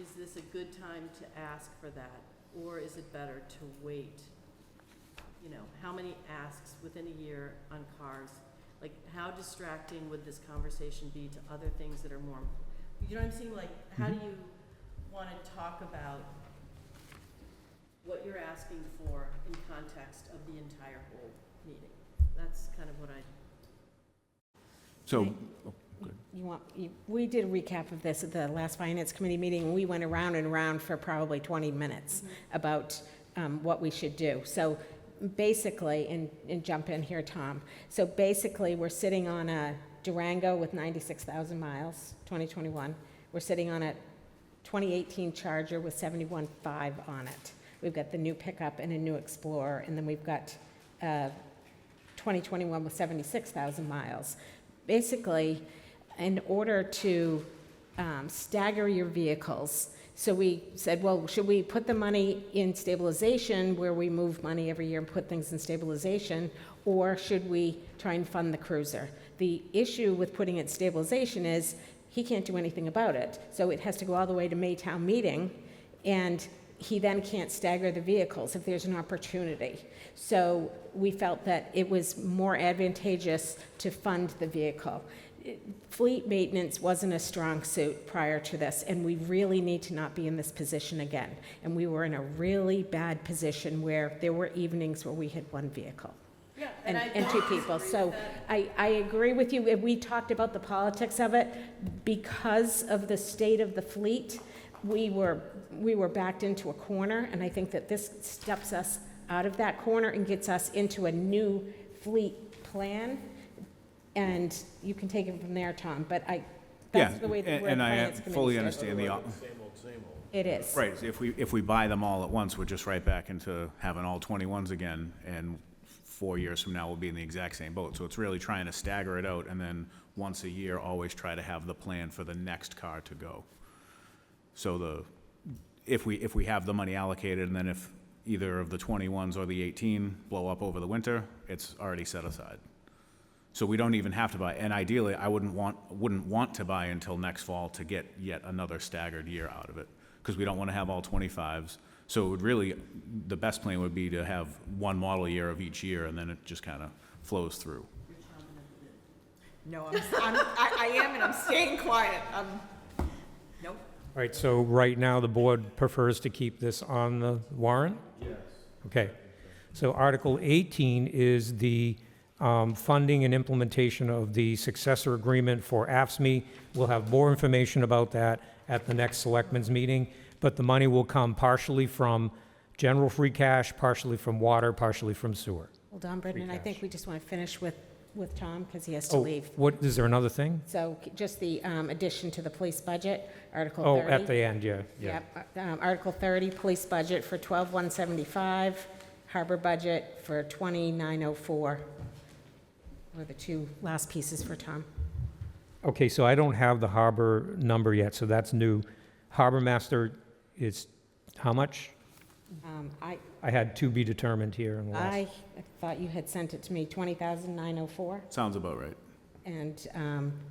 is this a good time to ask for that? Or is it better to wait? How many asks within a year on cars? Like, how distracting would this conversation be to other things that are more, you know what I'm saying? Like, how do you want to talk about what you're asking for in context of the entire whole meeting? That's kind of what I, So, we did a recap of this at the last Finance Committee meeting, and we went around and around for probably 20 minutes about what we should do. So basically, and jump in here, Tom. So basically, we're sitting on a Durango with 96,000 miles, 2021. We're sitting on a 2018 Charger with 71,500 on it. We've got the new pickup and a new Explorer, and then we've got 2021 with 76,000 miles. Basically, in order to stagger your vehicles, so we said, well, should we put the money in stabilization, where we move money every year and put things in stabilization, or should we try and fund the cruiser? The issue with putting it stabilization is he can't do anything about it. So it has to go all the way to Maytown meeting, and he then can't stagger the vehicles if there's an opportunity. So we felt that it was more advantageous to fund the vehicle. Fleet maintenance wasn't a strong suit prior to this, and we really need to not be in this position again. And we were in a really bad position where there were evenings where we had one vehicle. Yeah, And two people. So I agree with you. We talked about the politics of it. Because of the state of the fleet, we were backed into a corner, and I think that this steps us out of that corner and gets us into a new fleet plan. And you can take it from there, Tom, but that's the way the and I finance committee fully said. understand the, Same old, same old. It is. right, if we buy them all at once, we're just right back into having all 21s again, and 4 years from now, we'll be in the exact same boat. So it's really trying to stagger it out, and then once a year, always try to have the plan for the next car to go. So if we have the money allocated, and then if either of the 21s or the 18 blow up over the winter, it's already set aside. So we don't even have to buy, and ideally, I wouldn't want to buy until next fall to get yet another staggered year out of it, because we don't want to have all 25s. So it would really, the best plan would be to have one model year of each year, and then it just kind of flows through. No, I am, and I'm staying quiet. Nope. All right, so right now, the board prefers to keep this on the warrant? Yes. Okay. So Article 18 is the funding and implementation of the successor agreement for AFSCME. We'll have more information about that at the next Selectmen's meeting, but the money will come partially from general free cash, partially from water, partially from sewer. Hold on, Brendan, I think cash. we just want to finish with Tom, because he has to Oh, leave. what, is there another thing? So just the addition to the police budget, Article 30. Oh, at the end, yeah. Yep, Article 30, police budget for 12,175, harbor budget for 2904. Were the two last pieces for Tom. Okay, so I don't have the harbor number yet, so that's new. Harbor master is how much? I had to be determined here in the last. I thought you had sent it to me, 20,904 Sounds about right. and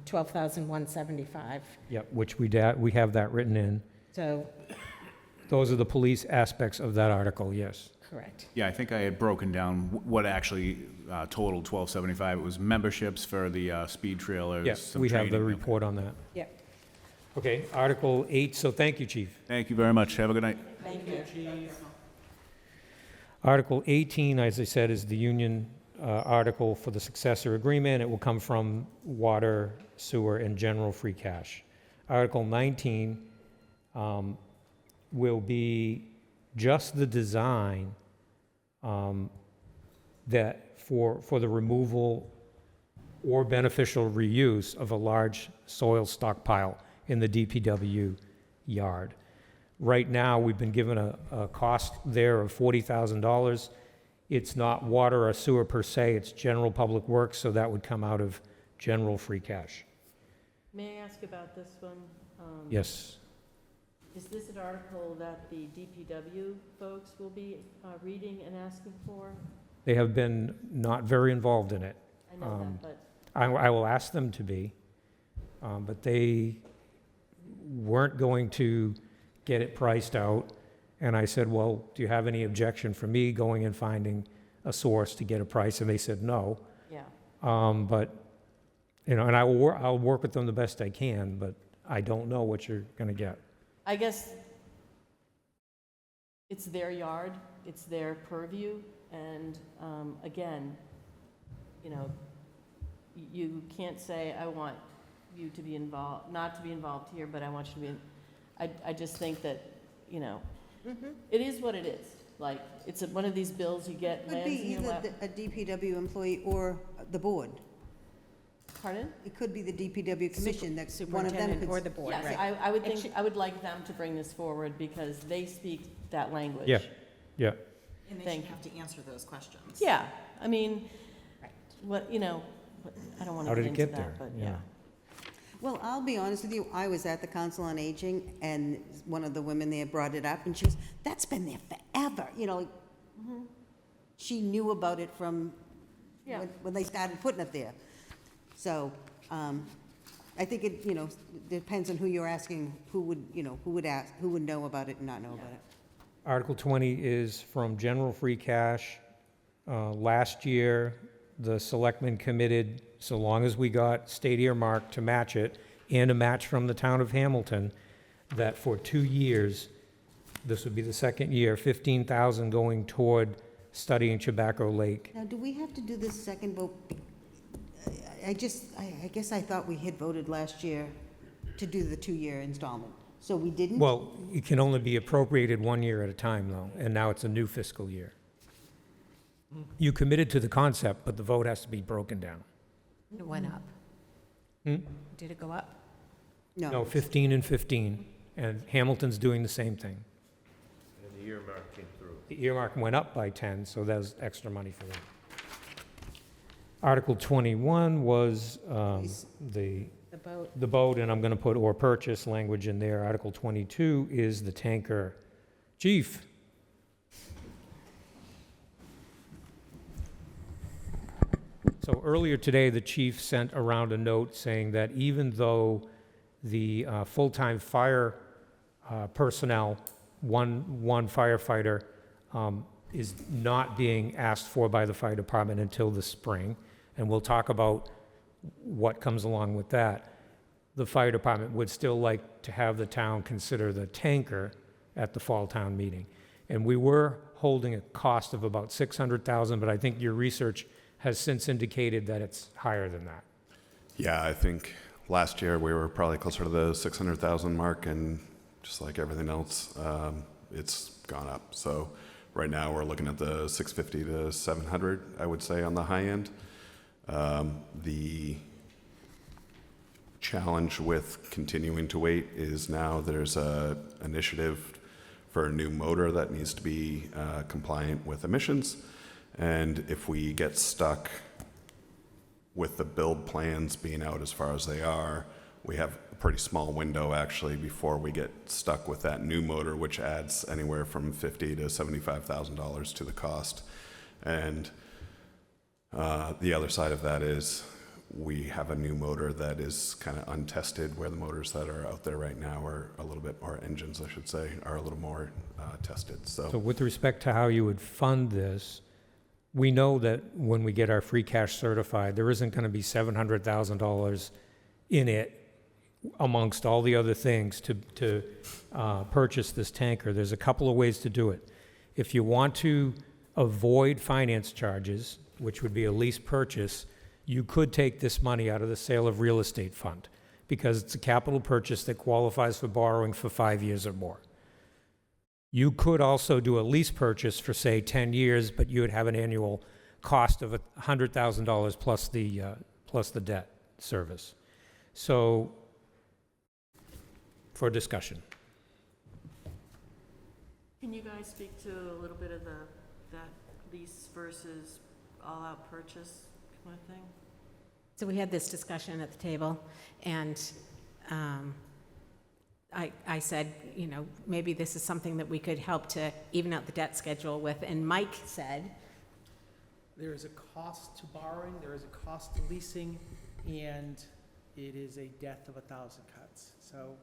12,175. Yep, which we have that written in. So, Those are the police aspects of that article, yes. correct. Yeah, I think I had broken down what actually totaled 1275. It was memberships for the speed trailers. Yes, some we have the training. report on that. Yep. Okay, Article 8, so thank you, Chief. Thank you very much. Have a good night. Thank you. Article 18, as I said, is the union article for the successor agreement. It will come from water, sewer, and general free cash. Article 19 will be just the design that for the removal or beneficial reuse of a large soil stockpile in the DPW yard. Right now, we've been given a cost there of $40,000. It's not water or sewer per se, it's general public works, so that would come out of general free cash. May I ask about this one? Yes. Is this an article that the DPW folks will be reading and asking for? They have been not very involved in it. I know that, but I will ask them to be, but they weren't going to get it priced out. And I said, well, do you have any objection for me going and finding a source to get a price? And they said no. yeah. But, and I'll work with them the best I can, but I don't know what you're going to get. I guess it's their yard, it's their purview, and again, you can't say, I want you to be involved, not to be involved here, but I want you to be, I just think that, it is what it is. Like, it's one of these bills you get, Could lands be in your either lap. a DPW employee or the board. Pardon? It could be the DPW commission, that one of them Superintendent could. or the board, Yes, right. I would think, I would like them to bring this forward because they speak that language. Yeah. Yeah. And they Thank should have to answer those questions. Yeah, I mean, what, I don't want How to did get it into get there? that, but Yeah. yeah. Well, I'll be honest with you, I was at the Council on Aging, and one of the women there brought it up, and she goes, that's been there forever, she knew about it from Yeah. when they started putting it there. So I think it, depends on who you're asking, who would ask, who would know about it and not know about it. Article 20 is from general free cash. Last year, the selectmen committed, so long as we got state earmark to match it, and a match from the town of Hamilton, that for 2 years, this would be the second year, 15,000 going toward studying Tobacco Lake. Now, do we have to do this second vote? I guess I thought we had voted last year to do the 2-year installment. So we didn't? Well, it can only be appropriated 1 year at a time, though, and now it's a new fiscal year. You committed to the concept, but the vote has to be broken down. It went up. Hmm? Did it go up? No, 15 and 15, and Hamilton's doing the same thing. And the earmark came through. The earmark went up by 10, so there's extra money for that. Article 21 was the The boat. boat, and I'm going to put or purchase language in there. Article 22 is the tanker. Chief? So earlier today, the chief sent around a note saying that even though the full-time fire personnel, one firefighter, is not being asked for by the fire department until the spring, and we'll talk about what comes along with that, the fire department would still like to have the town consider the tanker at the fall town meeting. And we were holding a cost of about $600,000, but I think your research has since indicated that it's higher than that. Yeah, I think last year we were probably closer to the 600,000 mark, and just like everything else, it's gone up. So right now we're looking at the 650 to 700, I would say, on the high end. The challenge with continuing to wait is now there's a initiative for a new motor that needs to be compliant with emissions. And if we get stuck with the build plans being out as far as they are, we have a pretty small window actually before we get stuck with that new motor, which adds anywhere from $50,000 to $75,000 to the cost. And the other side of that is we have a new motor that is kind of untested, where the motors that are out there right now are a little bit, or engines I should say, are a little more tested. So with respect to how you would fund this, we know that when we get our free cash certified, there isn't going to be $700,000 in it amongst all the other things to purchase this tanker. There's a couple of ways to do it. If you want to avoid finance charges, which would be a lease purchase, you could take this money out of the sale of real estate fund because it's a capital purchase that qualifies for borrowing for 5 years or more. You could also do a lease purchase for, say, 10 years, but you would have an annual cost of $100,000 plus the debt service. So, for discussion. Can you guys speak to a little bit of that lease versus all-out purchase kind of thing? So we had this discussion at the table, and I said, maybe this is something that we could help to even out the debt schedule with, and Mike said, there is a cost to borrowing, there is a cost to leasing, and it is a death of 1,000 cuts. So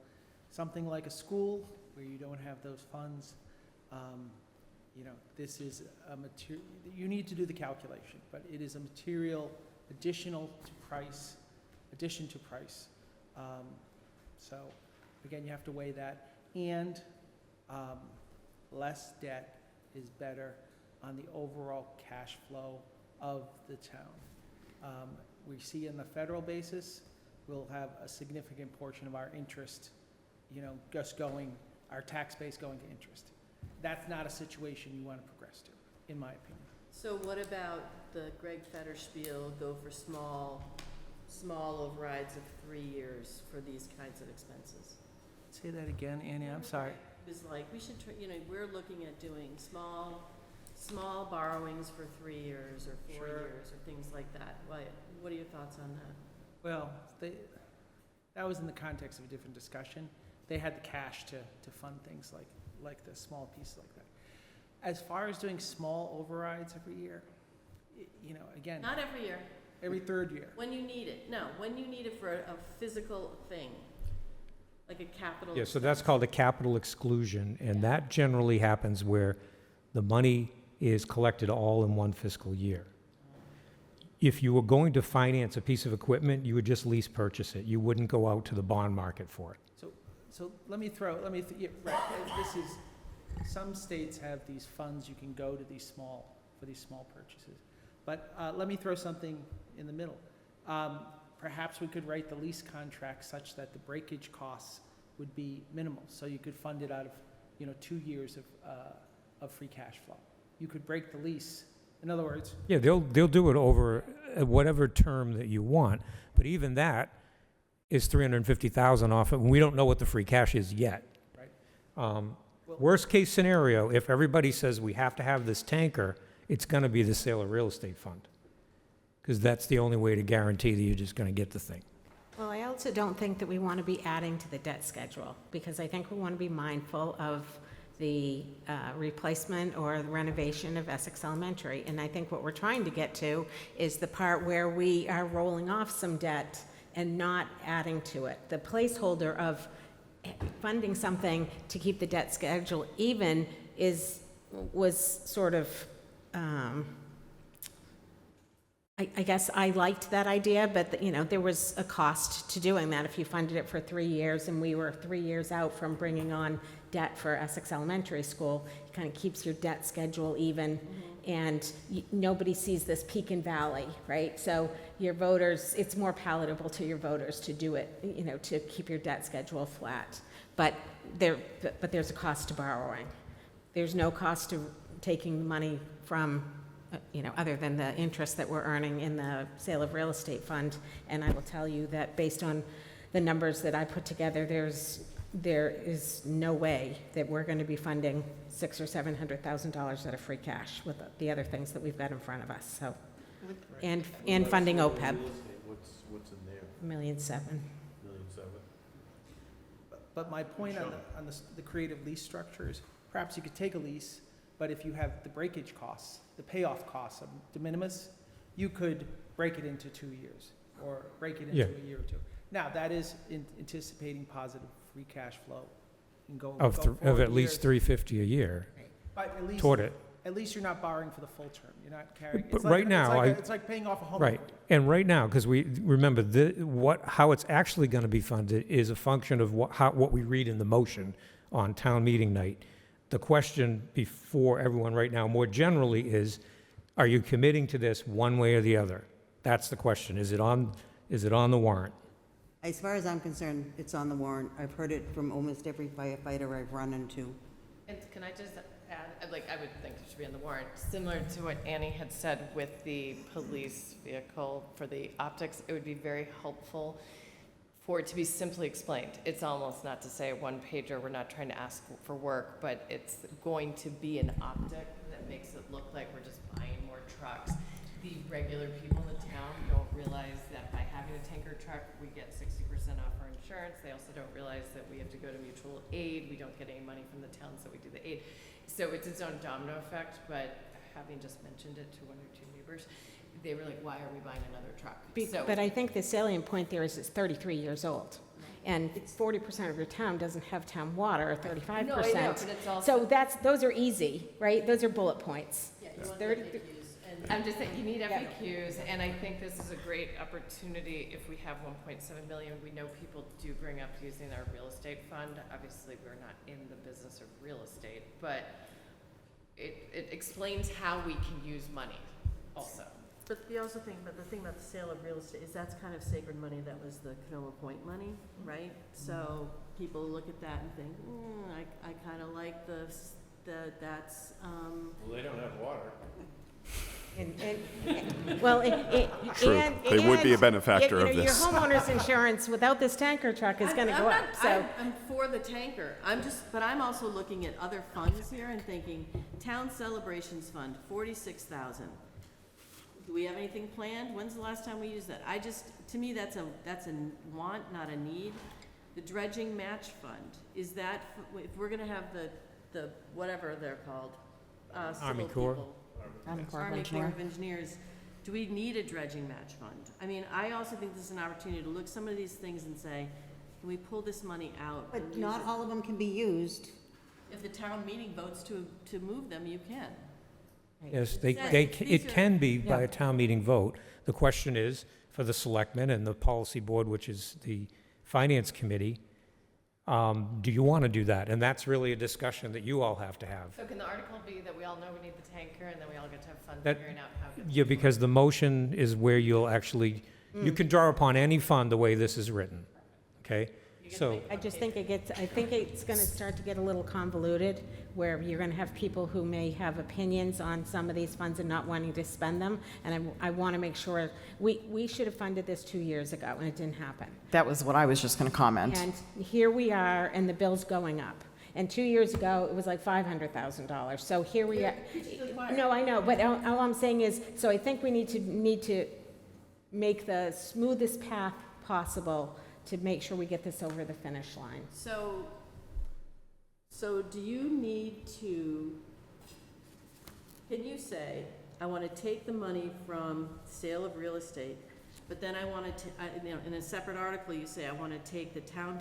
something like a school where you don't have those funds, this is a material, you need to do the calculation, but it is a material addition to price. So again, you have to weigh that, and less debt is better on the overall cash flow of the town. We see in the federal basis, we'll have a significant portion of our interest, just our tax base going to interest. That's not a situation you want to progress to, in my opinion. So what about the Greg Fetter spiel, go for small overrides of 3 years for these kinds of expenses? Say that again, Annie, I'm sorry. It was like, we should, we're looking at doing small borrowings for 3 years or 4 years or things like that. What are your thoughts on that? Well, that was in the context of a different discussion. They had the cash to fund things like the small pieces like that. As far as doing small overrides every year, again. Not every year. every third year. When you need it, no, when you need it for a physical thing, like a capital. Yeah, so that's called a capital exclusion, and that generally happens where the money is collected all in one fiscal year. If you were going to finance a piece of equipment, you would just lease purchase it. You wouldn't go out to the bond market for it. So yeah, right, this is, some states have these funds, you can go to for these small purchases. But let me throw something in the middle. Perhaps we could write the lease contract such that the breakage costs would be minimal, so you could fund it out of, 2 years of free cash flow. You could break the lease. In other words, Yeah, they'll do it over whatever term that you want, but even that is $350,000 off it, and we don't know what the free cash is yet. Right. Worst case scenario, if everybody says we have to have this tanker, it's gonna be the sale of real estate fund. Because that's the only way to guarantee that you're just gonna get the thing. Well, I also don't think that we want to be adding to the debt schedule, because I think we want to be mindful of the replacement or the renovation of Essex Elementary. And I think what we're trying to get to is the part where we are rolling off some debt and not adding to it. The placeholder of funding something to keep the debt schedule even was sort of, I guess I liked that idea, but there was a cost to doing that. If you funded it for 3 years and we were 3 years out from bringing on debt for Essex Elementary School, it kind of keeps your debt schedule even, and nobody sees this peak and valley, right? So your voters, it's more palatable to your voters to do it, to keep your debt schedule flat. But there's a cost to borrowing. There's no cost to taking the money from, other than the interest that we're earning in the sale of real estate fund. And I will tell you that based on the numbers that I put together, there is no way that we're going to be funding $600,000 or $700,000 out of free cash with the other things that we've got in front of us. So, and funding OPEB. What's in there? $1.7 million. $1.7 million? but my point on the creative lease structure is perhaps you could take a lease, but if you have the breakage costs, the payoff costs of de minimis, you could break it into 2 years or break it into a year or two. Now, that is anticipating positive free cash flow and go Of forward at least years. $350 a year But at least, toward it. at least you're not borrowing for the full term. You're not carrying. But it's like, right now, it's like paying off a home. Right, and right now, because we, remember, how it's actually gonna be funded is a function of what we read in the motion on town meeting night. The question before everyone right now, more generally, is, are you committing to this one way or the other? That's the question. Is it on the warrant? As far as I'm concerned, it's on the warrant. I've heard it from almost every firefighter I've run into. And can I just add, I would think it should be on the warrant, similar to what Annie had said with the police vehicle for the optics, it would be very helpful for it to be simply explained. It's almost not to say a one pager, we're not trying to ask for work, but it's going to be an optic that makes it look like we're just buying more trucks. The regular people in the town don't realize that by having a tanker truck, we get 60% off our insurance. They also don't realize that we have to go to mutual aid. We don't get any money from the towns that we do the aid. So it's its own domino effect, but having just mentioned it to one or two neighbors, they were like, why are we buying another truck? But I think the salient point there is it's 33 years old. And 40% of your town doesn't have town water, or 35%. No, I know, but it's also. So those are easy, right? Those are bullet points. Yeah, you It's want 30 FAQs, and I'm just saying, you need FAQs, and I think this is a great opportunity if we have 1.7 million. We know people do bring up using our real estate fund. Obviously, we're not in the business of real estate, but it explains how we can use money also. But the thing about the sale of real estate is that's kind of sacred money. That was the Canoma Point money, right? So people look at that and think, I kind of like that's. Well, they don't have water. True. They would be a benefactor of this. Your homeowner's insurance without this tanker truck is going to go up, so. I'm for the tanker. But I'm also looking at other funds here and thinking, Town Celebrations Fund, 46,000. Do we have anything planned? When's the last time we used that? To me, that's a want, not a need. The Dredging Match Fund, is that, if we're gonna have the whatever they're called, Army civil Corps. people, Army Corps of Army Corps Engineers. of Engineers, do we need a dredging match fund? I mean, I also think this is an opportunity to look some of these things and say, can we pull this money out? and But use not it? all of them can be used. If the town meeting votes to move them, you can. Yes, It says these it are- can be by a town meeting vote. The question is, for the selectmen and the policy board, which is the finance committee, do you want to do that? And that's really a discussion that you all have to have. So can the article be that we all know we need the tanker and then we all get to have fun That- figuring out how to? Yeah, because the motion is where you'll actually, you can draw upon any fund the way this is written, okay? So, I just think I think it's gonna start to get a little convoluted, where you're gonna have people who may have opinions on some of these funds and not wanting to spend them, and I wanna make sure, we should have funded this 2 years ago, and it didn't happen. That was what I was just going to comment. And here we are, and the bill's going up. And 2 years ago, it was like $500,000, so here we are. No, I know, but all I'm saying is, so I think we need to make the smoothest path possible to make sure we get this over the finish line. So do you need to, can you say, I want to take the money from sale of real estate, but then I want to, in a separate article, you say, I want to take the town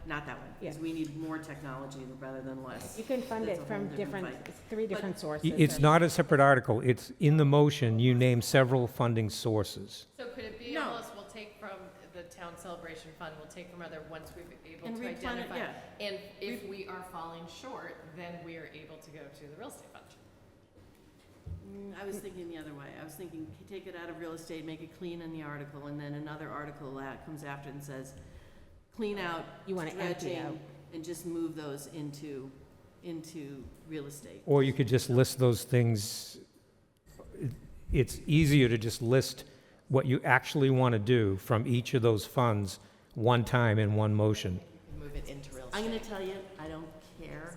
not that one, because Yeah. we need more technology rather than less. You can fund That's it a whole from different fight. three different sources. it's not a separate article, it's in the motion, you name several funding sources. So could it be, No. Alice, we'll take from the town celebration fund, we'll take from other, once we've able And to replenish- identify. yeah. And if we are falling short, then we are able to go to the real estate fund. I was thinking the other way. I was thinking, take it out of real estate, make it clean in the article, and then another article that comes after and says, clean out You wanna empty dredging, out. and just move those into real estate. Or you could just list those things, it's easier to just list what you actually want to do from each of those funds one time in one motion. Move it into real estate. I'm gonna tell you, I don't care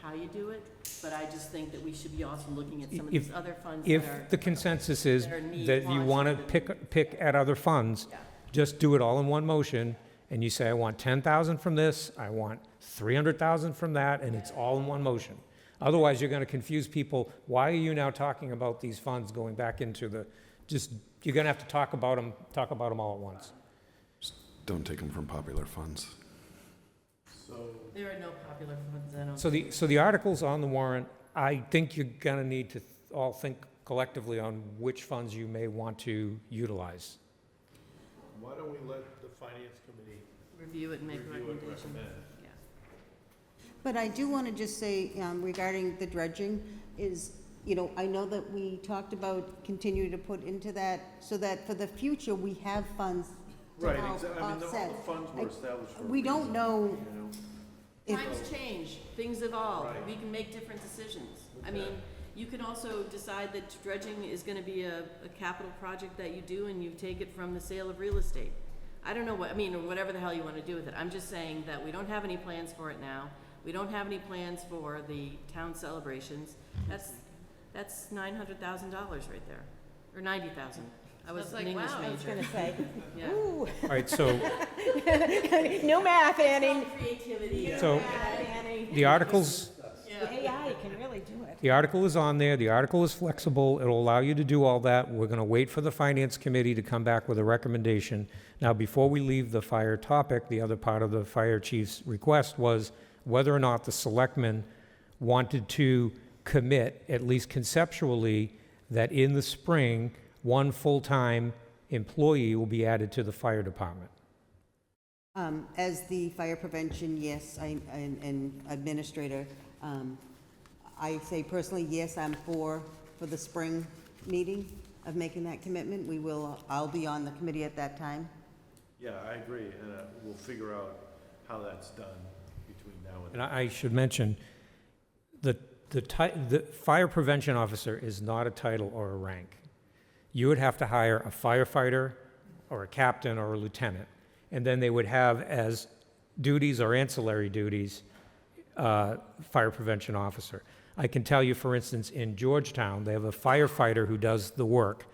how you do it, but I just think that we should be also looking at some of If- these other funds that If are. the consensus is that are need that you want to watched pick at other funds, Yeah. just do it all in one motion, and you say, I want 10,000 from this, I want 300,000 from that, and it's all in one motion. Otherwise, you're going to confuse people. Why are you now talking about these funds going back into the, you're going to have to talk about them all at once. Don't take them from popular funds. There are no popular funds, I don't. So the articles on the warrant, I think you're going to need to all think collectively on which funds you may want to utilize. Why don't we let the finance committee Review it and make a review and recommendation. recommend? Yeah. But I do want to just say, regarding the dredging, is, I know that we talked about continue to put into that, so that for the future, we have funds to Right, help exactly. I mean, all offset. the funds were established for a We don't reason, know you know? if, Times change, things evolve, Right. we can make different decisions. I mean, you can also decide that dredging is gonna be a capital project that you do and you take it from the sale of real estate. I don't know what, or whatever the hell you wanna do with it. I'm just saying that we don't have any plans for it now. We don't have any plans for the town celebrations. That's $900,000 right there, or 90,000. I was That's an like, English wow. I was major. gonna say, Yeah. ooh, All right, so no math, Annie. Creativity. So- Math, Annie. the articles, AI can really do it. the article is on there, the article is flexible, it'll allow you to do all that. We're going to wait for the finance committee to come back with a recommendation. Now, before we leave the fire topic, the other part of the fire chief's request was whether or not the selectmen wanted to commit, at least conceptually, that in the spring, one full-time employee will be added to the fire department. as the fire prevention, yes, and administrator, I say personally, yes, I'm for the spring meeting of making that commitment. I'll be on the committee at that time. Yeah, I agree, and we'll figure out how that's done between now and And then. I should mention, the fire prevention officer is not a title or a rank. You would have to hire a firefighter, or a captain, or a lieutenant, and then they would have as duties or ancillary duties, fire prevention officer. I can tell you, for instance, in Georgetown, they have a firefighter who does the work,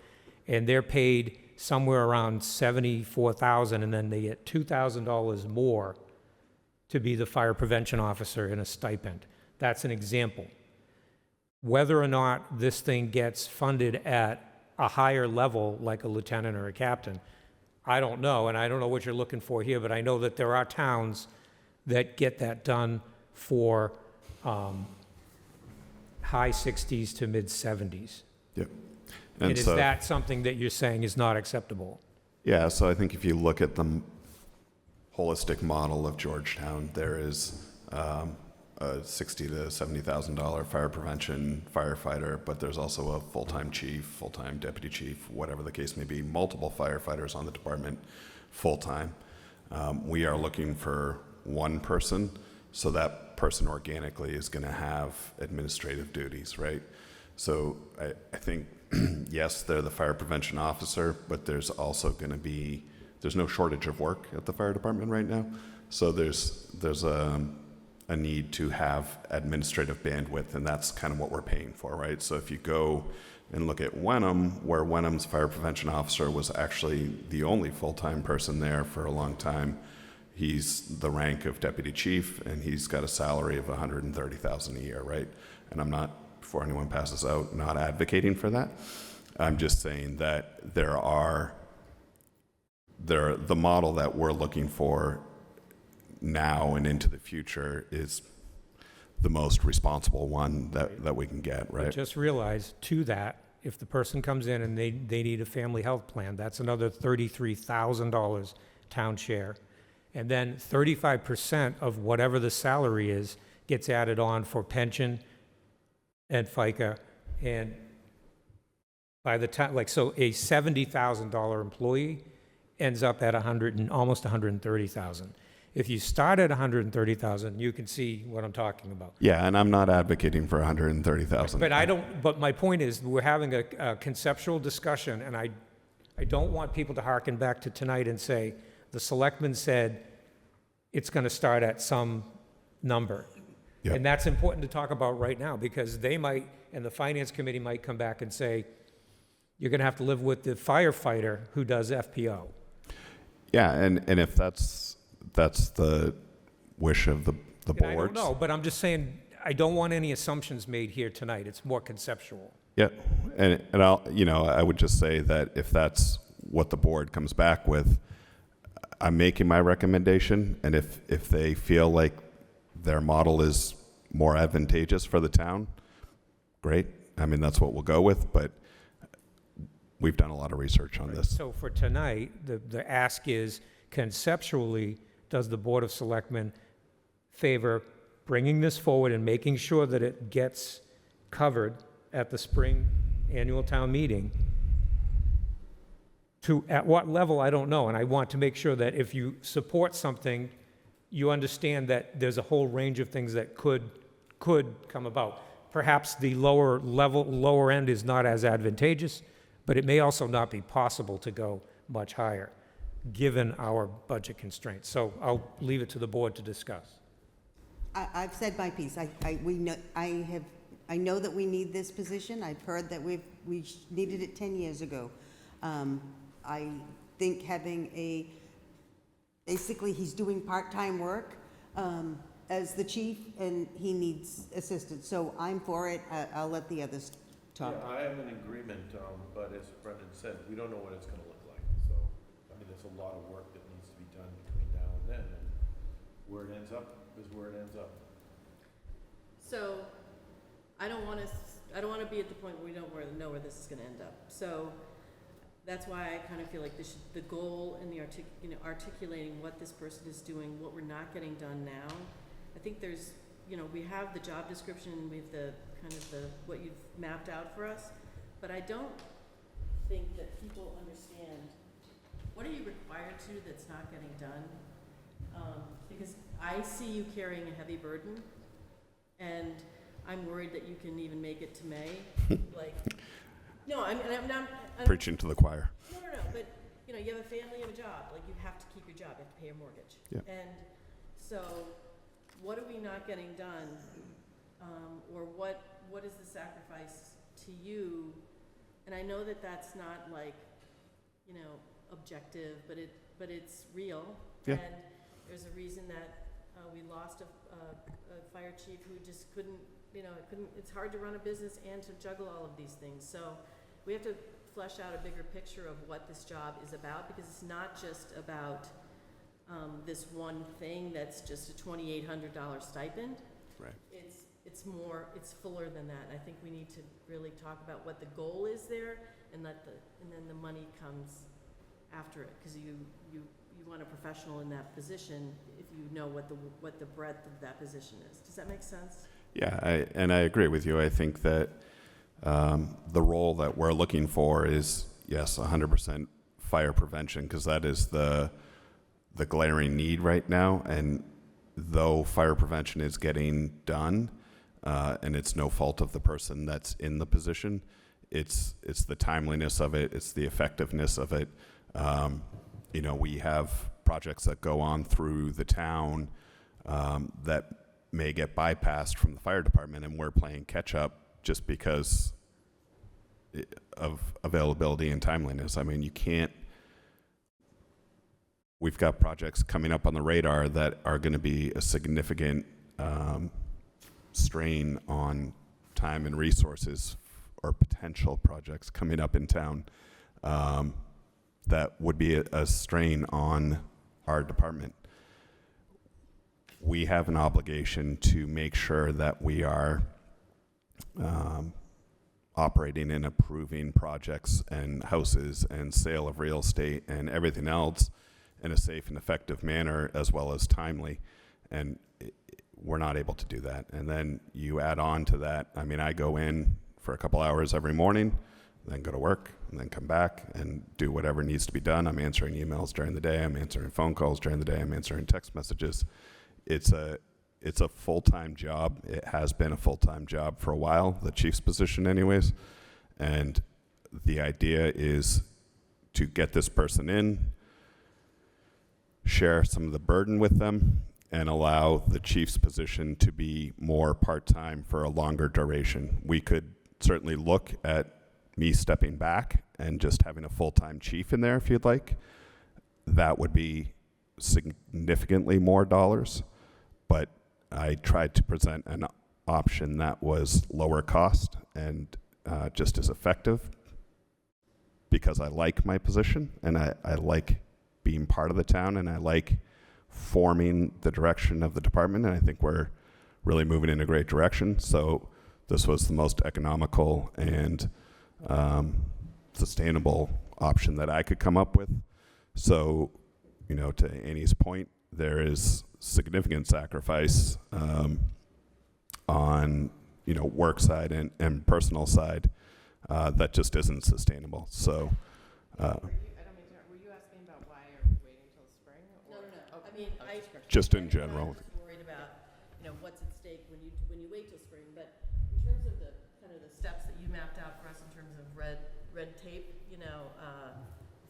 and they're paid somewhere around $74,000, and then they get $2,000 more to be the fire prevention officer in a stipend. That's an example. Whether or not this thing gets funded at a higher level, like a lieutenant or a captain. I don't know, and I don't know what you're looking for here, but I know that there are towns that get that done for high 60s to mid 70s. Yep. And is that something that you're saying is not acceptable? Yeah, so I think if you look at the holistic model of Georgetown, there is a $60,000 to $70,000 fire prevention firefighter, but there's also a full-time chief, full-time deputy chief, whatever the case may be, multiple firefighters on the department full-time. We are looking for one person, so that person organically is going to have administrative duties, right? So I think, yes, they're the fire prevention officer, but there's also going to be, there's no shortage of work at the fire department right now. So there's a need to have administrative bandwidth, and that's kind of what we're paying for, right? So if you go and look at Wenham, where Wenham's fire prevention officer was actually the only full-time person there for a long time, he's the rank of deputy chief, and he's got a salary of $130,000 a year, right? And I'm not, before anyone passes out, not advocating for that. I'm just saying that the model that we're looking for now and into the future is the most responsible one that we can get, right? But just realize, to that, if the person comes in and they need a family health plan, that's another $33,000 town share. And then 35% of whatever the salary is gets added on for pension and FICA. And by the time, like, so a $70,000 employee ends up at almost $130,000. If you start at $130,000, you can see what I'm talking about. Yeah, and I'm not advocating for $130,000. But my point is, we're having a conceptual discussion, and I don't want people to hearken back to tonight and say, the selectmen said it's going to start at some number. Yep. And that's important to talk about right now, because they might, and the finance committee might come back and say, you're going to have to live with the firefighter who does FPO. Yeah, and if that's the wish of the boards. I don't know, but I'm just saying, I don't want any assumptions made here tonight. It's more conceptual. Yeah, and I would just say that if that's what the board comes back with, I'm making my recommendation, and if they feel like their model is more advantageous for the town, great. I mean, that's what we'll go with, but we've done a lot of research on this. So for tonight, the ask is, conceptually, does the Board of Selectmen favor bringing this forward and making sure that it gets covered at the spring annual town meeting? At what level, I don't know, and I want to make sure that if you support something, you understand that there's a whole range of things that could come about. Perhaps the lower end is not as advantageous, but it may also not be possible to go much higher, given our budget constraints. So I'll leave it to the board to discuss. I've said my piece. I know that we need this position. I've heard that we needed it 10 years ago. I think having basically he's doing part-time work as the chief, and he needs assistance. So I'm for it. I'll let the others talk. Yeah, I am in agreement, but as Brendan said, we don't know what it's gonna look like. So, I mean, there's a lot of work that needs to be done between now and then, and where it ends up is where it ends up. So, I don't want to be at the point where we don't know where this is going to end up. So, that's why I kind of feel like the goal in the articulating what this person is doing, what we're not getting done now. I think there's, we have the job description, we have the what you've mapped out for us, but I don't think that people understand what are you required to that's not getting done. Because I see you carrying a heavy burden, and I'm worried that you can even make it to May. No, I'm Preaching to the choir. No, but, you have a family, you have a job, you have to keep your job, you have to pay your mortgage. Yeah. And so, what are we not getting done? Or what is the sacrifice to you? And I know that that's not objective, but it's real. Yeah. And there's a reason that we lost a fire chief who just couldn't, it's hard to run a business and to juggle all of these things. So we have to flesh out a bigger picture of what this job is about, because it's not just about this one thing that's just a $2,800 stipend. Right. It's more, it's fuller than that. And I think we need to really talk about what the goal is there, and then the money comes after it, because you want a professional in that position if you know what the breadth of that position is. Does that make sense? Yeah, I agree with you. I think that the role that we're looking for is, yes, 100% fire prevention, because that is the glaring need right now. And though fire prevention is getting done, and it's no fault of the person that's in the position, it's the timeliness of it, it's the effectiveness of it. You know, we have projects that go on through the town that may get bypassed from the fire department, and we're playing catch up just because of availability and timeliness. I mean, you can't. We've got projects coming up on the radar that are going to be a significant strain on time and resources, or potential projects coming up in town that would be a strain on our department. We have an obligation to make sure that we are operating and approving projects and houses and sale of real estate and everything else in a safe and effective manner, as well as timely. And we're not able to do that. And then you add on to that, I mean, I go in for a couple hours every morning, then go to work, and then come back and do whatever needs to be done. I'm answering emails during the day, I'm answering phone calls during the day, I'm answering text messages. It's a full-time job. It has been a full-time job for a while, the chief's position anyways. And the idea is to get this person in, share some of the burden with them, and allow the chief's position to be more part-time for a longer duration. We could certainly look at me stepping back and just having a full-time chief in there if you'd like. That would be significantly more dollars, but I tried to present an option that was lower cost and just as effective, because I like my position and I like being part of the town, and I like forming the direction of the department, and I think we're really moving in a great direction. So this was the most economical and sustainable option that I could come up with. So, you know, to Annie's point, there is significant sacrifice on, you know, work side and personal side that just isn't sustainable. So. Were you asking about why are we waiting till spring? No. I mean, Just in general. I'm just worried about, you know, what's at stake when you wait till spring. But in terms of the kind of the steps that you mapped out for us in terms of red tape, you know,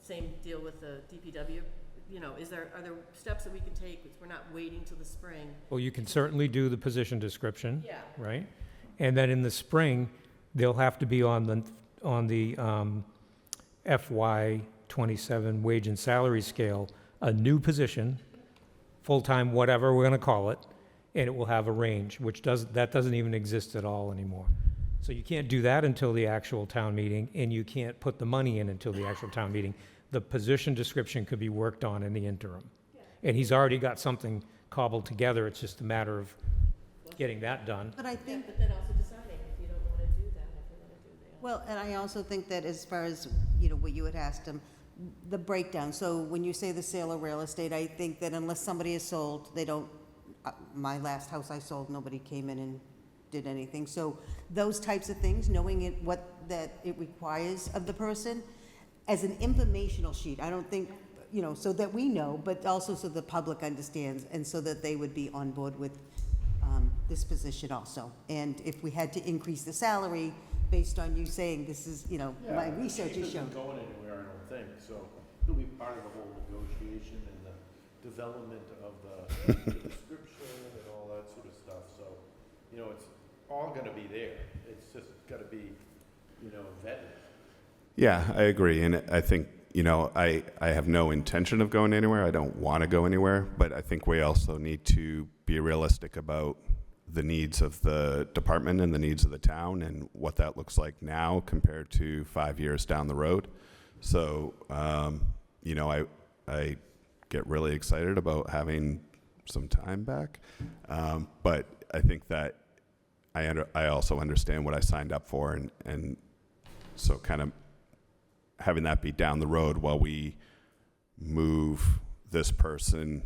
same deal with the DPW. You know, are there steps that we can take? Because we're not waiting till the spring. Well, you can certainly do the position description. Yeah. Right? And then in the spring, they'll have to be on the FY 27 wage and salary scale, a new position, full-time, whatever we're going to call it, and it will have a range, that doesn't even exist at all anymore. So you can't do that until the actual town meeting, and you can't put the money in until the actual town meeting. The position description could be worked on in the interim. And he's already got something cobbled together. It's just a matter of getting that done. But I think, But then also deciding if you don't want to do that, if you want to do that. well, and I also think that as far as, you know, what you had asked him, the breakdown, so when you say the sale of real estate, I think that unless somebody is sold, they don't, my last house I sold, nobody came in and did anything. So those types of things, knowing that it requires of the person, as an informational sheet, I don't think, you know, so that we know, but also so the public understands, and so that they would be on board with this position also. And if we had to increase the salary based on you saying this is, you know, my research has shown. Isn't going anywhere, I don't think, so it'll be part of the whole negotiation and the development of the description and all that sort of stuff, so, you know, it's all gonna be there, it's just gotta be, you know, vetted. Yeah, I agree. And I think, you know, I have no intention of going anywhere. I don't want to go anywhere. But I think we also need to be realistic about the needs of the department and the needs of the town and what that looks like now compared to 5 years down the road. So, you know, I get really excited about having some time back. But I think that I also understand what I signed up for, and so kind of having that be down the road while we move this person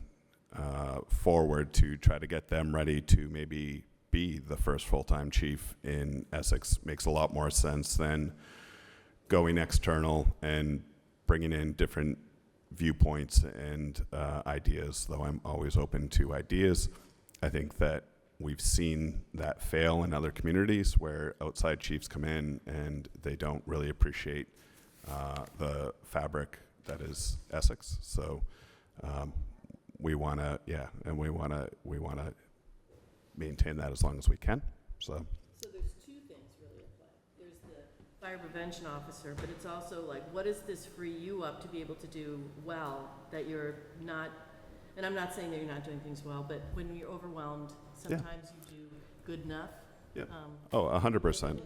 forward to try to get them ready to maybe be the first full-time chief in Essex makes a lot more sense than going external and bringing in different viewpoints and ideas, though I'm always open to ideas. I think that we've seen that fail in other communities where outside chiefs come in and they don't really appreciate the fabric that is Essex. So we want to, and we want to maintain that as long as we can. So there's two things really at play. There's the fire prevention officer, but it's also like, what does this free you up to be able to do well that you're not, and I'm not saying that you're not doing things well, but when you're overwhelmed, sometimes you do good enough. Yeah. 100%.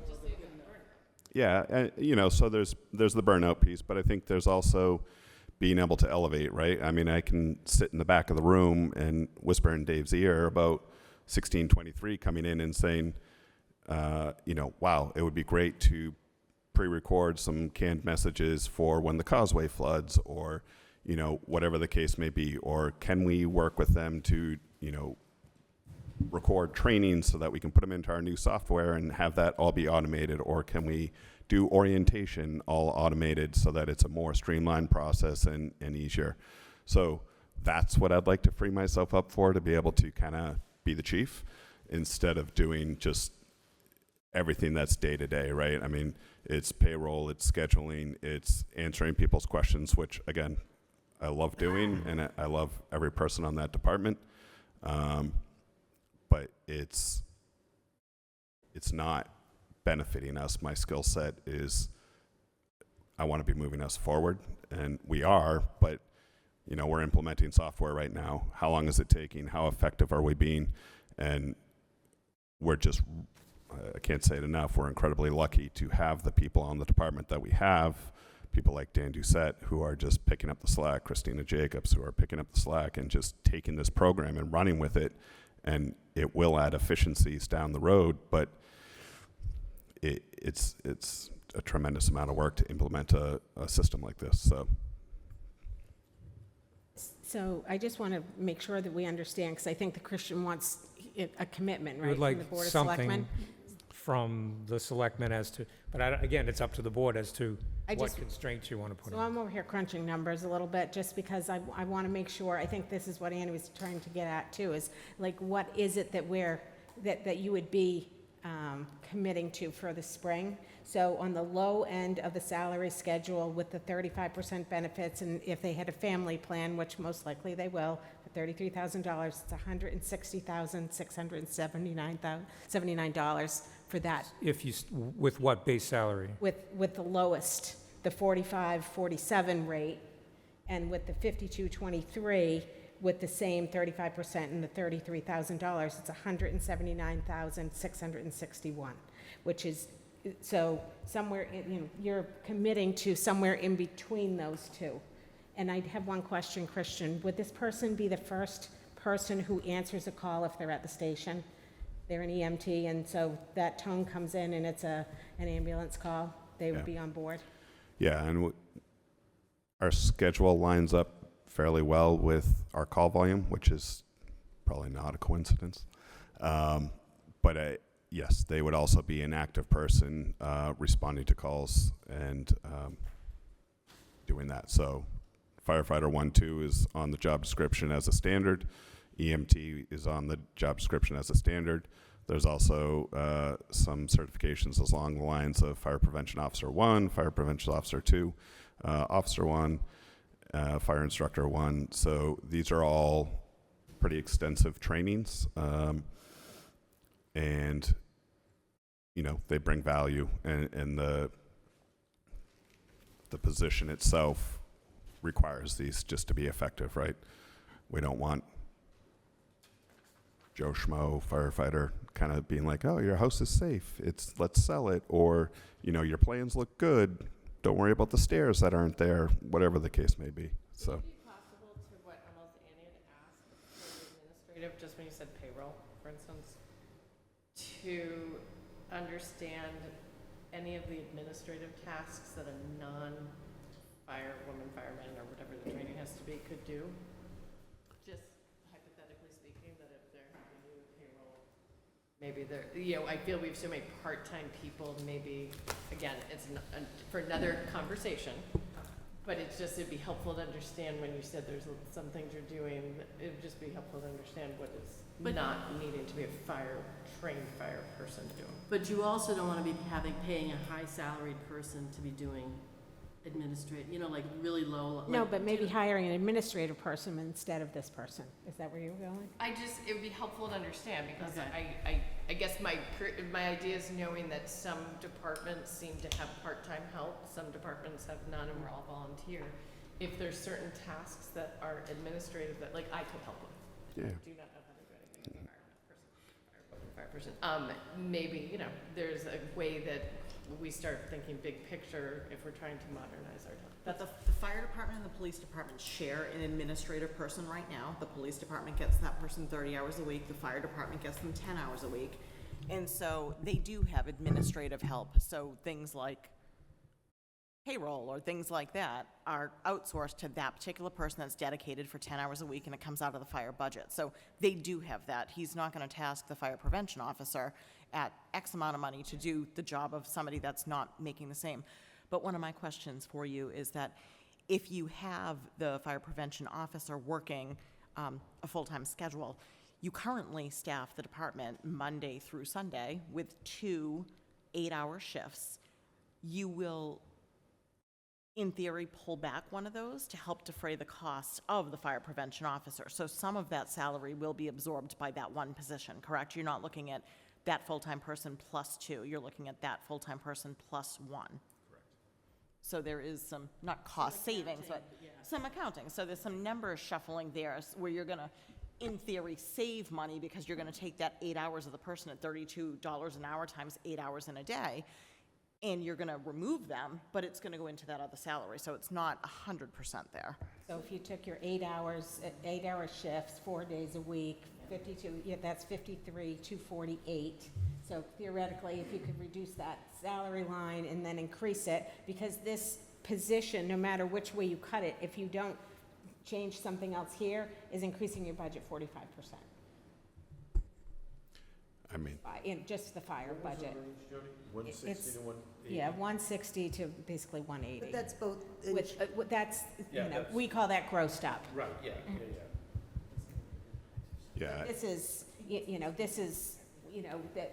Yeah, and, you know, so there's the burnout piece, but I think there's also being able to elevate, right? I mean, I can sit in the back of the room and whisper in Dave's ear about 1623 coming in and saying, you know, wow, it would be great to pre-record some canned messages for when the causeway floods, or, you know, whatever the case may be, or can we work with them to, you know, record training so that we can put them into our new software and have that all be automated, or can we do orientation all automated so that it's a more streamlined process and easier. So that's what I'd like to free myself up for, to be able to kind of be the chief instead of doing just everything that's day to day, right? I mean, it's payroll, it's scheduling, it's answering people's questions, which again, I love doing, and I love every person on that department. But it's not benefiting us. My skill set is, I want to be moving us forward, and we are, but you know, we're implementing software right now. How long is it taking? How effective are we being? And we're just, I can't say it enough, we're incredibly lucky to have the people on the department that we have, people like Dan Doucette, who are just picking up the slack, Christina Jacobs, who are picking up the slack and just taking this program and running with it. And it will add efficiencies down the road, but it's a tremendous amount of work to implement a system like this. So I just want to make sure that we understand, because I think the Christian wants a commitment, We right, would from like the Board of something Selectmen. from the selectmen as to, but again, it's up to the board as to I what just- constraints you want to put So on. I'm over here crunching numbers a little bit, just because I want to make sure, I think this is what Annie was trying to get at too, is like, what is it that you would be committing to for the spring? So on the low end of the salary schedule with the 35% benefits, and if they had a family plan, which most likely they will, at $33,000, it's $160,679 for that. If you, with what base salary? With the lowest, the 45-47 rate, and with the 52-23, with the same 35% and the $33,000, it's $179,661, which is, so somewhere, you're committing to somewhere in between those two. And I have one question, Christian. Would this person be the first person who answers a call if they're at the station? They're an EMT, and so that tone comes in and it's an ambulance call, they would be on board? Yeah, and our schedule lines up fairly well with our call volume, which is probably not a coincidence. But yes, they would also be an active person responding to calls and doing that. So firefighter 1-2 is on the job description as a standard. EMT is on the job description as a standard. There's also some certifications along the lines of Fire Prevention Officer 1, Fire Prevention Officer 2, Officer 1, Fire Instructor 1. So these are all pretty extensive trainings, and you know, they bring value, and the position itself requires these just to be effective, right? We don't want Joe Schmo firefighter kind of being like, oh, your house is safe. Let's sell it. Or, your plans look good. Don't worry about the stairs that aren't there, whatever the case may be. So. Would it be possible to what almost Annie had asked for the administrative, just when you said payroll, for instance, to understand any of the administrative tasks that a non-firewoman, fireman, or whatever the training has to be could do? Just hypothetically speaking, that if they're having to do payroll, maybe they're, I feel we have so many part-time people, maybe, again, it's for another conversation, but it'd be helpful to understand when you said there's some things you're doing, it'd just be helpful to understand what is not needing to be a trained fire person doing. But you also don't want to be paying a high salaried person to be doing like really low. No, but maybe hiring an administrative person instead of this person. Is that where you were going? It would be helpful to understand, because Okay. I guess my idea is knowing that some departments seem to have part-time help, some departments have none, and we're all volunteer. If there's certain tasks that are administrative that, like, I could help with. Yeah. I do not know how to do anything as a fire person. Maybe, there's a way that we start thinking big picture if we're trying to modernize our town. But the fire department and the police department share an administrative person right now. The police department gets that person 30 hours a week, the fire department gets them 10 hours a week. And so they do have administrative help. So things like payroll or things like that are outsourced to that particular person that's dedicated for 10 hours a week, and it comes out of the fire budget. So they do have that. He's not going to task the fire prevention officer at X amount of money to do the job of somebody that's not making the same. But one of my questions for you is that if you have the fire prevention officer working a full-time schedule, you currently staff the department Monday through Sunday with 2 8-hour shifts. You will, in theory, pull back one of those to help defray the cost of the fire prevention officer. So some of that salary will be absorbed by that one position, correct? You're not looking at that full-time person plus 2. You're looking at that full-time person plus 1. Correct. So there is some, not cost savings, but some accounting. So there's some numbers shuffling there where you're going to, in theory, save money because you're going to take that 8 hours of the person at $32 an hour times 8 hours in a day, and you're going to remove them, but it's going to go into that other salary. So it's not 100% there. So if you took your 8-hour shifts, 4 days a week, 52, that's 53, 248. So theoretically, if you could reduce that salary line and then increase it, because this position, no matter which way you cut it, if you don't change something else here, is increasing your budget 45%. I mean, In just the fire budget. 160 It's- to 180? Yeah, 160 to basically 180. But that's both, Which, that's, Yeah, that's- we call that grossed up. Right, yeah. yeah, This is, this is,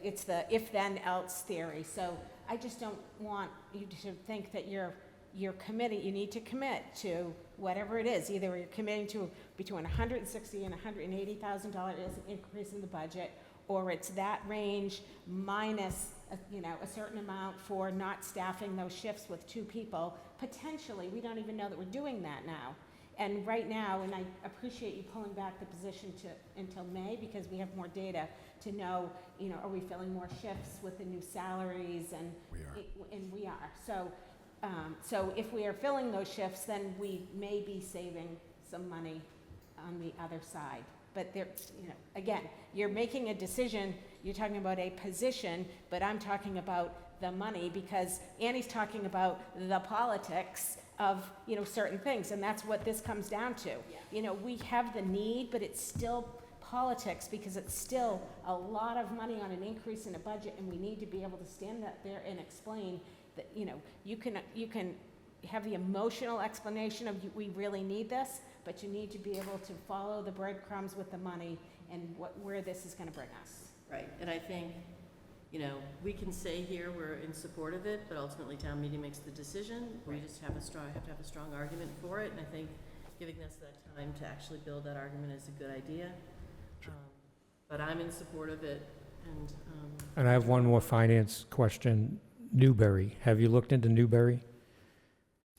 it's the if-then-else theory. So I just don't want you to think that you're committing, you need to commit to whatever it is. Either you're committing to between $160,000 and $180,000 increase in the budget, or it's that range minus, a certain amount for not staffing those shifts with 2 people. Potentially, we don't even know that we're doing that now. And right now, and I appreciate you pulling back the position until May, because we have more data to know, are we filling more shifts with the new salaries? And we are. And we are. So if we are filling those shifts, then we may be saving some money on the other side. But there, again, you're making a decision, you're talking about a position, but I'm talking about the money, because Annie's talking about the politics of, certain things, and that's what this comes down to. We have the need, but it's still politics, because it's still a lot of money on an increase in a budget, and we need to be able to stand up there and explain that, you can have the emotional explanation of we really need this, but you need to be able to follow the breadcrumbs with the money and where this is going to bring us. Right, and I think, we can say here we're in support of it, but ultimately town meeting makes the decision. We just have to have a strong argument for it, and I think giving us that time to actually build that argument is a good idea. But I'm in support of it, And I have one more finance question. Newbury, have you looked into Newbury?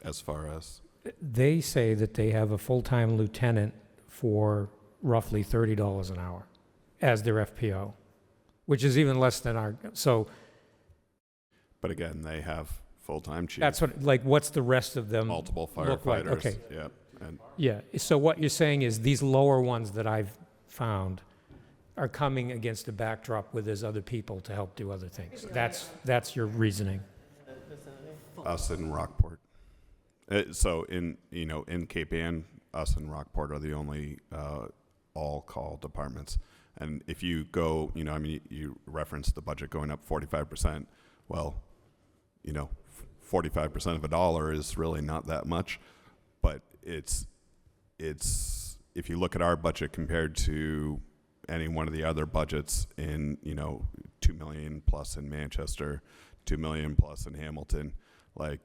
as far as, They say that they have a full-time lieutenant for roughly $30 an hour as their FPO. which is even less than our, so But again, they have full-time chief, that's what, like, what's the rest of them? multiple look like? firefighters. Okay. Yeah, and Yeah, so what you're saying is these lower ones that I've found are coming against a backdrop where there's other people to help do other things. That's your reasoning. us in Rockport. So in, in Cape Ann, us and Rockport are the only all-call departments. And if you go, you referenced the budget going up 45%. Well, 45% of a dollar is really not that much, but it's if you look at our budget compared to any one of the other budgets in, 2 million plus in Manchester, 2 million plus in Hamilton, like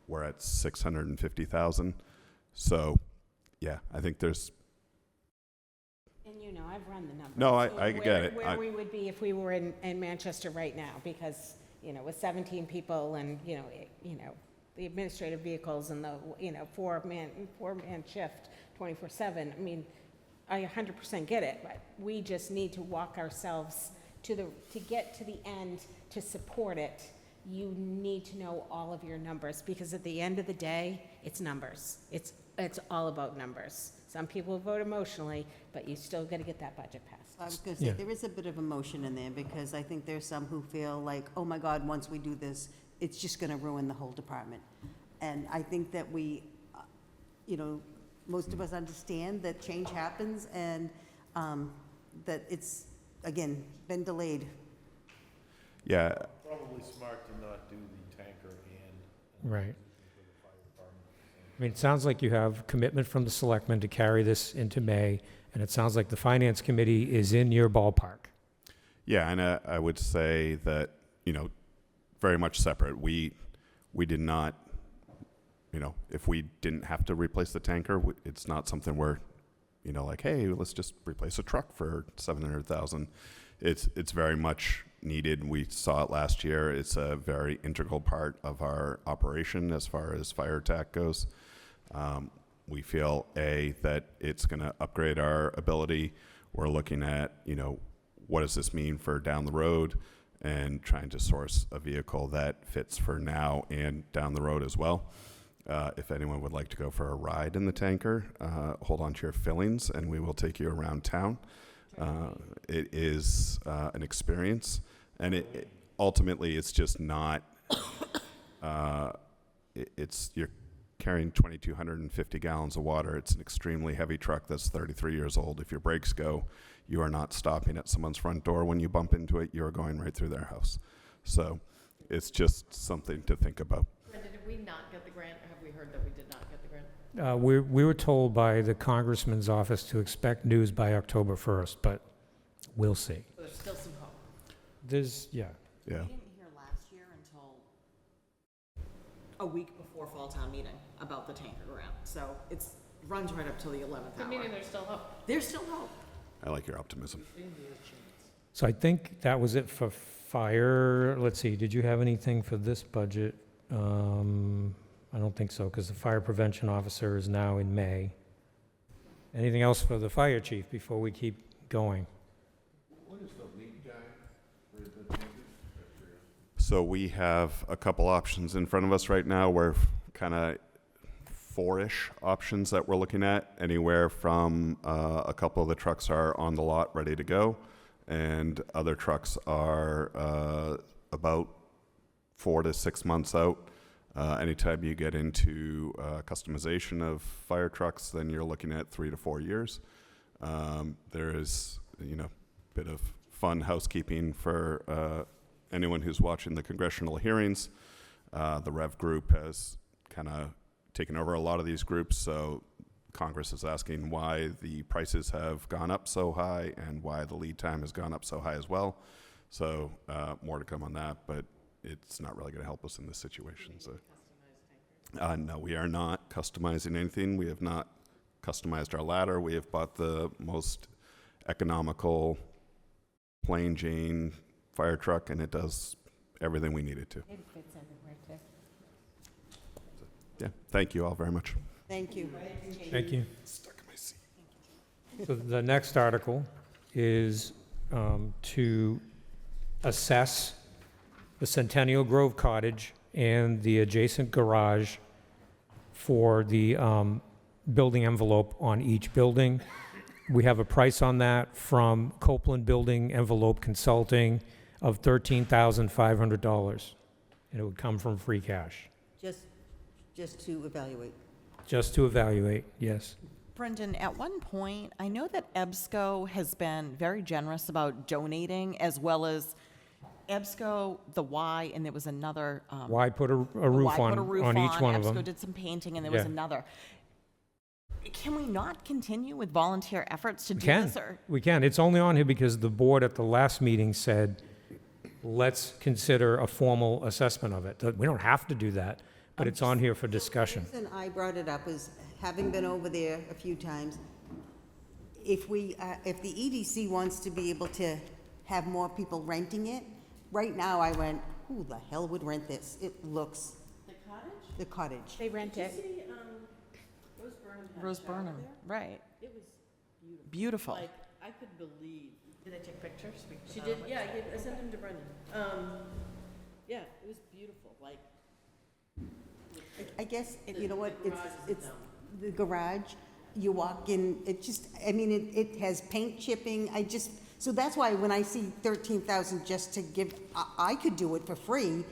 we're at 650,000. So yeah, I think there's, And I've run the numbers. No, So I get it. Where we would be if we were in Manchester right now, because, with 17 people and, the administrative vehicles and the, four-man shift, 24/7. I mean, I 100% get it, but we just need to walk ourselves to get to the end to support it. You need to know all of your numbers, because at the end of the day, it's numbers. It's all about numbers. Some people vote emotionally, but you still got to get that budget passed. I was going to say, Yeah. there is a bit of emotion in there, because I think there's some who feel like, oh my God, once we do this, it's just going to ruin the whole department. And I think that we, most of us understand that change happens, and that it's, again, been delayed. yeah, Probably smart to not do the tanker and. Right. I mean, it sounds like you have commitment from the selectmen to carry this into May, and it sounds like the finance committee is in your ballpark. yeah, and I would say that, very much separate. We did not, if we didn't have to replace the tanker, it's not something where, like, hey, let's just replace a truck for 700,000. It's very much needed. We saw it last year. It's a very integral part of our operation as far as fire attack goes. We feel, that it's going to upgrade our ability. We're looking at, what does this mean for down the road, and trying to source a vehicle that fits for now and down the road as well. If anyone would like to go for a ride in the tanker, hold on to your fillings and we will take you around town. It is an experience, and ultimately it's just not, you're carrying 2,250 gallons of water. It's an extremely heavy truck that's 33 years old. If your brakes go, you are not stopping at someone's front door. When you bump into it, you're going right through their house. So it's just something to think about. Brenda, did we not get the grant, or have we heard that we did not get the grant? We were told by the congressman's office to expect news by October 1st, but we'll see. So there's still some hope. Yeah. We didn't hear last year until a week before fall town meeting about the tanker grant. So it's runs right up till the 11th Good hour. meaning there's still hope. There's still hope. I like your optimism. So I think that was it for fire. Let's see, did you have anything for this budget? I don't think so, because the fire prevention officer is now in May. Anything else for the fire chief before we keep going? So we have a couple options in front of us right now. We're kind of four-ish options that we're looking at. Anywhere from a couple of the trucks are on the lot ready to go, and other trucks are about 4 to 6 months out. Anytime you get into customization of fire trucks, then you're looking at 3 to 4 years. There is, a bit of fun housekeeping for anyone who's watching the congressional hearings. The Rev Group has kind of taken over a lot of these groups, so Congress is asking why the prices have gone up so high and why the lead time has gone up so high as well. So more to come on that, but it's not really going to help us in this situation. So, no, we are not customizing anything. We have not customized our ladder. We have bought the most economical plain Jane fire truck, and it does everything we need it to. It fits everywhere, too. Yeah, thank you all very much. Thank you. Thank you. Stuck in my seat. So the next article is to assess the Centennial Grove Cottage and the adjacent garage for the building envelope on each building. We have a price on that from Copeland Building Envelope Consulting of $13,500, and it would come from free cash. Just to evaluate. Just to evaluate, yes. Brendan, at one point, I know that EBSCO has been very generous about donating, as well as EBSCO, the Y, and there was another. Why put a roof on each one of them? EBSCO did some painting, and there was Yeah. another. Can we not continue with volunteer efforts to We do can. this? Or We can. It's only on here because the board at the last meeting said, let's consider a formal assessment of it. We don't have to do that, but it's on here for discussion. The reason I brought it up is, having been over there a few times, if the EDC wants to be able to have more people renting it, right now I went, who the hell would rent this? It looks, The cottage? the cottage. They rent it. See, Rose Burnham had a Rose shower Burnham, there. right? It was beautiful. Beautiful. Like, I could believe. Did they take pictures? She did, yeah, I sent them to Brendan. Yeah, it was beautiful, like. I guess, The- you know what, the garage is it's dumb. the garage, you walk in, it just, I mean, it has paint chipping, so that's why when I see 13,000 just to give, I could do it for free.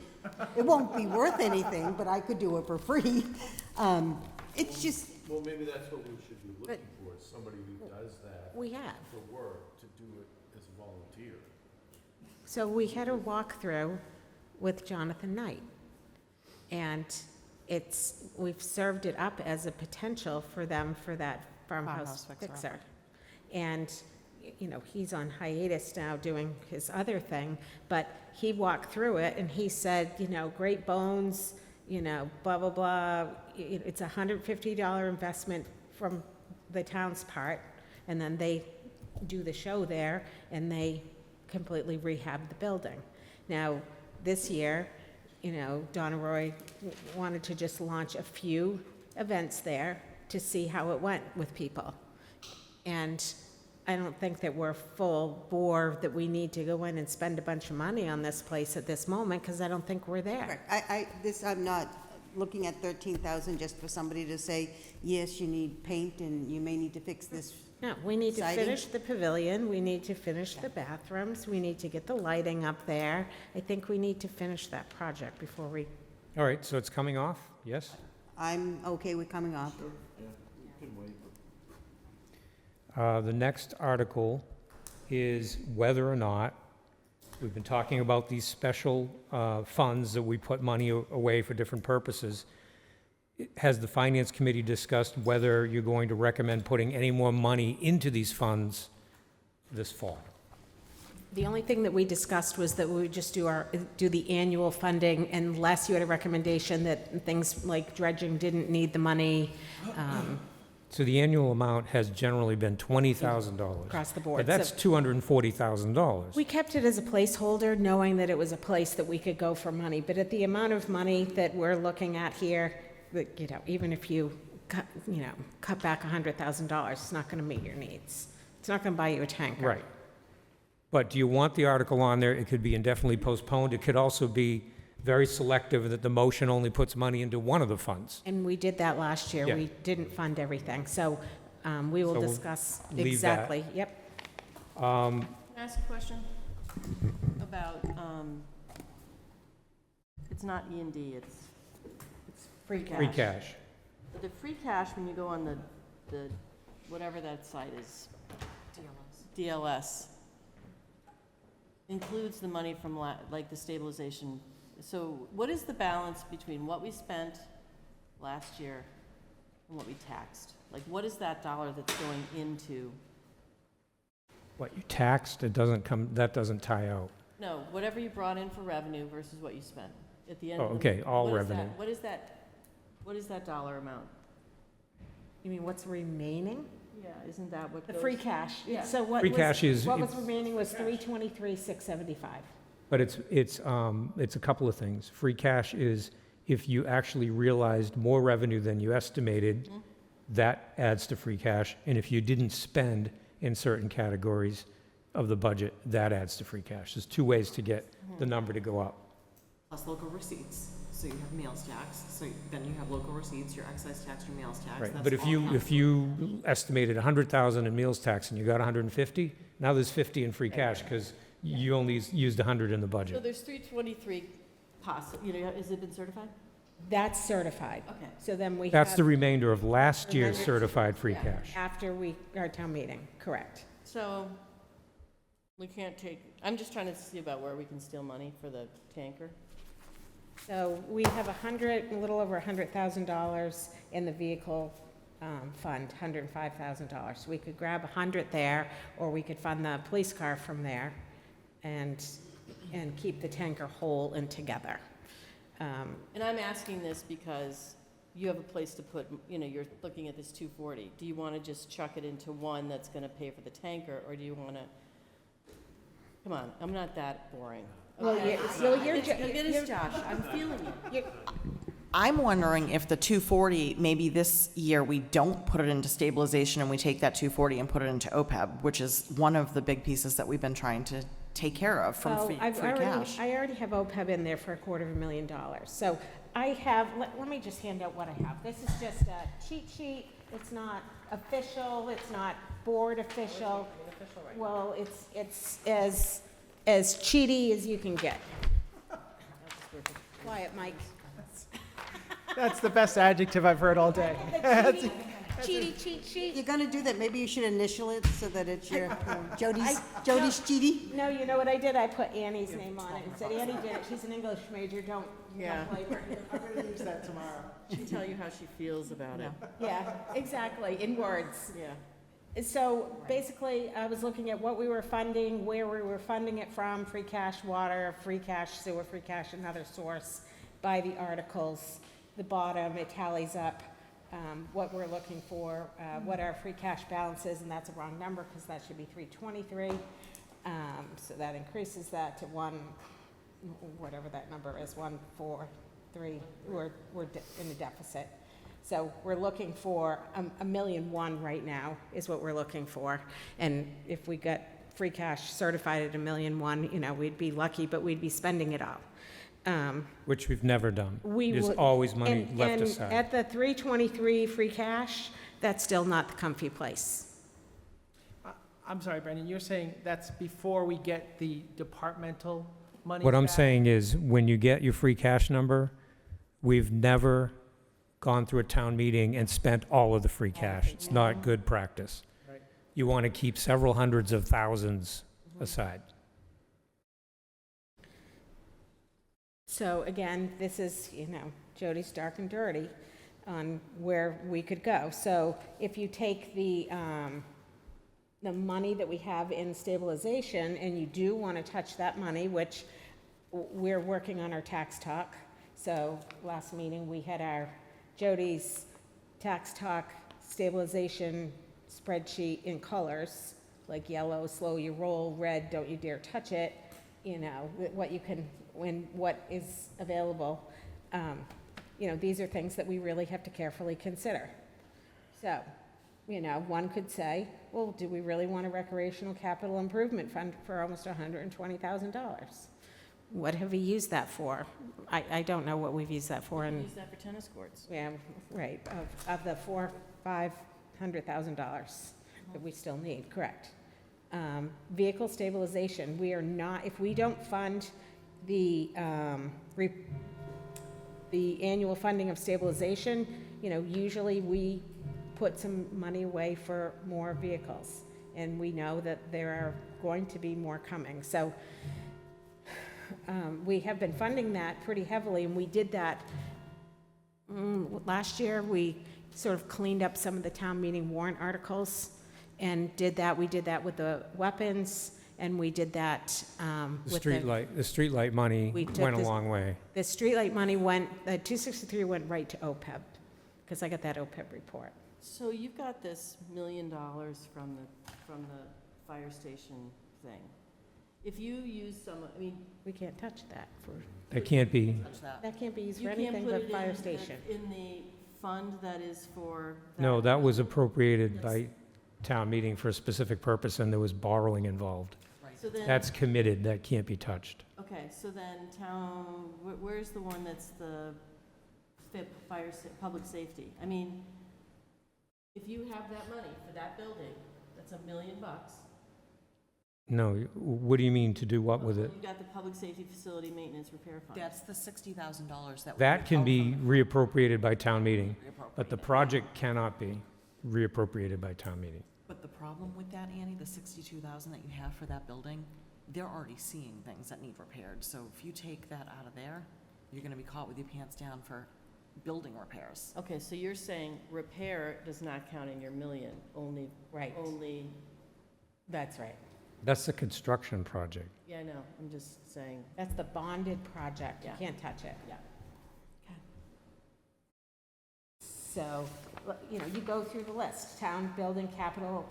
It won't be worth anything, but I could do it for free. It's just, Well, maybe that's what we should be looking for, is somebody who does that We have. for work, to do it as a volunteer. So we had a walkthrough with Jonathan Knight. And we've served it up as a potential for them for that farmhouse Farmhouse fixer-upper. fixer. And, you know, he's on hiatus now doing his other thing, but he walked through it and he said, you know, great bones, you know, blah, blah, blah. It's a $150 investment from the town's part, and then they do the show there and they completely rehab the building. Now, this year, you know, Donna Roy wanted to just launch a few events there to see how it went with people. And I don't think that we're full bore that we need to go in and spend a bunch of money on this place at this moment, because I don't think we're there. I'm not looking at 13,000 just for somebody to say, yes, you need paint and you may need to fix this. No, we need to Siding? finish the pavilion, we need to finish the bathrooms, we need to get the lighting up there. I think we need to finish that project before we, All right, so it's coming off, yes? I'm okay with coming off. The next article is whether or not, we've been talking about these special funds that we put money away for different purposes. Has the Finance Committee discussed whether you're going to recommend putting any more money into these funds this fall? the only thing that we discussed was that we would just do the annual funding unless you had a recommendation that things like dredging didn't need the money. So the annual amount has generally been $20,000. Across the board. But that's $240,000. We kept it as a placeholder, knowing that it was a place that we could go for money. But at the amount of money that we're looking at here, that, you know, even if you cut back $100,000, it's not going to meet your needs. It's not going to buy you a tanker. Right. But do you want the article on there? It could be indefinitely postponed. It could also be very selective that the motion only puts money into one of the funds. And we did that last year. Yeah. We didn't fund everything. So we will So we'll discuss leave that. exactly. Yep. Can I ask a question about, it's not E&D, it's free cash. Free cash. But the free cash, when you go on the whatever that site is, DLS, includes the money from like the stabilization. So what is the balance between what we spent last year and what we taxed? Like, what is that dollar that's going into? What you taxed, it doesn't come, that doesn't tie out. No, whatever you brought in for revenue versus what you spent at the end. Oh, of okay, all what is that- revenue. What is that dollar amount? You mean what's remaining? Yeah, isn't that what The goes? free cash. Yeah. So what Free was, cash is, what was remaining was $323,675. but it's a couple of things. Free cash is if you actually realized more revenue than you estimated, that adds to free cash. And if you didn't spend in certain categories, of the budget, that adds to free cash. There's two ways to get the number to go up. Plus local receipts. So you have meals tax, so then you have local receipts, your excise tax, your meals tax. Right, that's but all if you estimated 100,000 in meals tax and you got 150, now there's 50 in free cash, because you only used 100 in the So budget. there's 323 has it been certified? That's certified. Okay. So then we have. That's the remainder of last year's Remainder- certified free Yeah, cash. After our town meeting, correct. So we can't take, I'm just trying to see about where we can steal money for the tanker. So we have a little over $100,000 in the vehicle fund, $105,000. We could grab 100 there, or we could fund the police car from there and keep the tanker whole and together. And I'm asking this because you have a place to put, you're looking at this 240. Do you want to just chuck it into one that's going to pay for the tanker, or do you want to, come on, I'm not that boring. Well, Okay? you're It is, Josh, I'm feeling it. I'm wondering if the 240, maybe this year we don't put it into stabilization and we take that 240 and put it into OPEB, which is one of the big pieces that we've been trying to take care of from free cash. I already have OPEB in there for $250,000. So I have, let me just hand out what I have. This is just a cheat sheet. It's not official, it's not board official. Well, it's as cheaty as you can get. Quiet, Mike. That's the best adjective I've heard all day. Cheaty cheat sheet. You're gonna do that, maybe you should initial it so that it's your, Jody's cheaty. No, you know what I did? I put Annie's name on it and said, Annie did it. She's an English major, don't Yeah. blame her. I'm going to use that tomorrow. She'll tell you how she feels about it. Yeah, exactly, in words. Yeah. So basically, I was looking at what we were funding, where we were funding it from, free cash water, free cash sewer, free cash another source, by the articles. The bottom, it tallies up what we're looking for, what our free cash balance is, and that's a wrong number because that should be 323. So that increases that to whatever that number is, 143. We're in a deficit. So we're looking for $1.1 million right now is what we're looking for. And if we got free cash certified at $1.1 million, we'd be lucky, but we'd be spending it all. Which we've never done. We There's would- always money and- left and aside. at the 323 free cash, that's still not the comfy place. I'm sorry, Brendan, you're saying that's before we get the departmental money What I'm back? saying is, when you get your free cash number, we've never gone through a town meeting and spent all of the free cash. It's not good practice. Right. You want to keep several hundreds of thousands aside. So again, this is, Jody's dark and dirty on where we could go. So if you take the money that we have in stabilization, and you do want to touch that money, which we're working on our tax talk. So last meeting, we had our Jody's tax talk stabilization spreadsheet in colors, like yellow, slow you roll, red, don't you dare touch it, what you can, what is available. These are things that we really have to carefully consider. So, one could say, well, do we really want a recreational capital improvement fund for almost $120,000? What have we used that for? I don't know what we've used that for. We use that for tennis courts. Yeah, right, of the $500,000 that we still need, correct. Vehicle stabilization, we are not, if we don't fund the annual funding of stabilization, usually we put some money away for more vehicles, and we know that there are going to be more coming. So we have been funding that pretty heavily, and we did that last year. We sort of cleaned up some of the town meeting warrant articles and did that. We did that with the weapons, and we did that with The streetlight money We took went a this- long way. the streetlight money the 263 went right to OPEB, because I got that OPEB report. So you've got this $1 million from the fire station thing. If you use We can't touch that That can't be, that can't be used for you can't anything put but it fire in station. in the fund that is for. no, that was appropriated by town meeting for a specific purpose, and there was borrowing involved. So then, That's committed, that can't be touched. okay, so then where's the one that's the FIP, public safety? I mean, if you have that money for that building, that's $1 million. No, what do you mean to do what with it? You got the public safety facility maintenance repair fund. That's the $60,000 that. That can be reappropriated by town meeting, but the project cannot be reappropriated by town meeting. But the problem with that, Annie, the 62,000 that you have for that building, they're already seeing things that need repaired. So if you take that out of there, you're gonna be caught with your pants down for building repairs. Okay, so you're saying repair does not count in your million, only, Right, only, that's right. That's the construction project. yeah, I know, I'm just saying, That's the bonded project, you Yeah. can't touch it. yeah. So, you know, you go through the list, town building capital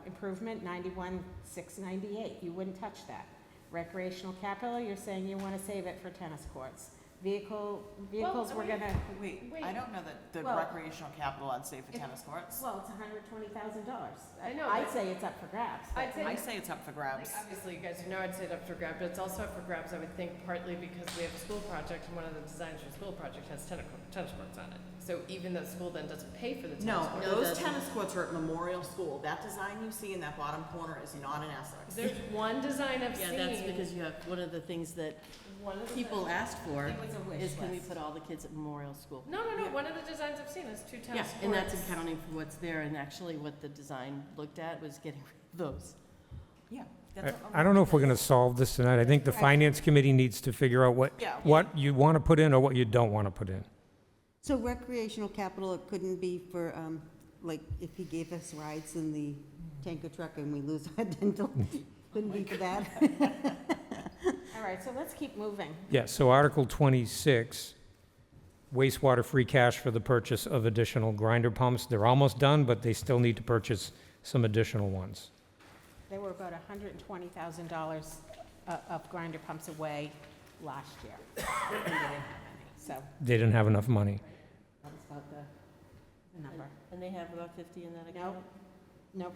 improvement, 91,698, you wouldn't touch that. Recreational capital, you're saying you want to save it for tennis courts. Vehicles, we're gonna, Wait, Wait. I don't know that the Well, recreational capital I'd say for if- tennis courts. well, it's $120,000. I know, I'd but- say it's up for grabs. I'd say, I say it's up for grabs. like, obviously, you guys know I'd say it up for grabs, but it's also up for grabs, I would think, partly because we have a school project, and one of the designs for the school project has tennis courts on it. So even though the school then doesn't pay for the tennis No, courts. those tennis courts are at Memorial School. That design you see in that bottom corner is not in Essex. There's one design I've seen. Yeah, that's because you have, one of the things that One of the people asked for It was a wish is can we list. put all the kids at Memorial School? No, one of the designs I've seen is 2 tennis Yeah, courts. and that's accounting for what's there, and actually what the design looked at was getting rid of those. Yeah. I don't know if we're going to solve this tonight. I think the finance committee needs to figure out Yeah. what you want to put in or what you don't want to put in. So recreational capital, it couldn't be for, like, if he gave us rides in the tanker truck and we lose our dental, couldn't be for that? All right, so let's keep moving. Yeah, so Article 26, wastewater free cash for the purchase of additional grinder pumps. They're almost done, but they still need to purchase some additional ones. They were about $120,000 of grinder pumps away last year. And they didn't have any, so They didn't have enough money. that was about the number. And they have about 50 in that Nope. account? Nope,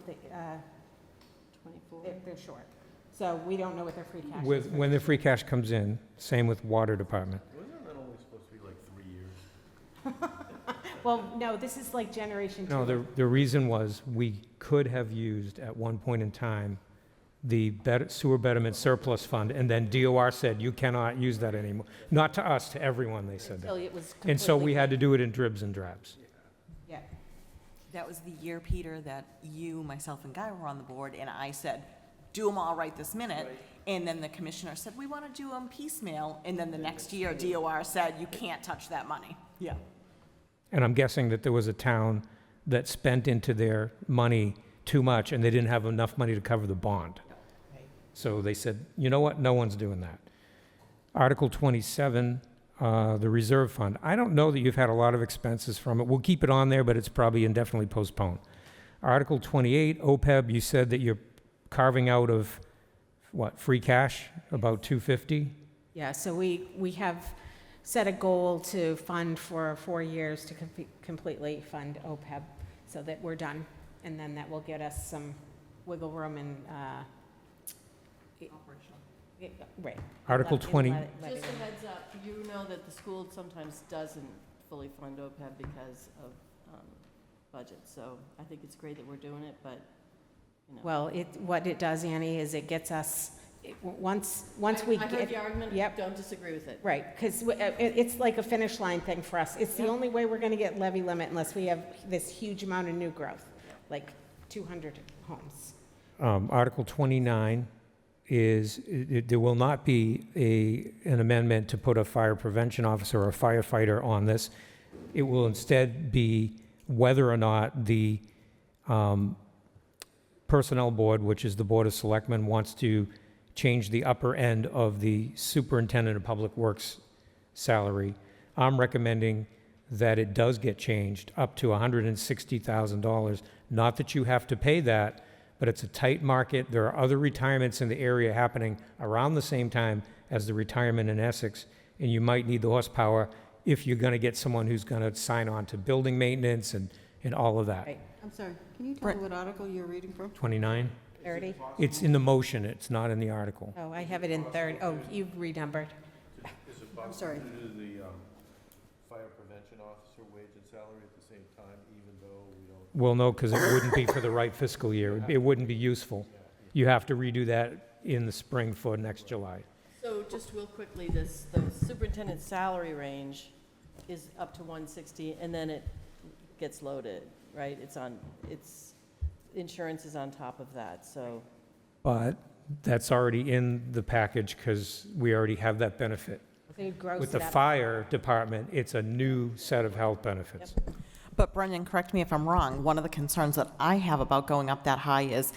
24? they're short. So we don't know what their free cash is. With, when the free cash comes in, same with water department. Wasn't that only supposed to be like 3 years? Well, no, this is like generation two. No, the reason was we could have used at one point in time the sewer betterment surplus fund, and then DOR said, you cannot use that anymore. Not to us, to everyone, they said Until that. it was And so we completely- had to do it in dribs and drabs. Yeah, That was the year, Peter, that you, myself, and Guy were on the board, and I said, do them all right this minute. And then the commissioner said, we want to do them piecemeal. And then the next year, DOR said, you can't touch that money. Yeah. And I'm guessing that there was a town that spent into their money too much, and they didn't have enough money to cover the bond. So they said, you know what, no one's doing that. Article 27, the reserve fund. I don't know that you've had a lot of expenses from it. We'll keep it on there, but it's probably indefinitely postponed. Article 28, OPEB, you said that you're carving out of, what, free cash, about 250? yeah, so we have set a goal to fund for 4 years to completely fund OPEB, so that we're done. And then that will get us some wiggle room and, right. Article Let- 20. let it Just a in. heads up, you know that the school sometimes doesn't fully fund OPEB because of budget. So I think it's great that we're doing it, but, you know. Well, what it does, Annie, is it gets us, once we I heard get, the argument, Yep. don't disagree with it. right, because it's like a finish line thing for us. It's the Yep. only way we're going to get levy limit unless we have this huge amount of new growth, like 200 homes. Article 29 is, there will not be an amendment to put a fire prevention officer or a firefighter on this. It will instead be whether or not the Personnel Board, which is the Board of Selectmen, wants to change the upper end of the Superintendent of Public Works salary. I'm recommending that it does get changed up to $160,000. Not that you have to pay that, but it's a tight market. There are other retirements in the area happening around the same time as the retirement in Essex, and you might need the horsepower if you're going to get someone who's going to sign on to building maintenance and all of that. Right. I'm sorry, can you tell me what article you're reading from? 29? 30? It's in the motion, it's not in the article. Oh, I have it in 30. Oh, you've renumbered. Is it I'm sorry. possible to do the fire prevention officer wage and salary at the same time, even though we don't? Well, no, because it wouldn't be for the right fiscal year. It wouldn't be useful. You have to redo that in the spring for next July. So just real quickly, the superintendent's salary range is up to 160, and then it gets loaded, right? Insurance is on top of that, so. But that's already in the package because we already have that benefit. So you gross With it the up. fire department, it's a new set of health benefits. But Brendan, correct me if I'm wrong, one of the concerns that I have about going up that high is,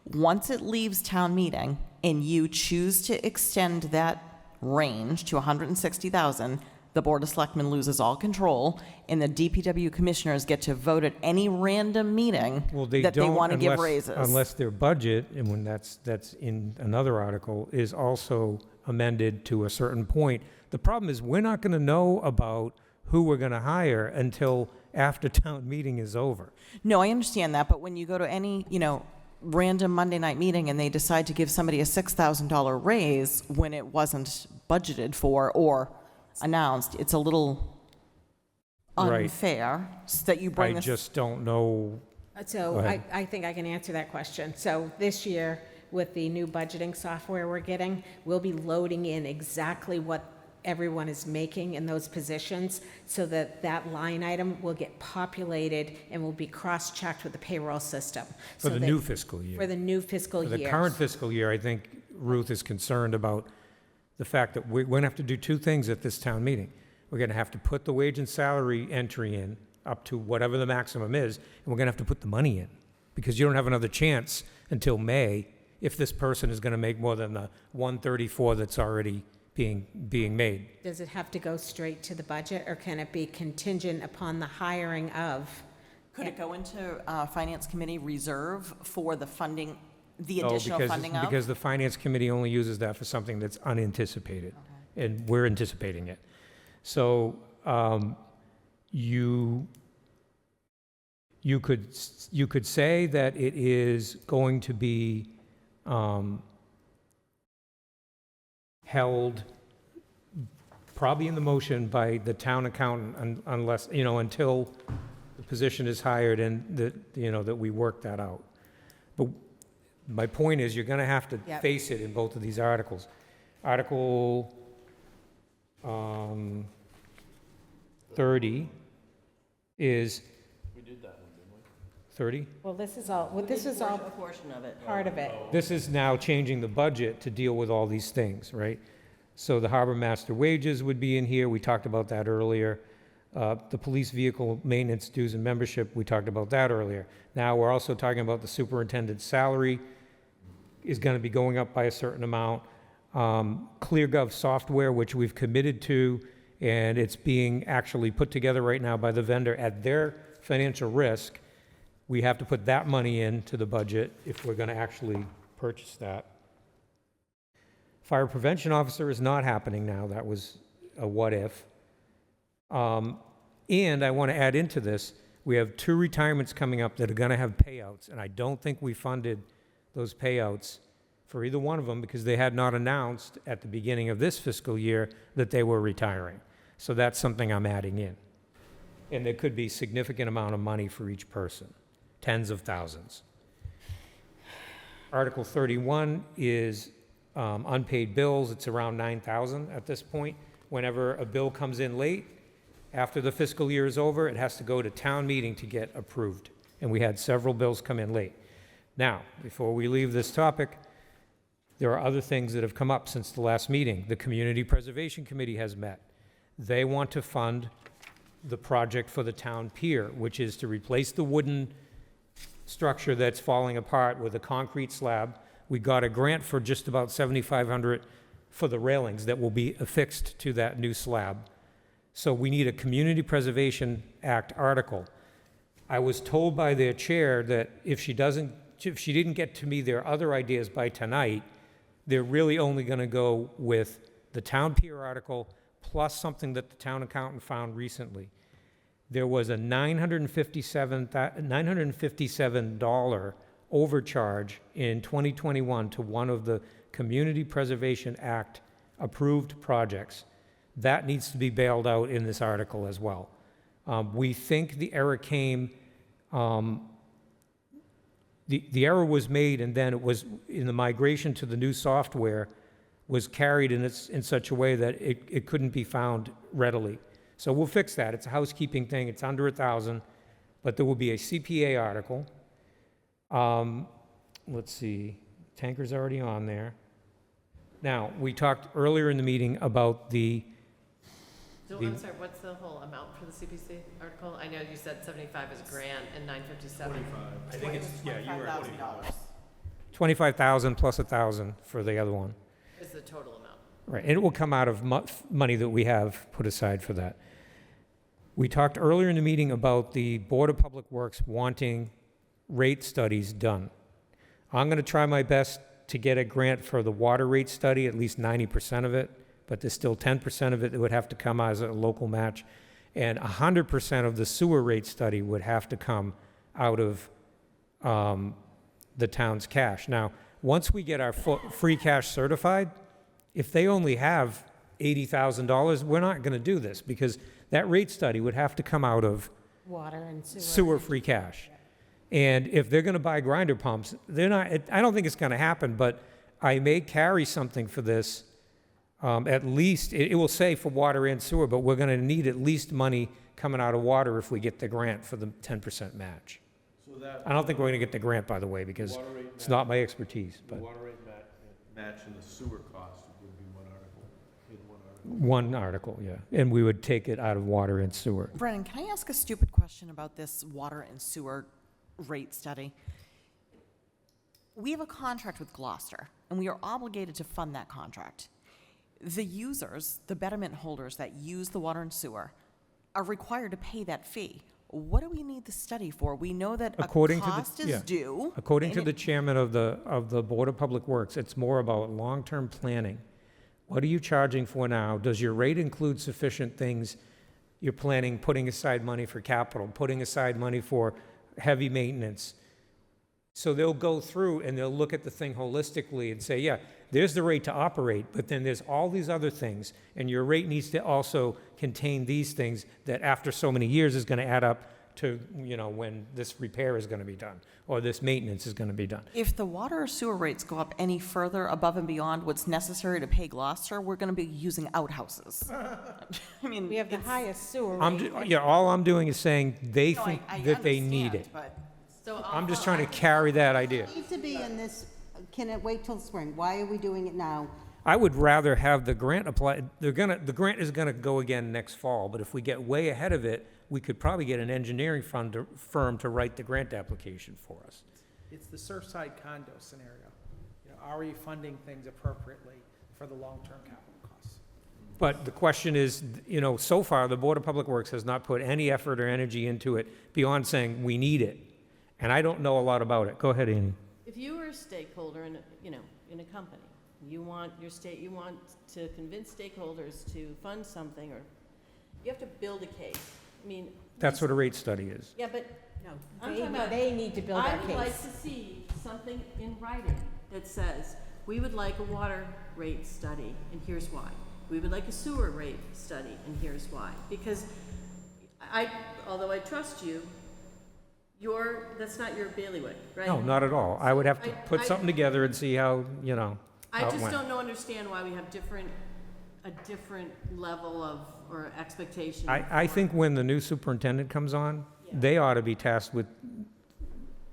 once it leaves town meeting and you choose to extend that range to 160,000, the Board of Selectmen loses all control, and the DPW commissioners get to vote at any random meeting Well, they that they don't want to give unless- raises. Unless their budget, and when that's in another article, is also amended to a certain point. The problem is, we're not going to know about who we're going to hire until after town meeting is over. No, I understand that, but when you go to any, random Monday night meeting and they decide to give somebody a $6,000 raise when it wasn't budgeted for or announced, it's a little Right. unfair that you bring I this. just don't know. So Go ahead. I think I can answer that question. So this year, with the new budgeting software we're getting, we'll be loading in exactly what everyone is making in those positions, so that that line item will get populated and will be cross-checked with the payroll system. For So the that- new fiscal year. For the new fiscal For year. the current fiscal year, I think Ruth is concerned about the fact that we're going to have to do two things at this town meeting. We're going to have to put the wage and salary entry in up to whatever the maximum is, and we're going to have to put the money in, because you don't have another chance until May if this person is going to make more than the 134 that's already being made. Does it have to go straight to the budget, or can it be contingent upon the hiring of? Could it go into Finance Committee reserve for the funding, the No, additional funding of? because the finance committee only uses that for something that's unanticipated, and we're anticipating it. So you could say that it is going to be held probably in the motion by the town accountant unless, until the position is hired and that we work that out. But my point is, you're going to have to Yep. face it in both of these articles. Article 30 is, We did that one, didn't we? 30? Well, this is all A portion of it. part of it. This is now changing the budget to deal with all these things, right? So the harbor master wages would be in here, we talked about that earlier. The police vehicle maintenance dues and membership, we talked about that earlier. Now, we're also talking about the superintendent's salary is going to be going up by a certain amount. ClearGov software, which we've committed to, and it's being actually put together right now by the vendor at their financial risk. We have to put that money into the budget if we're going to actually purchase that. Fire prevention officer is not happening now. That was a what if. And I want to add into this, we have 2 retirements coming up that are going to have payouts, and I don't think we funded those payouts for either one of them because they had not announced at the beginning of this fiscal year that they were retiring. So that's something I'm adding in. And there could be significant amount of money for each person, tens of thousands. Article 31 is unpaid bills. It's around 9,000 at this point. Whenever a bill comes in late, after the fiscal year is over, it has to go to town meeting to get approved. And we had several bills come in late. Now, before we leave this topic, there are other things that have come up since the last meeting. The Community Preservation Committee has met. They want to fund the project for the town pier, which is to replace the wooden structure that's falling apart with a concrete slab. We got a grant for just about $7,500 for the railings that will be affixed to that new slab. So we need a Community Preservation Act article. I was told by their chair that if she didn't get to me their other ideas by tonight, they're really only going to go with the town pier article plus something that the town accountant found recently. There was a $957 overcharge in 2021 to one of the Community Preservation Act approved projects. That needs to be bailed out in this article as well. We think the error came, the error was made, and then it was in the migration to the new software was carried in such a way that it couldn't be found readily. So we'll fix that. It's a housekeeping thing. It's under 1,000, but there will be a CPA article. Let's see, tanker's already on there. Now, we talked earlier in the meeting about So, I'm sorry, what's the whole amount for the CPC article? I know you said 75 is grant and 957. I think it's, yeah, you were at 25,000 plus 1,000 for the other one. Is the total amount. Right, and it will come out of money that we have put aside for that. We talked earlier in the meeting about the Board of Public Works wanting rate studies done. I'm going to try my best to get a grant for the water rate study, at least 90% of it, but there's still 10% of it that would have to come as a local match, and 100% of the sewer rate study would have to come out of the town's cash. Now, once we get our free cash certified, if they only have $80,000, we're not going to do this, because that rate study would have to come out of Water and sewer. sewer free cash. And if they're going to buy grinder pumps, they're not, I don't think it's going to happen, but I may carry something for this. At least, it will say for water and sewer, but we're going to need at least money coming out of water if we get the grant for the 10% match. So that. I don't think we're going to get the grant, by the way, because water rate it's match- not my expertise, The but water rate match and the sewer cost would be one article, in one article. one article, yeah. And we would take it out of water and sewer. Brennan, can I ask a stupid question about this water and sewer rate study? We have a contract with Gloucester, and we are obligated to fund that contract. The users, the betterment holders that use the water and sewer, are required to pay that fee. What do we need the study for? We know that a cost is due. According to and the chairman of the Board of Public Works, it's more about long-term planning. What are you charging for now? Does your rate include sufficient things? You're planning, putting aside money for capital, putting aside money for heavy maintenance. So they'll go through and they'll look at the thing holistically and say, yeah, there's the rate to operate, but then there's all these other things, and your rate needs to also contain these things that after so many years is going to add up to, you know, when this repair is going to be done, or this maintenance is going to be done. If the water or sewer rates go up any further above and beyond what's necessary to pay Gloucester, we're going to be using outhouses. I mean, We have the highest sewer rate. Yeah, all I'm doing is saying they No, think I that they need it. understand, but So I'm just trying to carry that idea. Needs to be in this, can it wait till spring? Why are we doing it now? I would rather have the grant applied. The grant is gonna go again next fall, but if we get way ahead of it, we could probably get an engineering firm to write the grant application for us. It's the Surfside condo scenario. You know, are we funding things appropriately for the long-term capital costs? But the question is, you know, so far, the Board of Public Works has not put any effort or energy into it beyond saying, we need it. And I don't know a lot about it. Go ahead, Amy. If you were a stakeholder in, in a company, you want to convince stakeholders to fund something, or you have to build a case. I mean. That's what a rate study is. Yeah, but No, I'm talking about. they need to build I that would like case. to see something in writing that says, we would like a water rate study, and here's why. We would like a sewer rate study, and here's why. Because although I trust you, that's not your bailiwick, right? No, not at all. I would have to put I- something together and see how, you know, I how it just went. don't understand why we have a different level of, or expectation. I think when the new superintendent comes on, they ought to be tasked with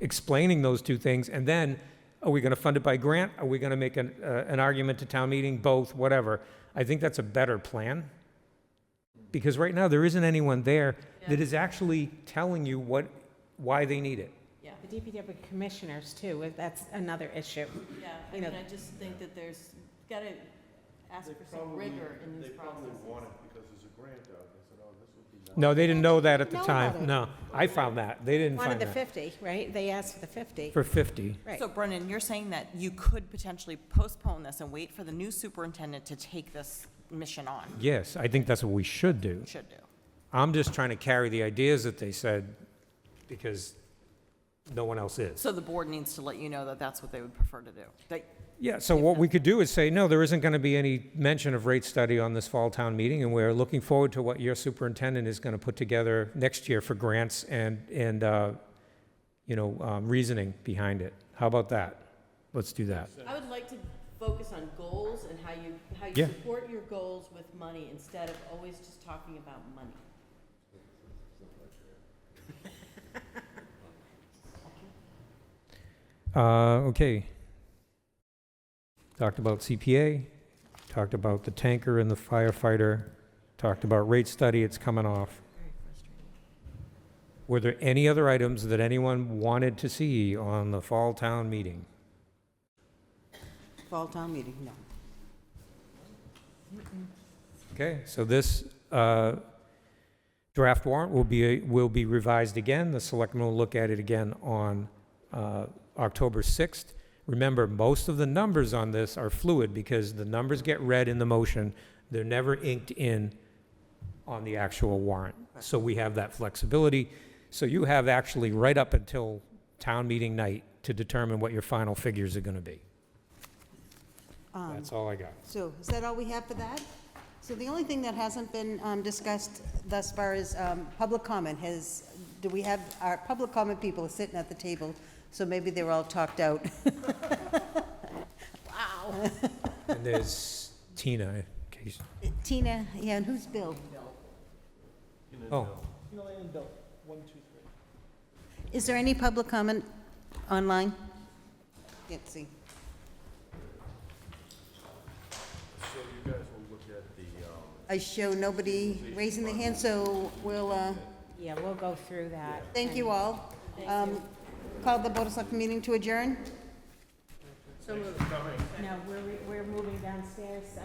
explaining those two things, and then, are we going to fund it by grant? Are we going to make an argument to town meeting? Both, whatever. I think that's a better plan, because right now, there isn't anyone there that is actually telling you why they need it. Yeah, The DPW commissioners too, that's another issue. yeah, I You mean, know- I just think that there's, gotta ask for some rigor in these They probably processes. want it because there's a grant out. They said, oh, this would be nice. No, they didn't know that at the Know time. about it. No, I found that. They didn't Wanted find the that. 50, right? They asked for the 50. For 50. Right. So Brennan, you're saying that you could potentially postpone this and wait for the new superintendent to take this mission on? Yes, I think that's what we should do. Should do. I'm just trying to carry the ideas that they said, because no one else is. So the board needs to let you know that that's what they would prefer to do. Yeah, so what we could do is say, no, there isn't going to be any mention of rate study on this fall town meeting, and we're looking forward to what your superintendent is going to put together next year for grants and reasoning behind it. How about that? Let's do that. I would like to focus on goals and how you Yeah. support your goals with money instead of always just talking about money. Okay. Talked about CPA, talked about the tanker and the firefighter, talked about rate study, it's coming off. Were there any other items that anyone wanted to see on the fall town meeting? Fall town meeting, no. Okay, so this draft warrant will be revised again. The selectmen will look at it again on October 6th. Remember, most of the numbers on this are fluid because the numbers get read in the motion. They're never inked in on the actual warrant. So we have that flexibility. So you have actually right up until town meeting night to determine what your final figures are going to be. That's all I got. So is that all we have for that? So the only thing that hasn't been discussed thus far is public comment. Do we have, our public comment people are sitting at the table, so maybe they're all talked out. Wow. And there's Tina, in case. Tina, yeah, and who's Bill? Oh, Elaine and Bill, 1, 2, 3. Is there any public comment online? Can't see. So you guys will look at the, I show nobody raising their hand, so we'll, Yeah, we'll go through that. thank you all. Call the Board of Selectmen meeting to adjourn. No, we're moving downstairs.